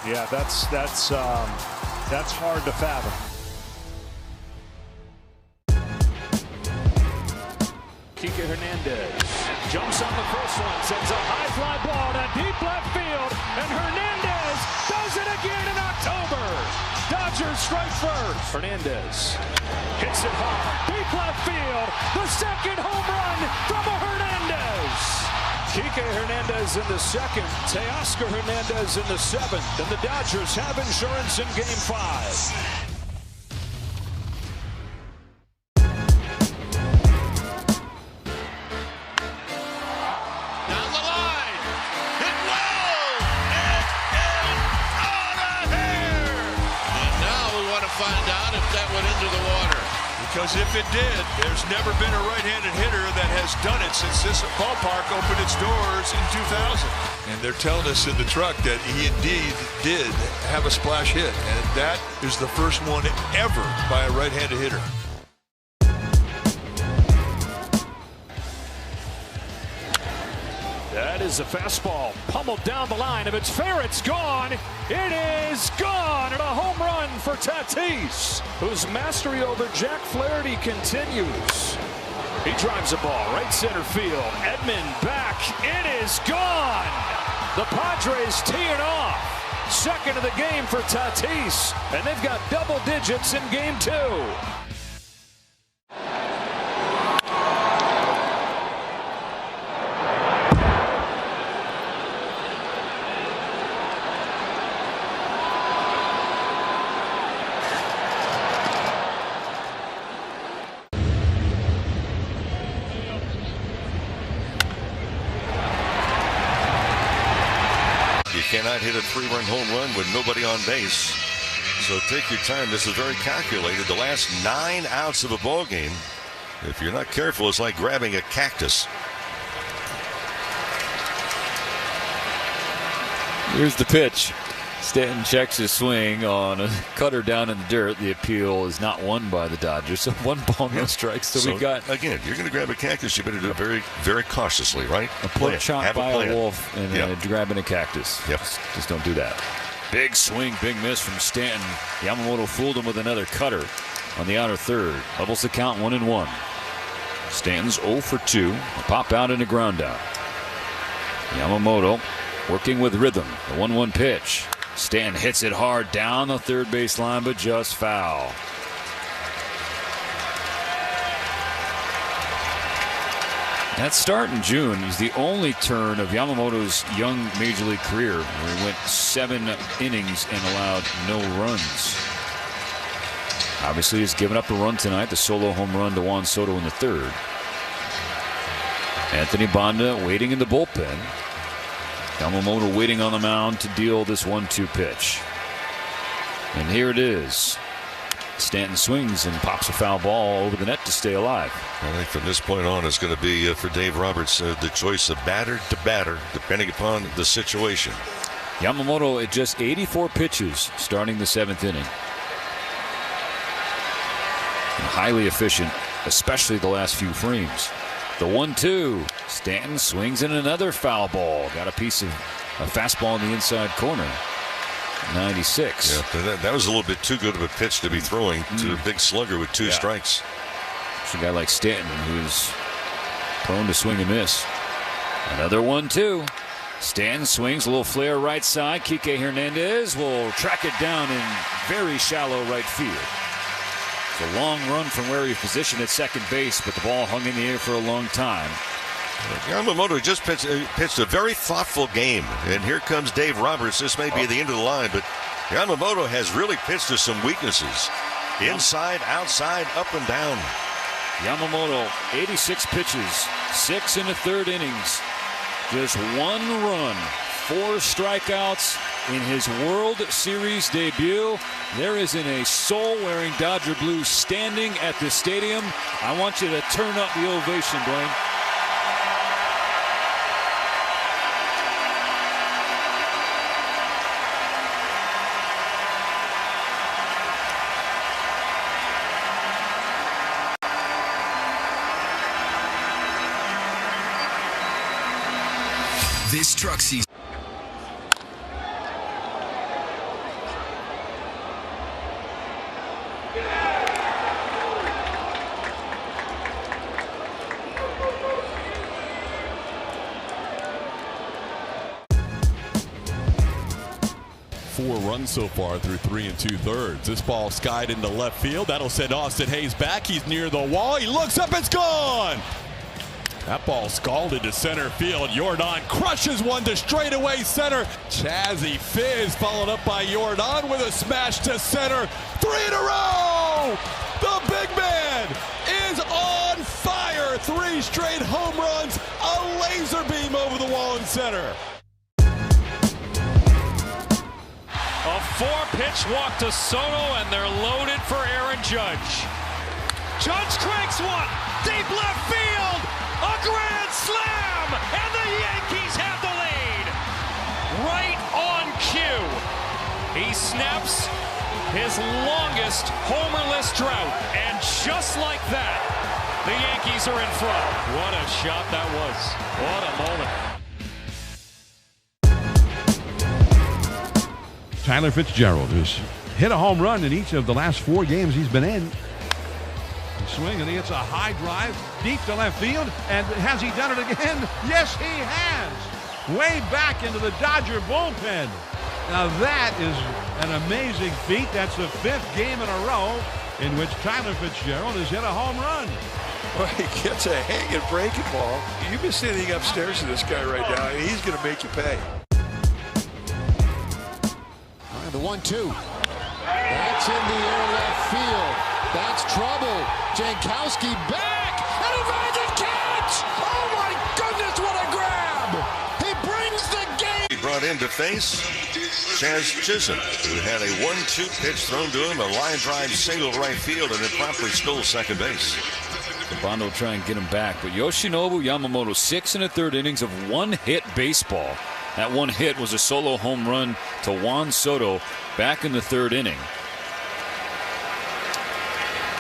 Yeah, that's hard to fathom. Kike Hernandez jumps on the first one, sends a high fly ball to deep left field, and Hernandez does it again in October. Dodgers strike first. Hernandez hits it hard, deep left field, the second home run from Hernandez. Kike Hernandez in the second, Teoscar Hernandez in the 7th, and the Dodgers have insurance in game 5. Find out if that went into the water. Because if it did, there's never been a right-handed hitter that has done it since this ballpark opened its doors in 2000. And they're telling us in the truck that he indeed did have a splash hit. And that is the first one ever by a right-handed hitter. That is a fastball pummeled down the line. If it's fair, it's gone. It is gone, and a home run for Tatis, whose mastery over Jack Flaherty continues. He drives the ball right center field. Edman back. It is gone. The Padres tee it off. Second of the game for Tatis, and they've got double digits in game 2. Cannot hit a 3-run home run with nobody on base. So take your time. This is very calculated. The last 9 outs of a ball game, if you're not careful, it's like grabbing a cactus. Here's the pitch. Stanton checks his swing on a cutter down in the dirt. The appeal is not won by the Dodgers. So 1 ball, no strikes. So we've got, again, if you're going to grab a cactus, you better do it very, very cautiously, right? A pork chop by a wolf and grabbing a cactus. Yep. Just don't do that. Big swing, big miss from Stanton. Yamamoto fooled him with another cutter on the outer third. Levels the count 1-1. Stanton's 0 for 2. A pop out and a ground out. Yamamoto working with rhythm. The 1-1 pitch. Stanton hits it hard down the third base line, but just foul. That start in June is the only turn of Yamamoto's young major league career where he went 7 innings and allowed no runs. Obviously, he's given up a run tonight, the solo home run to Juan Soto in the 3rd. Anthony Banda waiting in the bullpen. Yamamoto waiting on the mound to deal this 1-2 pitch. And here it is. Stanton swings and pops a foul ball over the net to stay alive. I think from this point on, it's going to be for Dave Roberts the choice of batter to batter, depending upon the situation. Yamamoto at just 84 pitches starting the 7th inning. And highly efficient, especially the last few frames. The 1-2. Stanton swings in another foul ball. Got a piece of a fastball in the inside corner. 96. Yeah, that was a little bit too good of a pitch to be throwing to a big slugger with 2 strikes. It's a guy like Stanton who's prone to swing and miss. Another 1-2. Stanton swings, a little flare right side. Kike Hernandez will track it down in very shallow right field. It's a long run from where he was positioned at second base, but the ball hung in the air for a long time. Yamamoto just pitched a very thoughtful game. And here comes Dave Roberts. This may be the end of the line, but Yamamoto has really pitched to some weaknesses. Inside, outside, up and down. Yamamoto, 86 pitches, 6 in the third innings. Just 1 run, 4 strikeouts in his World Series debut. There isn't a soul wearing Dodger blue standing at the stadium. I want you to turn up the ovation, Blaine. This truck season. Four runs so far through 3 2/3. This ball skied into left field. That'll send Austin Hayes back. He's near the wall. He looks up. It's gone. That ball scalded to center field. Jordan crushes one to straightaway center. Chazzy Fizz followed up by Jordan with a smash to center. 3 in a row! The big man is on fire. 3 straight home runs. A laser beam over the wall in center. A 4-pitch walk to Soto, and they're loaded for Aaron Judge. Judge cranks one. Deep left field. A grand slam, and the Yankees have the lead. Right on cue. He snaps his longest homerless drought, and just like that, the Yankees are in front. What a shot that was. What a moment. Tyler Fitzgerald has hit a home run in each of the last 4 games he's been in. Swing, and he hits a high drive deep to left field. And has he done it again? Yes, he has. Way back into the Dodger bullpen. Now that is an amazing feat. That's the 5th game in a row in which Tyler Fitzgerald has hit a home run. Well, he gets a hanging breaking ball. You've been sitting upstairs to this guy right now, and he's going to make you pay. All right, the 1-2. That's in the air left field. That's trouble. Jankowski back, and a magic catch! Oh my goodness, what a grab! He brings the game! He brought in to face Chaz Chisholm, who had a 1-2 pitch thrown to him, a line drive single right field, and then promptly stole second base. Bondo will try and get him back, but Yoshinobu Yamamoto, 6 in the third innings of 1-hit baseball. That 1 hit was a solo home run to Juan Soto back in the 3rd inning.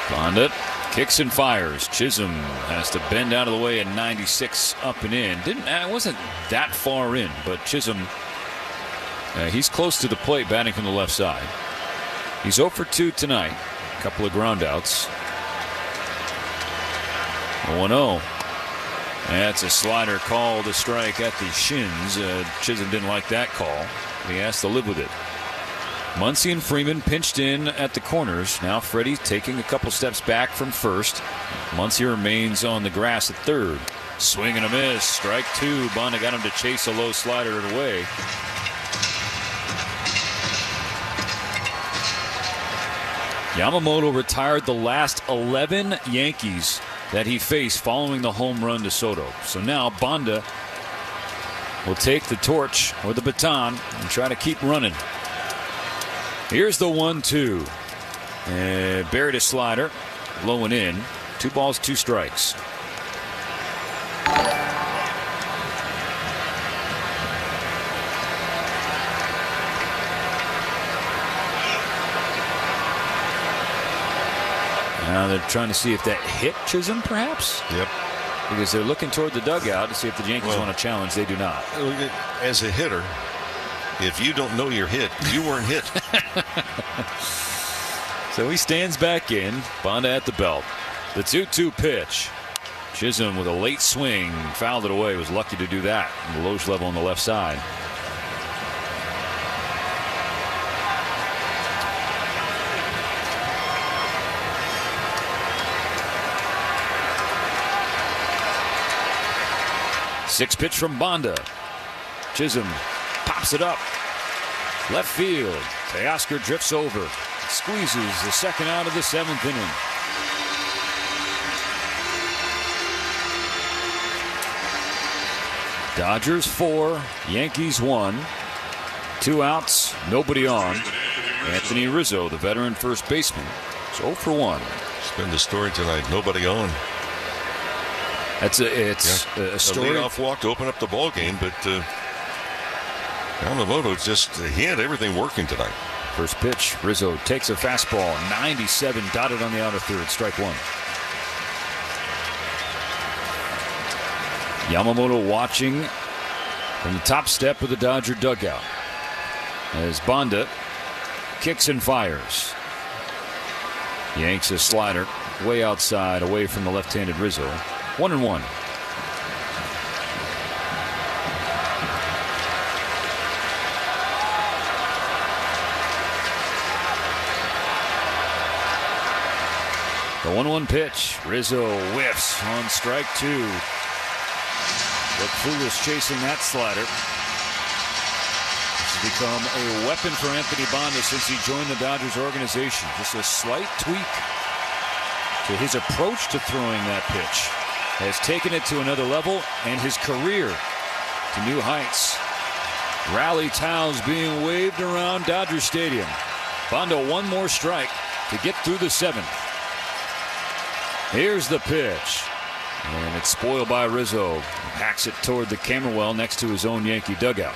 Bonda kicks and fires. Chisholm has to bend out of the way at 96 up and in. Wasn't that far in, but Chisholm, he's close to the plate batting from the left side. He's 0 for 2 tonight. A couple of groundouts. 0-0. That's a slider call to strike at the shins. Chisholm didn't like that call. He has to live with it. Muncy and Freeman pinched in at the corners. Now Freddie taking a couple steps back from first. Muncy remains on the grass at third. Swing and a miss. Strike 2. Bonda got him to chase a low slider away. Yamamoto retired the last 11 Yankees that he faced following the home run to Soto. So now Bonda will take the torch or the baton and try to keep running. Here's the 1-2. Buried a slider. Low and in. 2 balls, 2 strikes. Now they're trying to see if that hit Chisholm, perhaps? Yep. Because they're looking toward the dugout to see if the Yankees want to challenge. They do not. As a hitter, if you don't know you're hit, you weren't hit. So he stands back in. Bonda at the belt. The 2-2 pitch. Chisholm with a late swing, fouled it away. Was lucky to do that. The Loge level on the left side. Six pitch from Bonda. Chisholm pops it up. Left field. Teoscar drifts over. Squeezes the second out of the 7th inning. Dodgers 4, Yankees 1. 2 outs, nobody on. Anthony Rizzo, the veteran first baseman, is 0 for 1. It's been the story tonight. Nobody on. It's a story. A leadoff walk to open up the ball game, but Yamamoto he had everything working tonight. First pitch, Rizzo takes a fastball, 97 dotted on the outer third, strike 1. Yamamoto watching from the top step of the Dodger dugout as Bonda kicks and fires. Yanks a slider way outside, away from the left-handed Rizzo. 1-1. The 1-1 pitch. Rizzo whiffs on strike 2. Looked foolish chasing that slider. This has become a weapon for Anthony Bonda since he joined the Dodgers organization. Just a slight tweak to his approach to throwing that pitch has taken it to another level and his career to new heights. Rally towels being waved around Dodger Stadium. Bonda one more strike to get through the 7th. Here's the pitch. And it's spoiled by Rizzo. Hacks it toward the camera well next to his own Yankee dugout.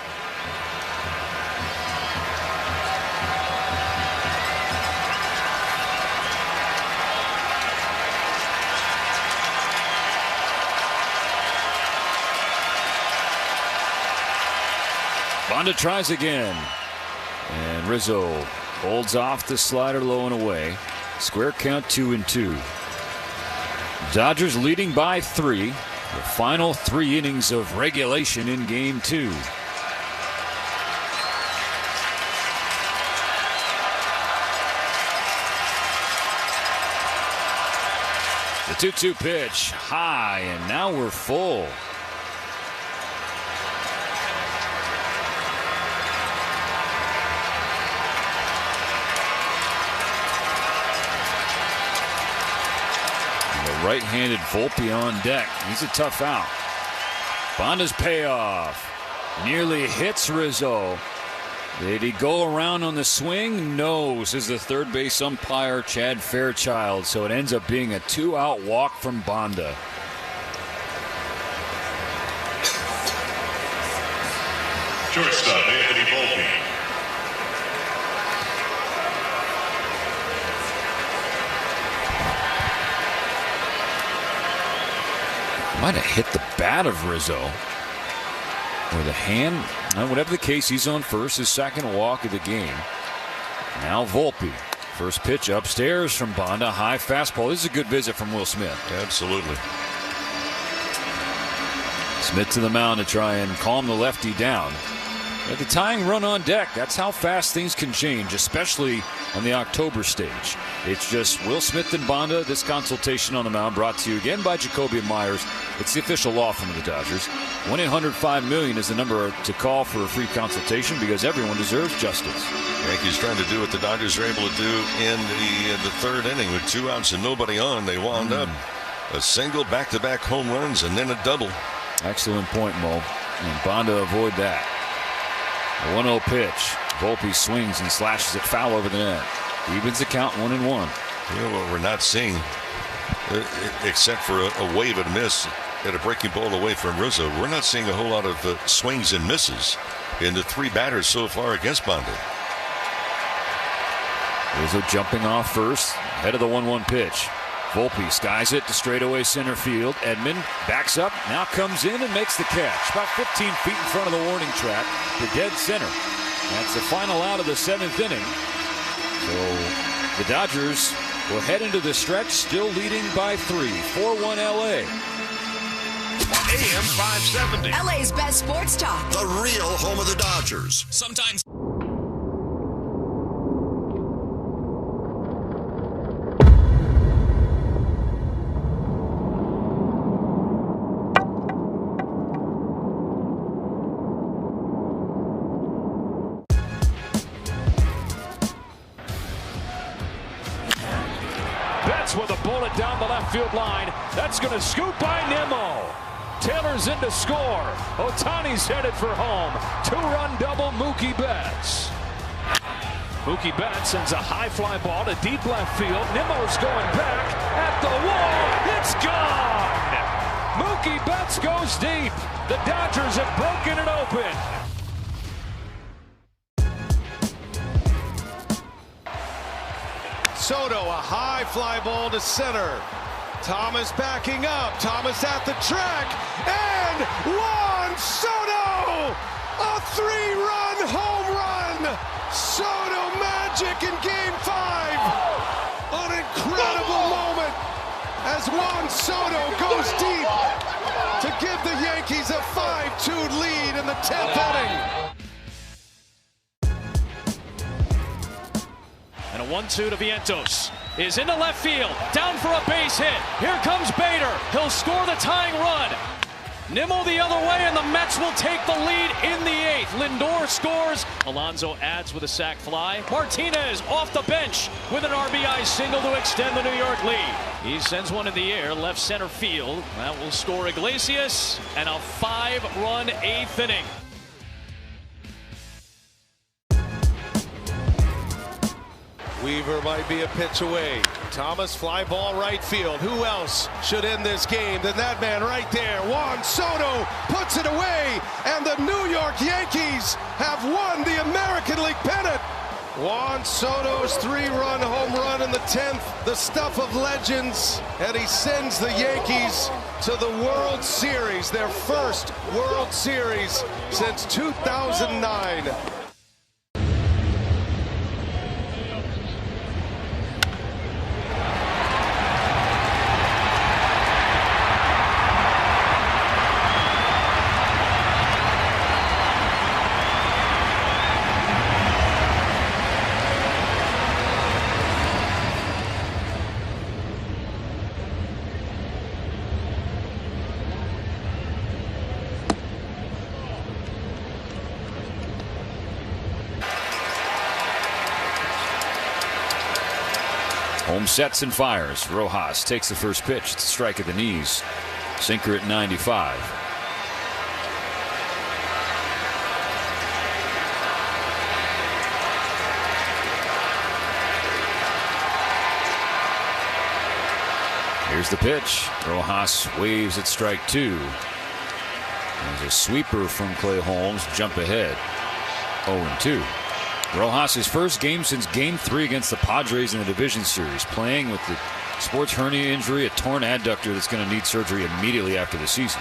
Bonda tries again. And Rizzo holds off the slider low and away. Square count 2-2. Dodgers leading by 3. The final 3 innings of regulation in game 2. The 2-2 pitch high, and now we're full. Right-handed Volpe on deck. He's a tough out. Bonda's payoff nearly hits Rizzo. Did he go around on the swing? No, says the third base umpire Chad Fairchild. So it ends up being a 2-out walk from Bonda. Shortstop Anthony Volpe. Might have hit the bat of Rizzo. Or the hand. Whatever the case, he's on first. His second walk of the game. Now Volpe. First pitch upstairs from Bonda. High fastball. This is a good visit from Will Smith. Absolutely. Smith to the mound to try and calm the lefty down. At the tying run on deck, that's how fast things can change, especially on the October stage. It's just Will Smith and Bonda. This consultation on the mound brought to you again by Jacoby Myers. It's the official law firm of the Dodgers. 1-800-5-MILLION is the number to call for a free consultation because everyone deserves justice. Yankees trying to do what the Dodgers are able to do in the 3rd inning with 2 outs and nobody on. They wound up a single, back-to-back home runs, and then a double. Excellent point, Mo. And Bonda avoid that. A 1-0 pitch. Volpe swings and slashes it foul over the net. Evens the count 1-1. You know what we're not seeing, except for a wave and miss at a breaking ball away from Rizzo, we're not seeing a whole lot of swings and misses in the 3 batters so far against Bonda. Rizzo jumping off first, ahead of the 1-1 pitch. Volpe skies it to straightaway center field. Edman backs up, now comes in and makes the catch. About 15 feet in front of the warning track to dead center. That's the final out of the 7th inning. So the Dodgers will head into the stretch still leading by 3. 4-1 LA. AM 570. LA's best sports talk. The real home of the Dodgers. Sometimes. With a bullet down the left field line. That's going to scoop by Nimmo. Taylor's in to score. Ohtani's headed for home. 2-run double Mookie Betts. Mookie Betts sends a high fly ball to deep left field. Nimmo's going back at the wall. It's gone. Mookie Betts goes deep. The Dodgers have broken it open. Soto, a high fly ball to center. Thomas backing up. Thomas at the track. And Juan Soto! A 3-run home run! Soto magic in Game 5! An incredible moment as Juan Soto goes deep to give the Yankees a 5-2 lead in the 10th inning. And a 1-2 to Vientos is into left field, down for a base hit. Here comes Bader. He'll score the tying run. Nimmo the other way, and the Mets will take the lead in the 8th. Lindor scores. Alonso adds with a sac fly. Martinez off the bench with an RBI single to extend the New York lead. He sends one in the air, left center field. That will score Iglesias, and a 5-run 8th inning. Weaver might be a pitch away. Thomas, fly ball right field. Who else should end this game than that man right there? Juan Soto puts it away, and the New York Yankees have won the American League pennant. Juan Soto's 3-run home run in the 10th, the stuff of legends, and he sends the Yankees to the World Series, their first World Series since 2009. Holmes sets and fires. Rojas takes the first pitch. It's a strike at the knees. Sinker at 95. Here's the pitch. Rojas waves at strike 2. There's a sweeper from Clay Holmes. Jump ahead. 0-2. Rojas' first game since Game 3 against the Padres in the division series, playing with the sports hernia injury, a torn adductor that's going to need surgery immediately after the season.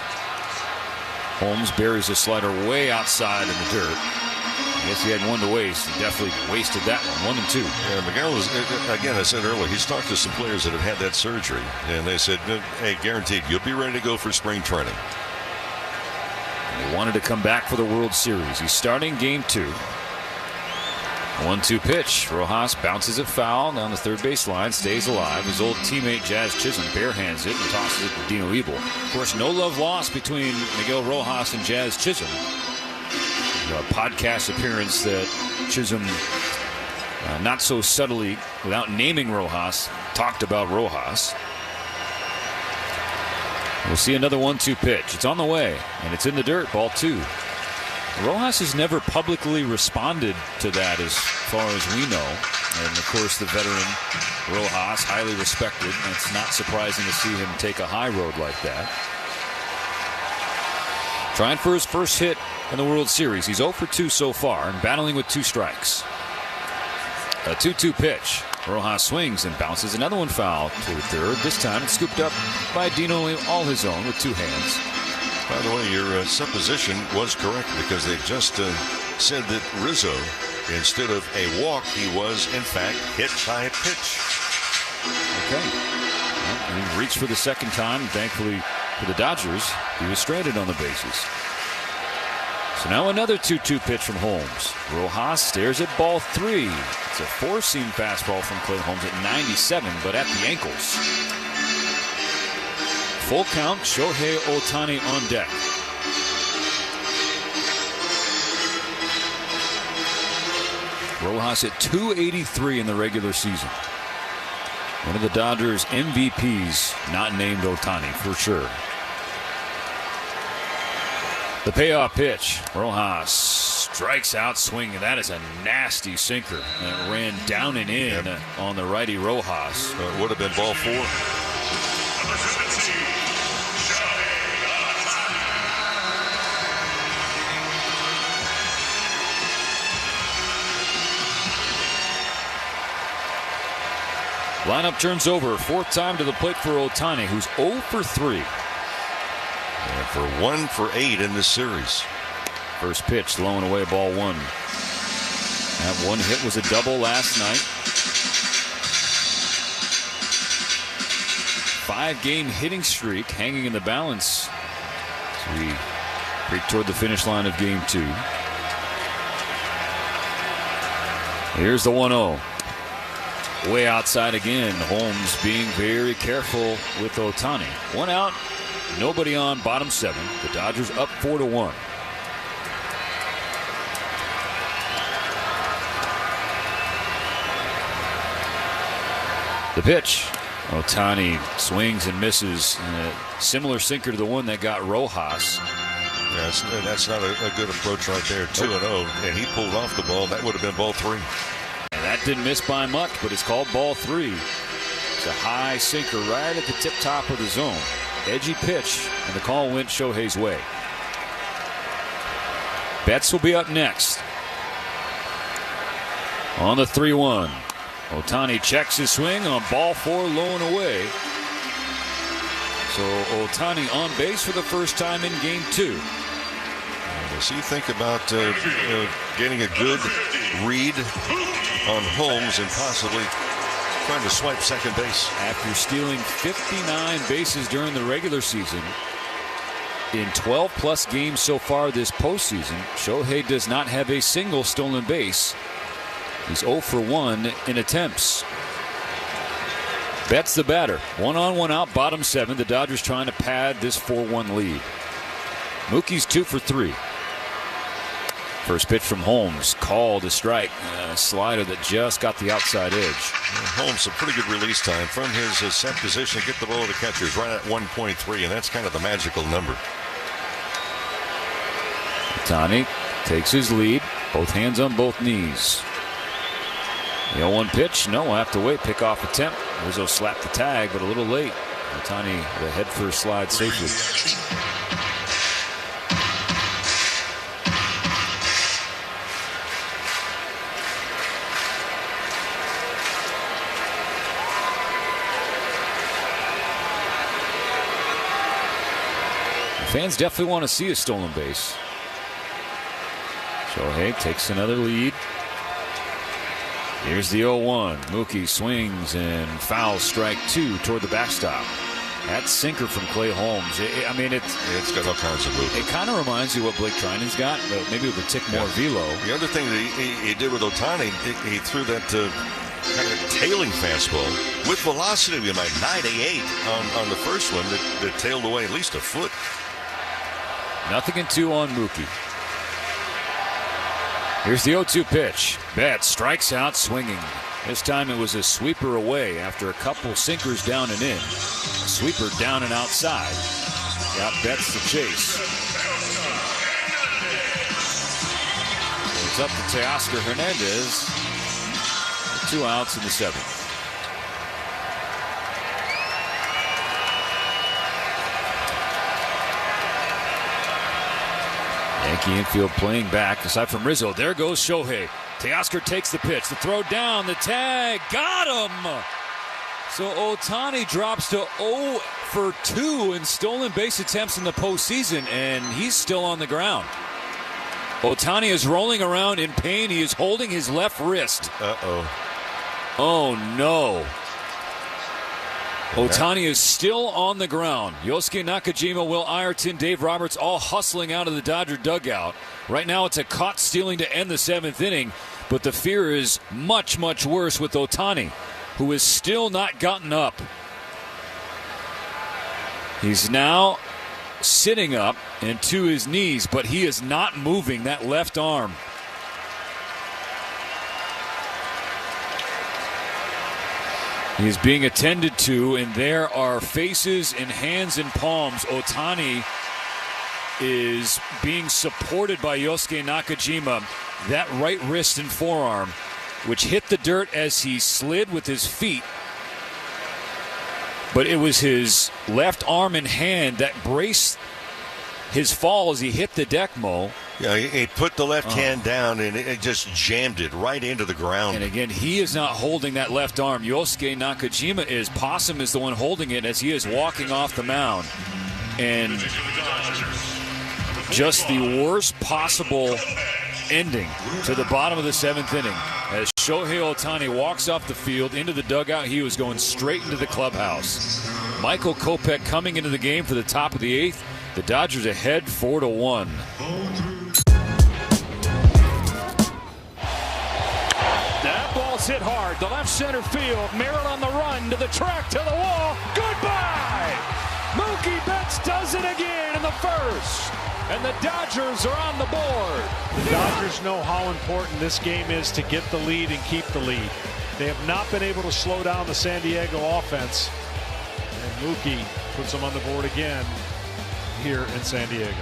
Holmes buries a slider way outside in the dirt. I guess he had one to waste. He definitely wasted that one. 1-2. Yeah, Miguel is, again, I said earlier, he's talked to some players that have had that surgery, and they said, hey, guaranteed, you'll be ready to go for spring training. He wanted to come back for the World Series. He's starting Game 2. 1-2 pitch. Rojas bounces it foul down the third base line, stays alive. His old teammate Jazz Chisholm barehands it and tosses it to Dino Ebel. Of course, no love lost between Miguel Rojas and Jazz Chisholm. A podcast appearance that Chisholm, not so subtly, without naming Rojas, talked about Rojas. We'll see another 1-2 pitch. It's on the way, and it's in the dirt. Ball 2. Rojas has never publicly responded to that as far as we know. And, of course, the veteran Rojas, highly respected. And it's not surprising to see him take a high road like that. Trying for his first hit in the World Series. He's 0 for 2 so far and battling with 2 strikes. A 2-2 pitch. Rojas swings and bounces another one foul to the third. This time it's scooped up by Dino all his own with 2 hands. By the way, your supposition was correct because they just said that Rizzo, instead of a walk, he was, in fact, hit by a pitch. Okay. Well, he reached for the second time. Thankfully, For the Dodgers, he was stranded on the bases. So now another 2-2 pitch from Holmes. Rojas stares at ball 3. It's a four-seam fastball from Clay Holmes at 97, but at the ankles. Full count, Shohei Ohtani on deck. Rojas at 283 in the regular season. One of the Dodgers' MVPs, not named Ohtani for sure. The payoff pitch. Rojas strikes out swinging. That is a nasty sinker. That ran down and in on the righty Rojas. It would have been ball 4. Lineup turns over. Fourth time to the plate for Ohtani, who's 0 for 3. And for 1 for 8 in this series. First pitch, low and away, ball 1. That one hit was a double last night. 5-game hitting streak hanging in the balance as we break toward the finish line of game 2. Here's the 1-0. Way outside again. Holmes being very careful with Ohtani. 1 out. Nobody on, bottom 7. The Dodgers up 4-1. The pitch. Ohtani swings and misses. A similar sinker to the one that got Rojas. Yeah, that's not a good approach right there. 2-0, and he pulled off the ball. That would have been ball 3. And that didn't miss by much, but it's called ball 3. It's a high sinker right at the tip top of the zone. Edgy pitch, and the call went Shohei's way. Betts will be up next. On the 3-1. Ohtani checks his swing on ball 4, low and away. So Ohtani on base for the first time in game 2. Does he think about getting a good read on Holmes and possibly trying to swipe second base? After stealing 59 bases during the regular season, in 12-plus games so far this postseason, Shohei does not have a single stolen base. He's 0 for 1 in attempts. Betts the batter. 1 on, 1 out, bottom 7. The Dodgers trying to pad this 4-1 lead. Mookie's 2 for 3. First pitch from Holmes, called a strike. A slider that just got the outside edge. Holmes, a pretty good release time from his set position. Get the ball to catchers right at 1.3, and that's kind of the magical number. Ohtani takes his lead, both hands on both knees. The 0-1 pitch, no, we'll have to wait. Pick off attempt. Rizzo slapped the tag, but a little late. Ohtani, the head first slide safely. Fans definitely want to see a stolen base. Shohei takes another lead. Here's the 0-1. Mookie swings and fouls strike 2 toward the backstop. That sinker from Clay Holmes. It's got all kinds of movement. It kind of reminds you what Blake Treinen's got, maybe with a tick more velo. The other thing that he did with Ohtani, he threw that kind of tailing fastball with velocity. We might 98 on the first one that tailed away at least a foot. 0-2 on Mookie. Here's the 0-2 pitch. Betts strikes out swinging. This time it was a sweeper away after a couple sinkers down and in. Sweeper down and outside. Got Betts to chase. It's up to Teoscar Hernandez. 2 outs in the 7th. Yankee infield playing back. Aside from Rizzo, there goes Shohei. Teoscar takes the pitch. The throw down. The tag. Got him! So Ohtani drops to 0 for 2 in stolen base attempts in the postseason, and he's still on the ground. Ohtani is rolling around in pain. He is holding his left wrist. Uh-oh. Oh, no. Ohtani is still on the ground. Yosuke Nakajima, Will Ireton, Dave Roberts all hustling out of the Dodger dugout. Right now it's a caught stealing to end the 7th inning, but the fear is much, much worse with Ohtani, who has still not gotten up. He's now sitting up and to his knees, but he is not moving that left arm. He is being attended to, and there are faces and hands and palms. Ohtani is being supported by Yosuke Nakajima. That right wrist and forearm, which hit the dirt as he slid with his feet. But it was his left arm and hand that braced his fall as he hit the deck, Mo. Yeah, he put the left hand down and it just jammed it right into the ground. And again, he is not holding that left arm. Yosuke Nakajima is. Possum is the one holding it as he is walking off the mound. And just the worst possible ending to the bottom of the 7th inning. As Shohei Ohtani walks off the field into the dugout, he was going straight into the clubhouse. Michael Kopech coming into the game for the top of the 8th. The Dodgers ahead 4-1. That ball's hit hard. The left center field. Merrill on the run to the track, to the wall. Goodbye! Mookie Betts does it again in the first. And the Dodgers are on the board. The Dodgers know how important this game is to get the lead and keep the lead. They have not been able to slow down the San Diego offense. And Mookie puts them on the board again here in San Diego.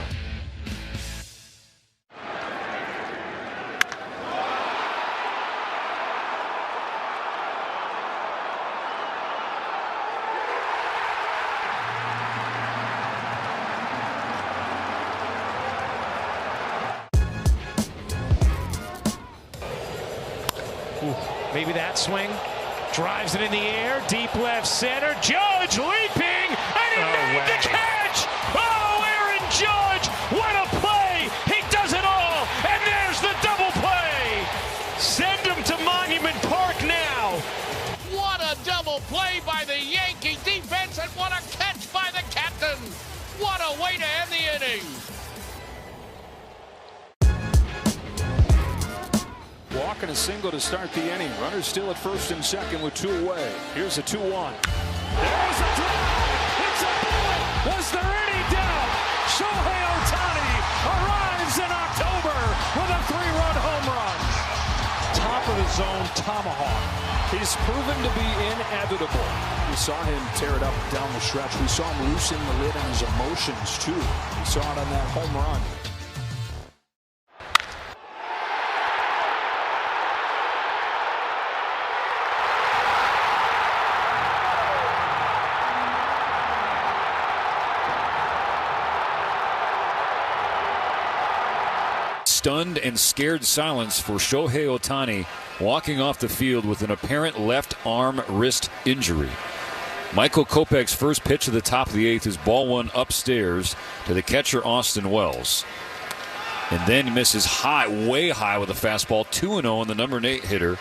Maybe that swing. Drives it in the air. Deep left center. Judge leaping. And he made the catch. Oh, Aaron Judge. What a play. He does it all. And there's the double play. Send him to Monument Park now. What a double play by the Yankee defense, and what a catch by the captain. What a way to end the inning. Walking a single to start the inning. Runners still at first and second with 2 away. Here's a 2-1. There's a drive. It's a bullet. Was there any doubt? Shohei Ohtani arrives in October with a 3-run home run. Top of the zone tomahawk. He's proven to be inevitable. We saw him tear it up down the stretch. We saw him loosen the lid on his emotions, too. We saw it on that home run. Stunned and scared silence for Shohei Ohtani walking off the field with an apparent left arm wrist injury. Michael Kopech's first pitch at the top of the 8th is ball 1 upstairs to the catcher Austin Wells. And then he misses high, way high with a fastball. 2-0 on the number 8 hitter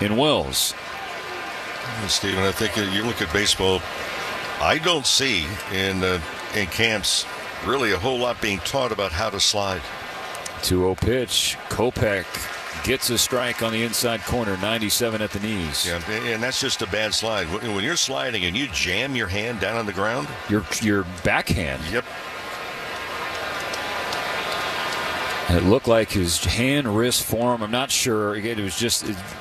in Wells. Steven, I think you look at baseball, I don't see in camps really a whole lot being taught about how to slide. 2-0 pitch. Kopech gets a strike on the inside corner, 97 at the knees. Yeah, and that's just a bad slide. When you're sliding and you jam your hand down on the ground, your backhand. Yep. And it looked like his hand, wrist, forearm. I'm not sure. Again, it was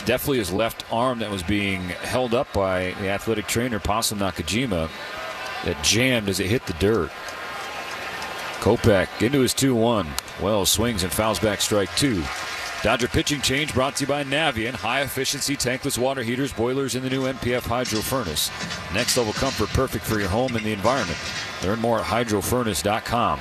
definitely his left arm that was being held up by the athletic trainer Possum Nakajima that jammed as it hit the dirt. Kopech into his 2-1. Wells swings and fouls back strike 2. Dodger pitching change brought to you by Navien. High efficiency tankless water heaters, boilers in the new MPF Hydro Furnace. Next level comfort, perfect for your home and the environment. Learn more at hydrofurnace.com.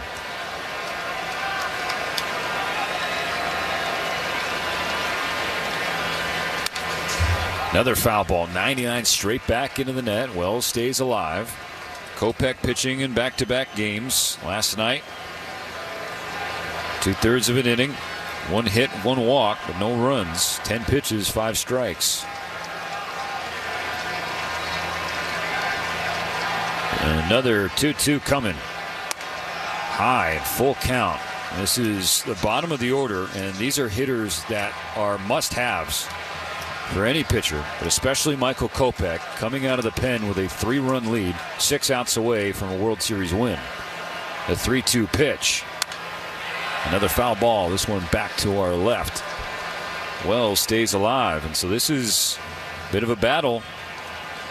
Another foul ball, 99 straight back into the net. Wells stays alive. Kopech pitching in back-to-back games last night. 2/3 of an inning. 1 hit, 1 walk, but no runs. 10 pitches, 5 strikes. Another 2-2 coming. High, full count. This is the bottom of the order, and these are hitters that are must-haves for any pitcher, but especially Michael Kopech, coming out of the pen with a 3-run lead, 6 outs away from a World Series win. The 3-2 pitch. Another foul ball, this one back to our left. Wells stays alive, and so this is a bit of a battle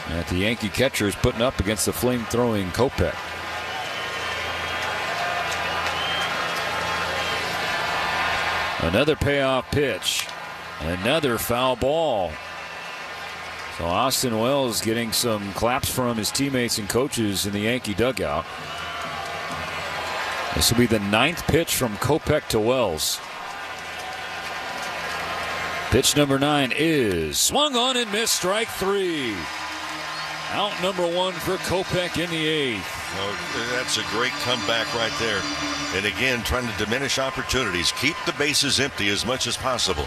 that the Yankee catcher is putting up against the flame-throwing Kopech. Another payoff pitch. Another foul ball. So Austin Wells getting some claps from his teammates and coaches in the Yankee dugout. This will be the 9th pitch from Kopech to Wells. Pitch number 9 is swung on and missed, strike 3. Out number 1 for Kopech in the 8th. Oh, that's a great comeback right there. And again, trying to diminish opportunities. Keep the bases empty as much as possible.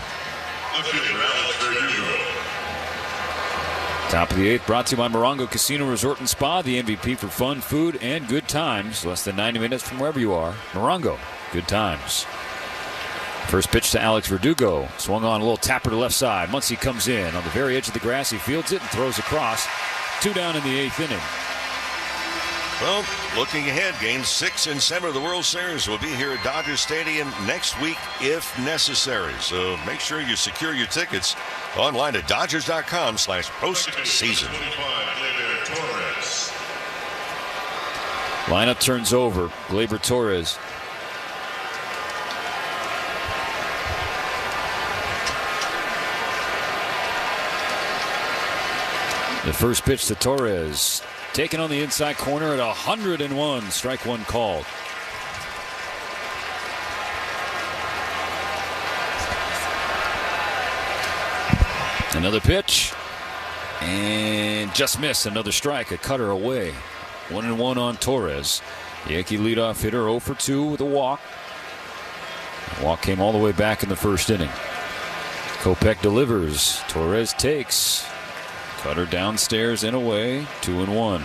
Top of the 8th brought to you by Morongo Casino Resort and Spa, the MVP for fun, food, and good times. Less than 90 minutes from wherever you are. Morongo, good times. First pitch to Alex Verdugo. Swung on, a little tapper to left side. Muncy comes in on the very edge of the grass. He fields it and throws across. 2 down in the 8th inning. Well, looking ahead, games 6 and 7 of the World Series will be here at Dodger Stadium next week if necessary. So make sure you secure your tickets online at Dodgers.com/postseason. Lineup turns over. Gleyber Torres. The first pitch to Torres. Taken on the inside corner at 101. Strike 1 called. Another pitch. And just missed. Another strike. A cutter away. 1-1 on Torres. Yankee leadoff hitter 0 for 2 with a walk. The walk came all the way back in the first inning. Kopech delivers. Torres takes. Cutter downstairs and away. 2-1.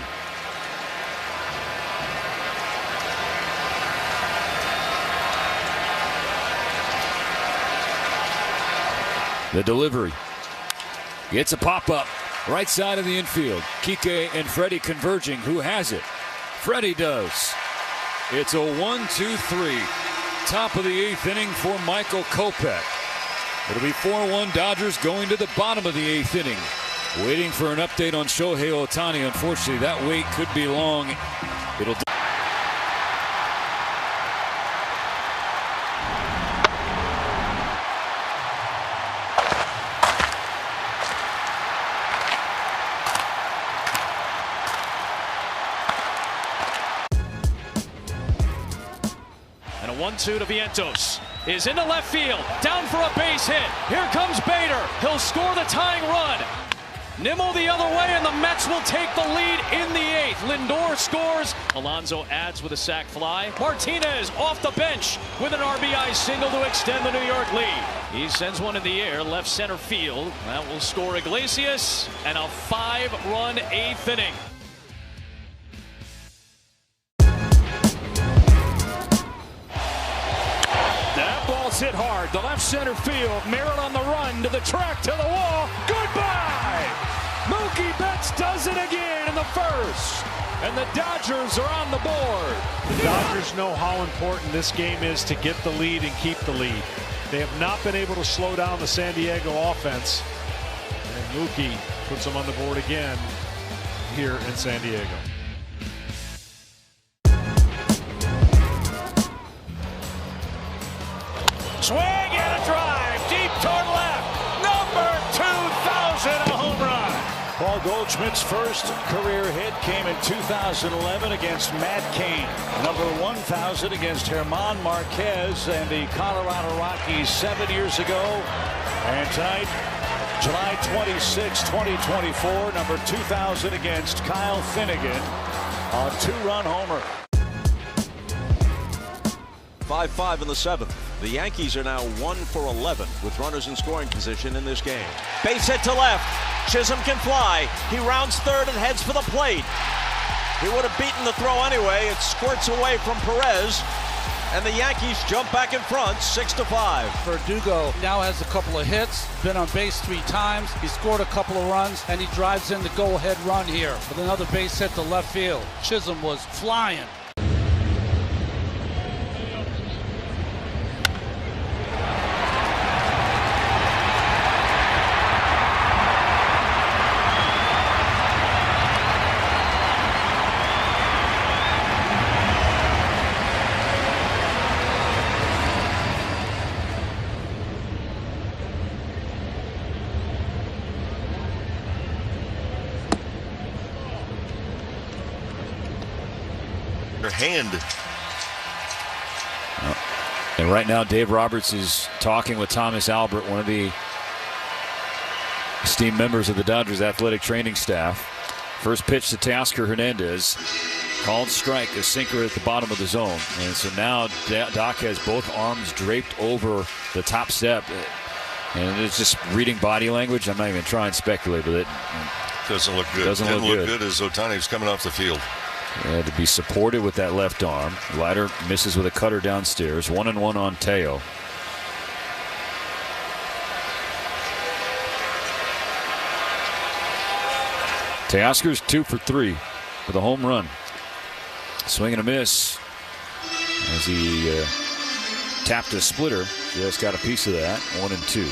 The delivery. Gets a pop-up. Right side of the infield. Kike and Freddie converging. Who has it? Freddie does. It's a 1-2-3. Top of the 8th inning for Michael Kopech. It'll be 4-1 Dodgers going to the bottom of the 8th inning. Waiting for an update on Shohei Ohtani. Unfortunately, that wait could be long. It'll. And a 1-2 to Vientos. Is into left field. Down for a base hit. Here comes Bader. He'll score the tying run. Nimmo the other way, and the Mets will take the lead in the 8th. Lindor scores. Alonso adds with a sac fly. Martinez off the bench with an RBI single to extend the New York lead. He sends one in the air, left center field. That will score Iglesias, and a 5-run 8th inning. That ball's hit hard. The left center field. Merrill on the run to the track, to the wall. Goodbye! Mookie Betts does it again in the first. And the Dodgers are on the board. The Dodgers know how important this game is to get the lead and keep the lead. They have not been able to slow down the San Diego offense. And Mookie puts them on the board again here in San Diego. Swing and a drive deep toward left. Number 2,000, a home run. Paul Goldschmidt's first career hit came in 2011 against Matt Cain. Number 1,000 against German Marquez and the Colorado Rockies 7 years ago. And tonight, July 26, 2024, number 2,000 against Kyle Finnegan. A 2-run homer. 5-5 in the 7th. The Yankees are now 1 for 11 with runners in scoring position in this game. Base hit to left. Chisholm can fly. He rounds third and heads for the plate. He would have beaten the throw anyway. It squirts away from Perez. And the Yankees jump back in front, 6-5. Verdugo now has a couple of hits, been on base 3 times. He scored a couple of runs, and he drives in the go-ahead run here with another base hit to left field. Chisholm was flying. Hand. And right now, Dave Roberts is talking with Thomas Albert, one of the esteemed members of the Dodgers athletic training staff. First pitch to Teoscar Hernandez. Called strike, a sinker at the bottom of the zone. And so now Doc has both arms draped over the top step. And it's just reading body language. I'm not even trying to speculate with it. Doesn't look good. Didn't look good as Ohtani's coming off the field. Yeah, to be supported with that left arm. Leiter misses with a cutter downstairs. 1-1 on Teo. Teoscar's 2 for 3 with a home run. Swing and a miss as he tapped a splitter. Just got a piece of that. 1-2.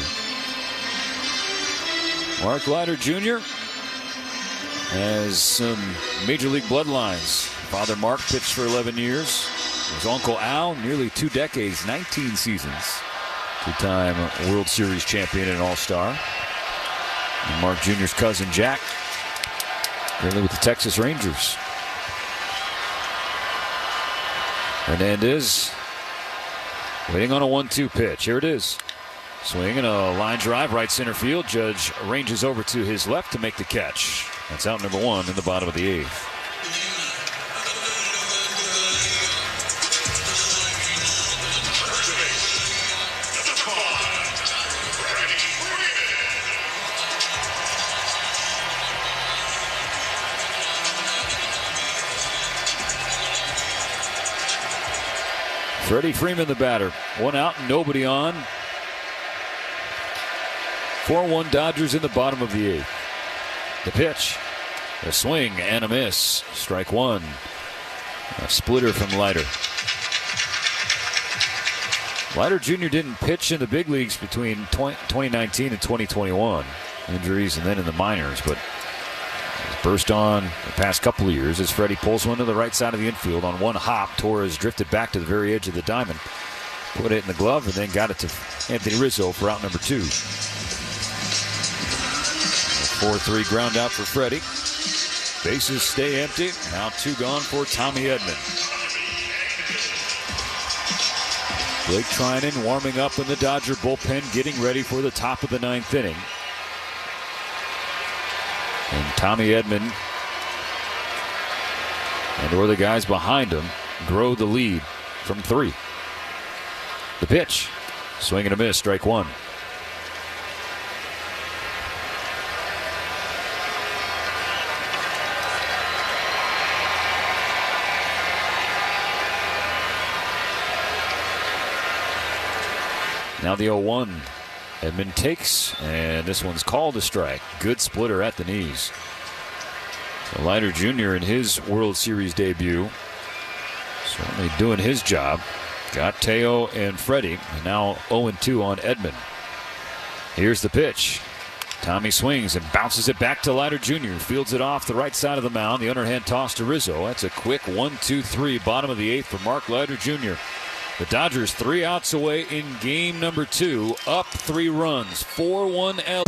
Mark Leiter Jr. has some major league bloodlines. Father Mark pitched for 11 years. His uncle Al, nearly 2 decades, 19 seasons. 2-time World Series champion and All-Star. And Mark Jr.'s cousin Jack, currently with the Texas Rangers. Hernandez waiting on a 1-2 pitch. Here it is. Swing and a line drive, right center field. Judge ranges over to his left to make the catch. That's out number 1 in the bottom of the 8th. Freddie Freeman, the batter. 1 out, nobody on. 4-1 Dodgers in the bottom of the 8th. The pitch, a swing and a miss. Strike 1. A splitter from Leiter. Leiter Jr. didn't pitch in the big leagues between 2019 and 2021. Injuries and then in the minors, but he's burst on the past couple of years as Freddie pulls one to the right side of the infield on one hop. Torres drifted back to the very edge of the diamond, put it in the glove, and then got it to Anthony Rizzo for out number 2. 4-3 ground out for Freddie. Bases stay empty. Now 2 gone for Tommy Edman. Blake Trinan warming up in the Dodger bullpen, getting ready for the top of the 9th inning. And Tommy Edman and or the guys behind him grow the lead from 3. The pitch, swing and a miss, strike 1. Now the 0-1. Edman takes, and this one's called a strike. Good splitter at the knees. So Leiter Jr. in his World Series debut, certainly doing his job. Got Teo and Freddie, and now 0-2 on Edman. Here's the pitch. Tommy swings and bounces it back to Leiter Jr. Fields it off the right side of the mound. The underhand toss to Rizzo. That's a quick 1-2-3, bottom of the 8th for Mark Leiter Jr. The Dodgers 3 outs away in game number 2, up 3 runs, 4-1 L.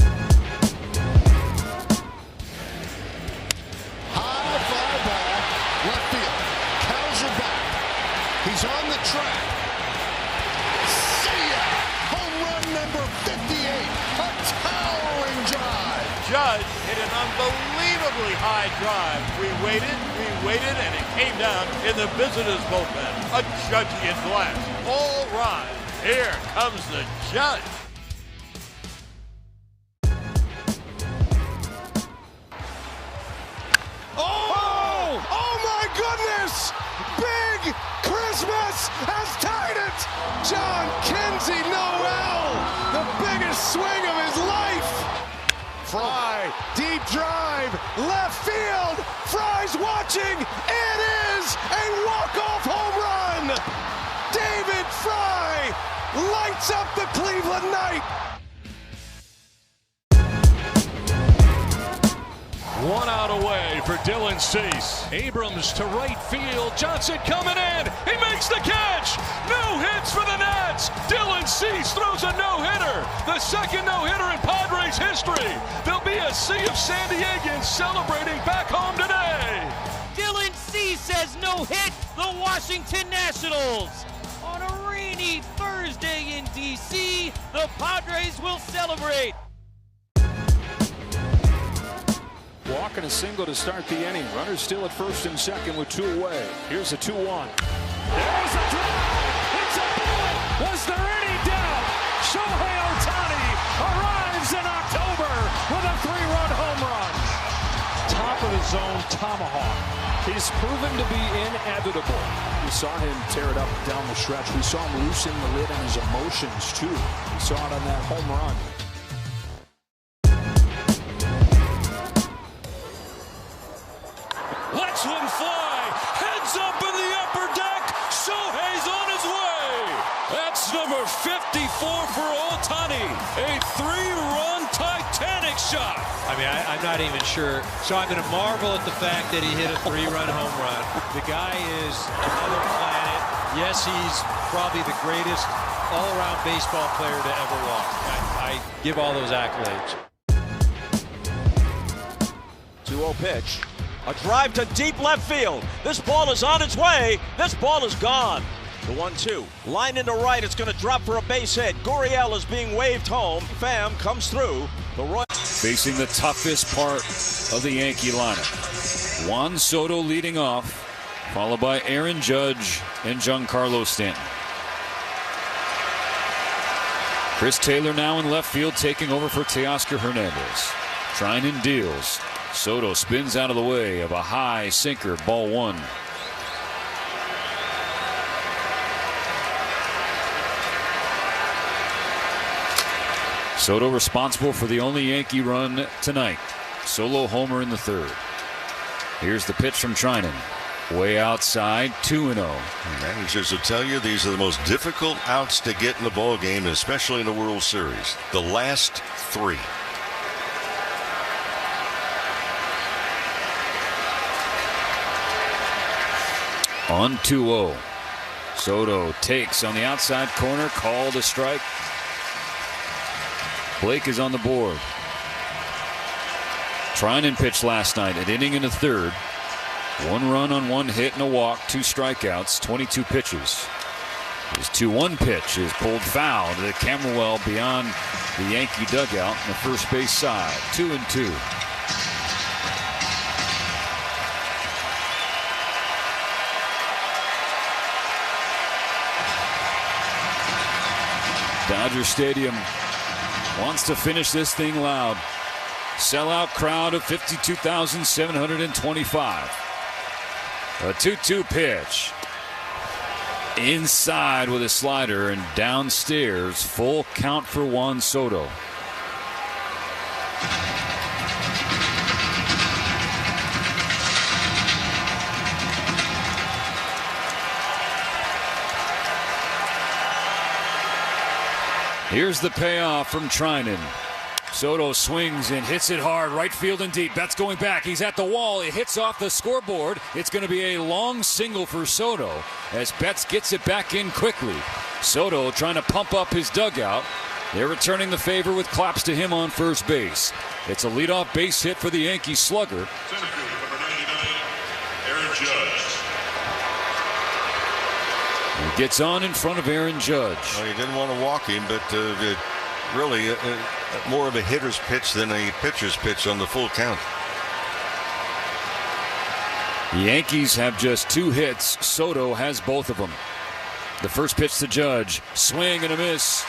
High fly ball, left field. Cowser back. He's on the track. See ya! Home run number 58. A towering drive. Judge hit an unbelievably high drive. We waited, and it came down in the visitors' bullpen. A Judgian blast. All rise. Here comes the Judge. Oh! Oh my has tied it. John Kinsey Noel, the biggest swing of his life. Fry, deep drive, left field. Fry's watching. It is a walk-off home run. David Fry lights up the Cleveland night. One out away for Dylan Cease. Abrams to right field. Johnson coming in. He makes the catch. No hits for the Nats. Dylan Cease throws a no-hitter. The second no-hitter in Padres history. There'll be a sea of San Diegans celebrating back home today. Dylan Cease has no-hit the Washington Nationals. On a rainy Thursday in D.C., the Padres will celebrate. Walking a single to start the inning. Runners still at first and second with 2 away. Here's a 2-1. There's a drive. It's a bullet. Was there any doubt? Shohei Ohtani arrives in October with a 3-run home run. Top of the zone tomahawk. He's proven to be inevitable. We saw him tear it up down the stretch. We saw him loosen the lid on his emotions too. We saw it on that home run. Lets one fly, heads up in the upper deck. Shohei's on his way. That's number 54 for Ohtani. A 3-run Titanic shot. I mean, I'm not even sure. So I'm going to marvel at the fact that he hit a 3-run home run. The guy is another planet. Yes, he's probably the greatest all-around baseball player to ever walk. I give all those accolades. 2-0 pitch. A drive to deep left field. This ball is on its way. This ball is gone. The 1-2. Line into right. It's going to drop for a base hit. Gurriel is being waved home. Pham comes through. The Royals facing the toughest part of the Yankee lineup. Juan Soto leading off, followed by Aaron Judge and Giancarlo Stanton. Chris Taylor now in left field, taking over for Teoscar Hernandez. Treinen deals. Soto spins out of the way of a high sinker, ball 1. Soto responsible for the only Yankee run tonight. Solo homer in the 3rd. Here's the pitch from Treinen. Way outside, 2-0. Managers will tell you these are the most difficult outs to get in the ball game, especially in the World Series. The last 3. On 2-0. Soto takes on the outside corner, called a strike. Blake is on the board. Treinen pitched last night, an inning in the 3rd. 1 run on 1 hit and a walk, 2 strikeouts, 22 pitches. His 2-1 pitch is pulled foul to the camera well beyond the Yankee dugout on the first base side. 2-2. Dodger Stadium wants to finish this thing loud. Sellout crowd of 52,725. A 2-2 pitch. Inside with a slider and downstairs. Full count for Juan Soto. Here's the payoff from Treinen. Soto swings and hits it hard, right field and deep. Betts going back. He's at the wall. It hits off the scoreboard. It's going to be a long single for Soto as Betts gets it back in quickly. Soto trying to pump up his dugout. They're returning the favor with claps to him on first base. It's a leadoff base hit for the Yankee slugger. Center field, number 99, Aaron Judge. He gets on in front of Aaron Judge. Well, he didn't want to walk him, but really more of a hitter's pitch than a pitcher's pitch on the full count. The Yankees have just 2 hits. Soto has both of them. The first pitch to Judge. Swing and a miss.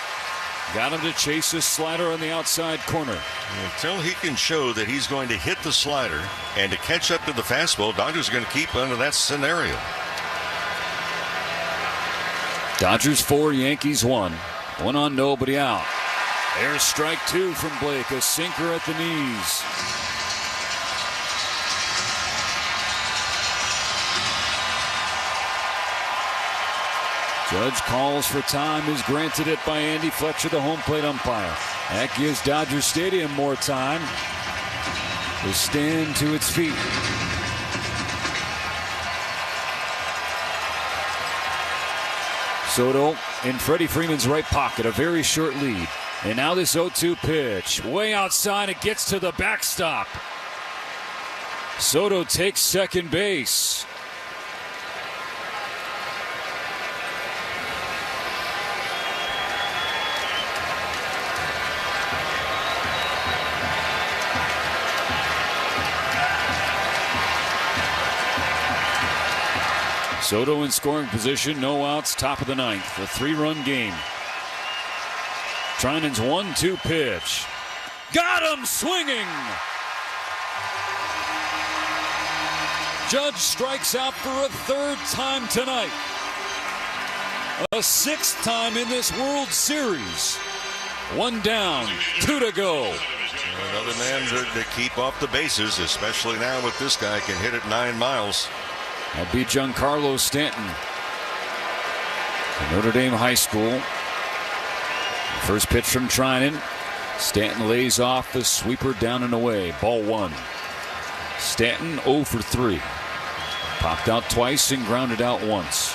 Got him to chase his slider on the outside corner. Until he can show that he's going to hit the slider and to catch up to the fastball, Dodgers are going to keep under that scenario. Dodgers 4, Yankees 1. 1 on, nobody out. There's strike 2 from Blake, a sinker at the knees. Judge calls for time, is granted it by Andy Fletcher, the home plate umpire. That gives Dodger Stadium more time to stand to its feet. Soto in Freddie Freeman's right pocket, a very short lead. And now this 0-2 pitch, way outside, it gets to the backstop. Soto takes second base. Soto in scoring position, no outs, top of the ninth. A 3-run game. Trinan's 1-2 pitch. Got him swinging. Judge strikes out for a 3rd time tonight. A 6th time in this World Series. 1 down, 2 to go. Another man to keep off the bases, especially now with this guy can hit it 9 miles. That beat Giancarlo Stanton from Notre Dame High School. First pitch from Trinan. Stanton lays off the sweeper down and away. Ball 1. Stanton 0 for 3. Popped out twice and grounded out once.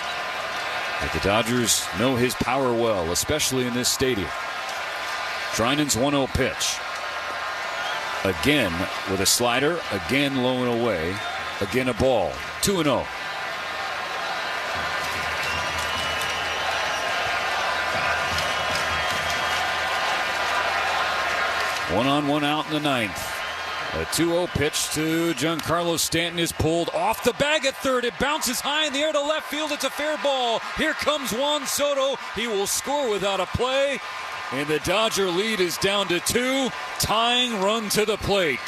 But the Dodgers know his power well, especially in this stadium. Trinan's 1-0 pitch. Again with a slider, again low and away. Again a ball. 2-0. One on, one out in the ninth. A 2-0 pitch to Giancarlo Stanton is pulled off the bag at third. It bounces high in the air to left field. It's a fair ball. Here comes Juan Soto. He will score without a play. And the Dodger lead is down to 2. Tying run to the plate.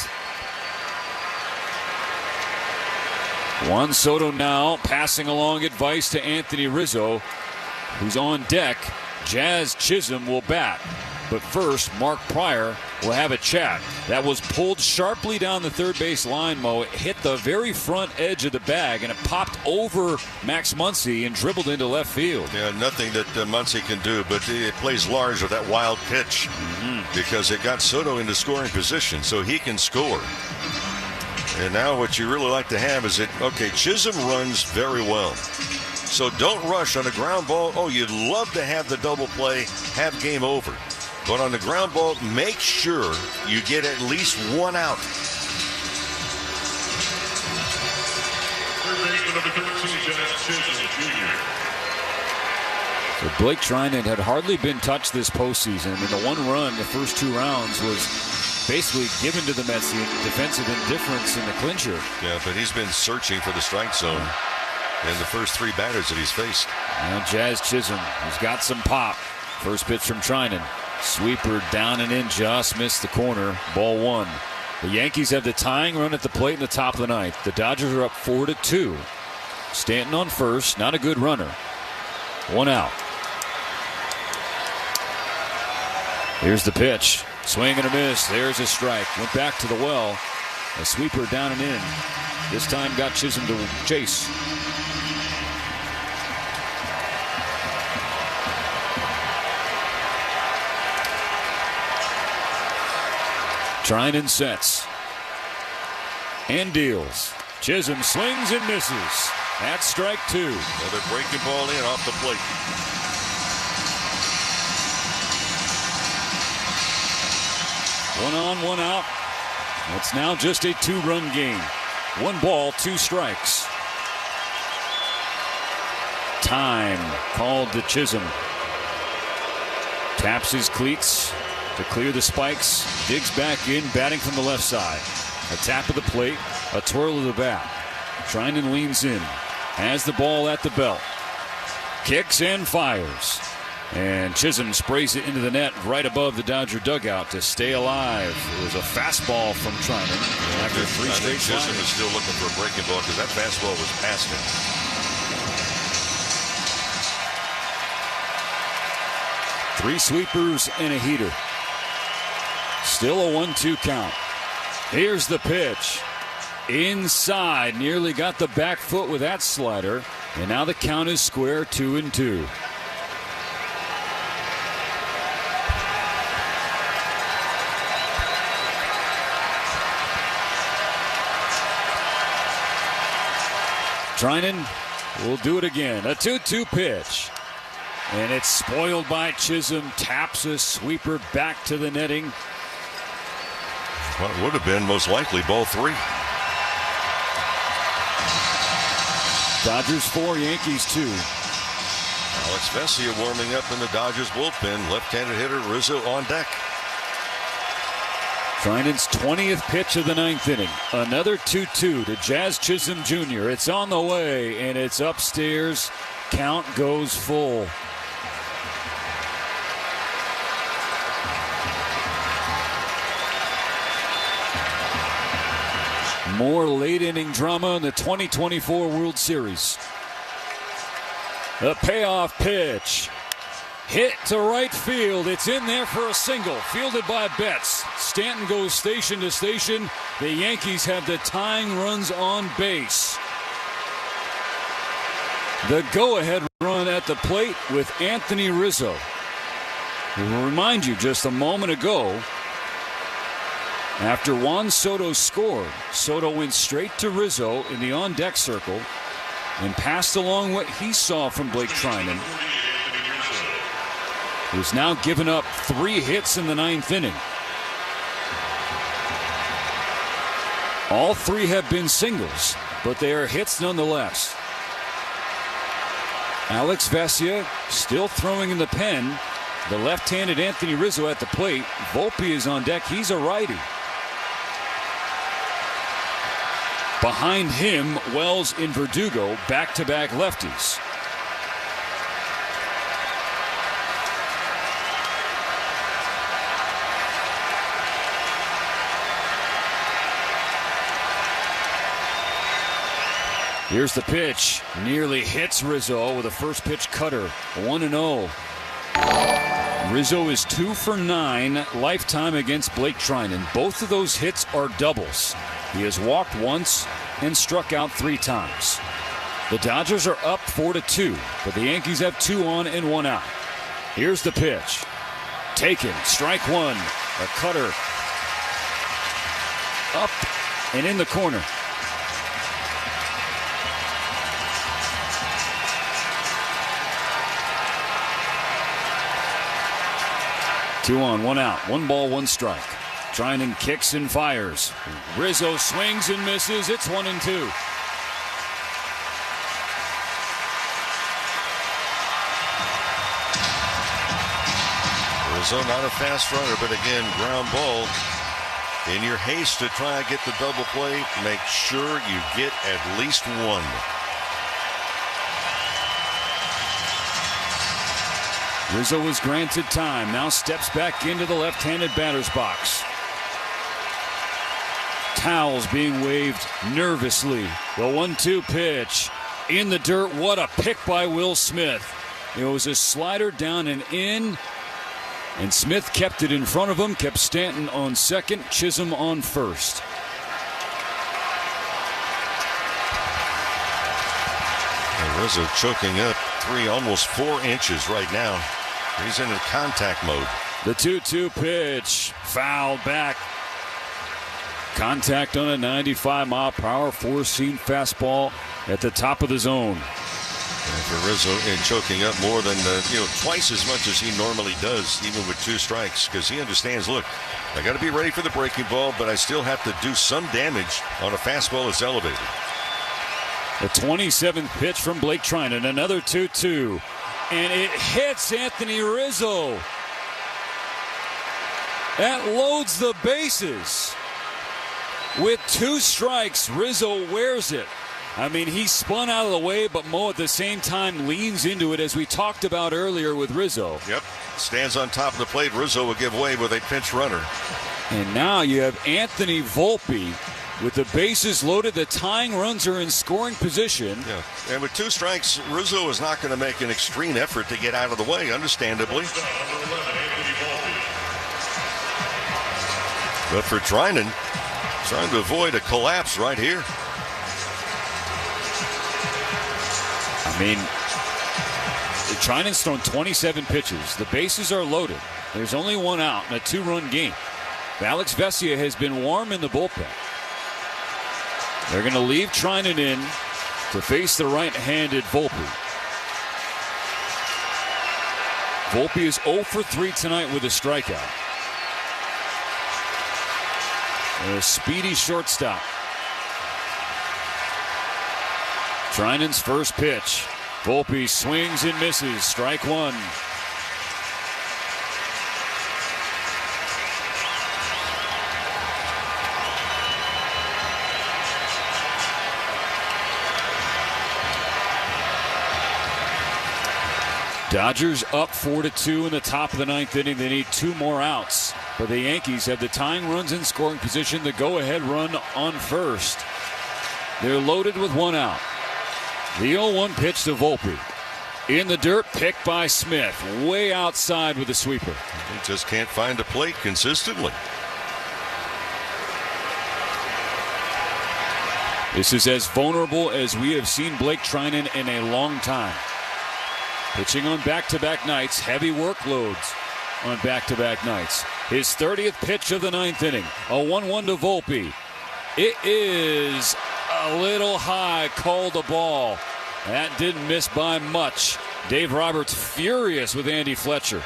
Juan Soto now passing along advice to Anthony Rizzo, who's on deck. Jazz Chisholm will bat. But first, Mark Pryor will have a chat. That was pulled sharply down the third base line, Mo. It hit the very front edge of the bag, and it popped over Max Muncy and dribbled into left field. Yeah, nothing that Muncy can do, but it plays large with that wild pitch because it got Soto into scoring position, so he can score. And now what you really like to have is that, okay, Chisholm runs very well. So don't rush on a ground ball. Oh, you'd love to have the double play, have game over. But on the ground ball, make sure you get at least 1 out. So Blake Trinan had hardly been touched this postseason. And the 1 run, the first 2 rounds, was basically given to the Mets, the defensive indifference in the clincher. Yeah, but he's been searching for the strike zone in the first 3 batters that he's faced. Now Jazz Chisholm, who's got some pop. First pitch from Trinan. Sweeper down and in, just missed the corner. Ball 1. The Yankees have the tying run at the plate in the top of the ninth. The Dodgers are up 4-2. Stanton on first, not a good runner. 1 out. Here's the pitch. Swing and a miss. There's a strike. Went back to the well. A sweeper down and in. This time got Chisholm to chase. Trinan sets and deals. Chisholm swings and misses. That's strike 2. Another breaking ball in off the plate. One on, 1 out. It's now just a 2-run game. 1 ball, 2 strikes. Time called to Chisholm. Taps his cleats to clear the spikes. Digs back in, batting from the left side. A tap of the plate, a twirl of the bat. Trinan leans in, has the ball at the belt. Kicks and fires. And Chisholm sprays it into the net right above the Dodger dugout to stay alive. It was a fastball from Trinan. After 3 straight Chisholm is still looking for a breaking ball because that fastball was past him. 3 sweepers and a heater. Still a 1-2 count. Here's the pitch. Inside, nearly got the back foot with that slider. And now the count is square, 2-2. Trinan will do it again. A 2-2 pitch. And it's spoiled by Chisholm. Taps a sweeper back to the netting. What would have been most likely ball 3. Dodgers 4, Yankees 2. Alex Vesia warming up in the Dodgers bullpen. Left-handed hitter Rizzo on deck. Trinan's 20th pitch of the 9th inning. Another 2-2 to Jazz Chisholm Jr. It's on the way, and it's upstairs. Count goes full. More late-inning drama in the 2024 World Series. A payoff pitch. Hit to right field. It's in there for a single. Fielded by Betts. Stanton goes station to station. The Yankees have the tying runs on base. The go-ahead run at the plate with Anthony Rizzo. We'll remind you just a moment ago, after Juan Soto scored, Soto went straight to Rizzo in the on-deck circle and passed along what he saw from Blake Trinan, who's now given up 3 hits in the 9th inning. All 3 have been singles, but they are hits nonetheless. Alex Vesia still throwing in the pen. The left-handed Anthony Rizzo at the plate. Volpe is on deck. He's a righty. Behind him, Wells and Verdugo, back-to-back lefties. Here's the pitch. Nearly hits Rizzo with a first pitch cutter. 1-0. Rizzo is 2 for 9 lifetime against Blake Trinan. Both of those hits are doubles. He has walked once and struck out 3 times. The Dodgers are up 4-2, but the Yankees have 2 on and 1 out. Here's the pitch. Taken. Strike 1. A cutter. Up and in the corner. Two on, 1 out. 1 ball, 1 strike. Trinan kicks and fires. Rizzo swings and misses. It's 1-2. Rizzo not a fast runner, but again, ground ball. In your haste to try and get the double play, make sure you get at least 1. Rizzo was granted time. Now steps back into the left-handed batter's box. Towels being waved nervously. The 1-2 pitch in the dirt. What a pick by Will Smith. It was a slider down and in, and Smith kept it in front of him, kept Stanton on second, Chisholm on first. And Rizzo choking up 3, almost 4 inches right now. He's in contact mode. The 2-2 pitch fouled back. Contact on a 95-mile-per-hour 4-seam fastball at the top of the zone. And for Rizzo, and choking up more than twice as much as he normally does, even with 2 strikes, because he understands. Look, I got to be ready for the breaking ball, but I still have to do some damage on a fastball that's elevated. The 27th pitch from Blake Trinan, another 2-2. And it hits Anthony Rizzo. That loads the bases. With 2 strikes, Rizzo wears it. I mean, he spun out of the way, but Mo at the same time leans into it, as we talked about earlier with Rizzo. Yep. Stands on top of the plate. Rizzo will give way with a pinch runner. And now you have Anthony Volpe, With the bases loaded, the tying runs are in scoring position. Yeah. And with 2 strikes, Rizzo is not going to make an extreme effort to get out of the way, understandably. But for Trinan, trying to avoid a collapse right here. I mean, Trinan's thrown 27 pitches. The bases are loaded. There's only 1 out in a 2-run game. Alex Vesia has been warm in the bullpen. They're going to leave Trinan in to face the right-handed Volpe. Volpe is 0 for 3 tonight with a strikeout. And a speedy shortstop. Trinan's first pitch. Volpe swings and misses. Strike 1. Dodgers up 4-2 in the top of the 9th inning. They need 2 more outs. But the Yankees have the tying runs in scoring position. The go-ahead run on first. They're loaded with 1 out. The 0-1 pitch to Volpe. In the dirt, picked by Smith. Way outside with a sweeper. He just can't find a plate consistently. This is as vulnerable as we have seen Blake Trinan in a long time. Pitching on back-to-back nights, heavy workloads on back-to-back nights. His 30th pitch of the 9th inning, a 1-1 to Volpe. It is a little high, called a ball. That didn't miss by much. Dave Roberts furious with Andy Fletcher.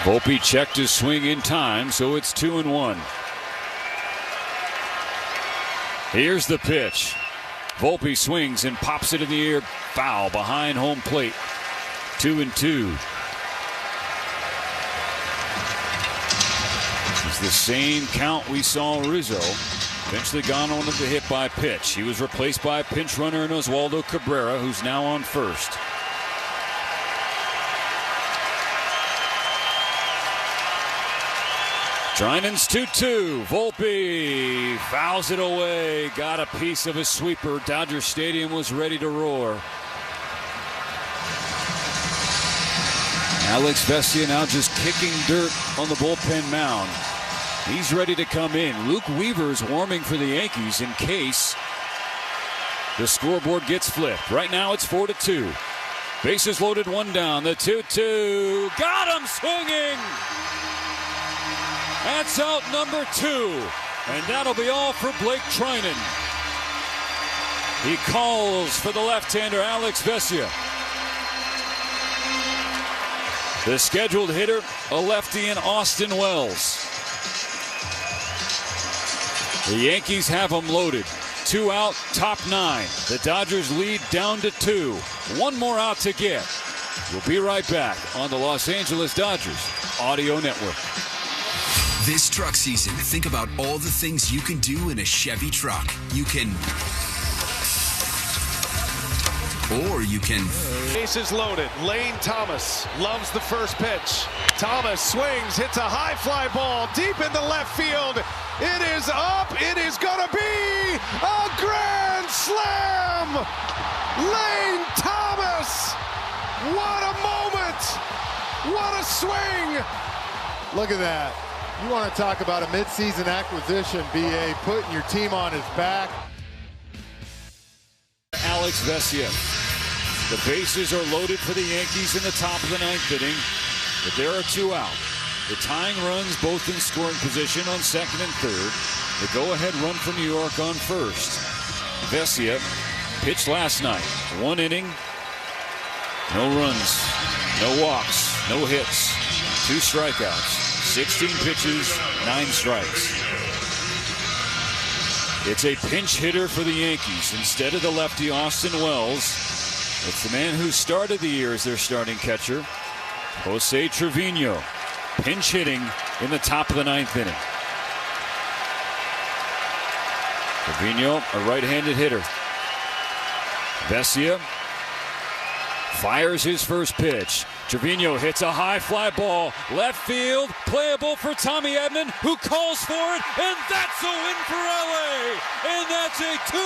Volpe checked his swing in time, so it's 2-1. Here's the pitch. Volpe swings and pops it in the air. Foul behind home plate. 2-2. It's the same count we saw Rizzo. Eventually gone on to the hit by pitch. He was replaced by a pinch runner in Oswaldo Cabrera, who's now on first. Trinan's 2-2. Volpe fouls it away. Got a piece of a sweeper. Dodger Stadium was ready to roar. Alex Vesia now just kicking dirt on the bullpen mound. He's ready to come in. Luke Weaver's warming for the Yankees in case the scoreboard gets flipped. Right now it's 4-2. Bases loaded, 1 down. The 2-2. Got him swinging. That's out number 2. And that'll be all for Blake Trinan. He calls for the left-hander Alex Vesia. The scheduled hitter, a lefty in Austin Wells. The Yankees have them loaded. 2 out, top 9. The Dodgers lead down to 2. 1 more out to get. We'll be right back on the Los Angeles Dodgers Audio Network. This truck season, think about all the things you can do in a Chevy truck. You can... Bases loaded. Lane Thomas loves the first pitch. Thomas swings, hits a high fly ball deep into left field. It is up. It is going to be a grand slam. Lane Thomas. What a moment. What a swing. Look at that. You want to talk about a midseason acquisition, B.A., putting your team on his back. Alex Vesia. The bases are loaded for the Yankees in the top of the 9th inning, but there are 2 out. The tying runs both in scoring position on 2nd and 3rd. The go-ahead run for New York on 1st. Vesia pitched last night. 1 inning, no runs, no walks, no hits, 2 strikeouts. 16 pitches, 9 strikes. It's a pinch hitter for the Yankees. Instead of the lefty Austin Wells, it's the man who started the year as their starting catcher, Jose Trevino. Pinch hitting in the top of the 9th inning. Trevino, a right-handed hitter. Vesia fires his first pitch. Trevino hits a high fly ball, left field, playable for Tommy Edman, who calls for it, and that's a win for LA, and that's a 2-0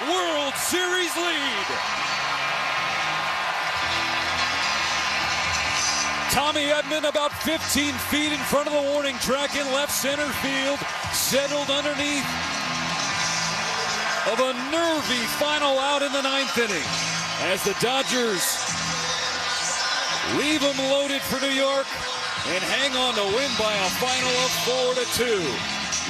World Series lead. Tommy Edman about 15 feet in front of the warning track in left center field, settled underneath of a nervy final out in the 9th inning as the Dodgers leave them loaded for New York and hang on to win by a final of 4-2.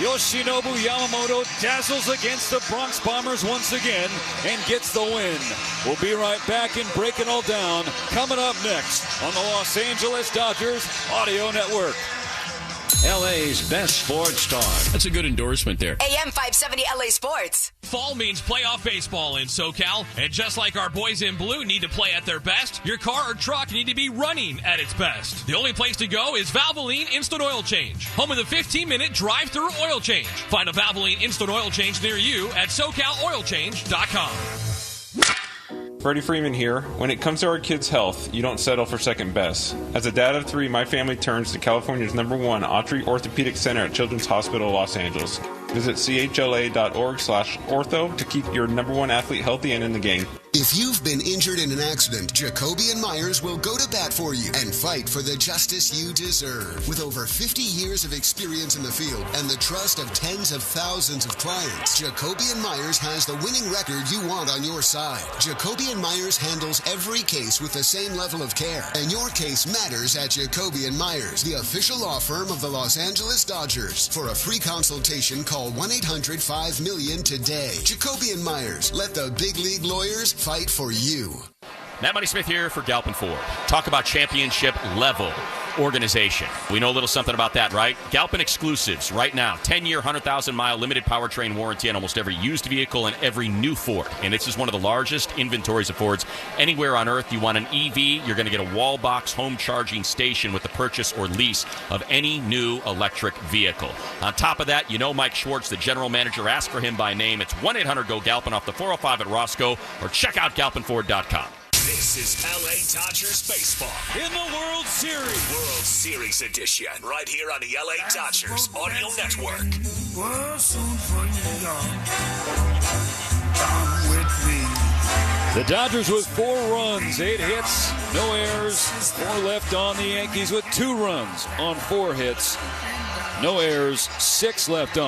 Yoshinobu Yamamoto dazzles against the Bronx Bombers once again and gets the win. We'll be right back and break it all down coming up next on the Los Angeles Dodgers Audio Network. LA's best sports star. That's a good endorsement there. AM 570 LA Sports. Fall means playoff baseball in SoCal, and just like our boys in blue need to play at their best, your car or truck need to be running at its best. The only place to go is Valvoline Instant Oil Change, home of the 15-minute drive-through oil change. Find a Valvoline Instant Oil Change near you at SoCalOilChange.com. Freddie Freeman here. When it comes to our kids' health, you don't settle for second best. As a dad of 3, my family turns to California's #1 Autry Orthopedic Center at Children's Hospital Los Angeles. Visit chla.org/ortho to keep your #1 athlete healthy and in the game. If you've been injured in an accident, Jacoby and Myers will go to bat for you and fight for the justice you deserve. With over 50 years of experience in the field and the trust of tens of thousands of clients, Jacoby and Myers has the winning record you want on your side. Jacoby and Myers handles every case with the same level of care, and your case matters at Jacoby and Myers, the official law firm of the Los Angeles Dodgers. For a free consultation, call 1-800-5-MILLION today. Jacoby and Myers, let the big league lawyers fight for you. Matt Money Smith here for Galpin Ford. Talk about championship level organization. We know a little something about that, right? Galpin exclusives right now. 10-year, 100,000-mile limited powertrain warranty on almost every used vehicle and every new Ford. And this is one of the largest inventories of Fords anywhere on earth. You want an EV, you're going to get a wall box home charging station with the purchase or lease of any new electric vehicle. On top of that, you know Mike Schwartz, the general manager. Ask for him by name. It's 1-800-GO-GALPIN off the 405 at Roscoe, or check out galpinford.com. This is LA Dodgers baseball in the World Series. World Series edition, right here on the LA Dodgers Audio Network. The Dodgers with 4 runs, 8 hits, no errors, 4 left on. The Yankees with 2 runs on 4 hits, no errors, 6 left on.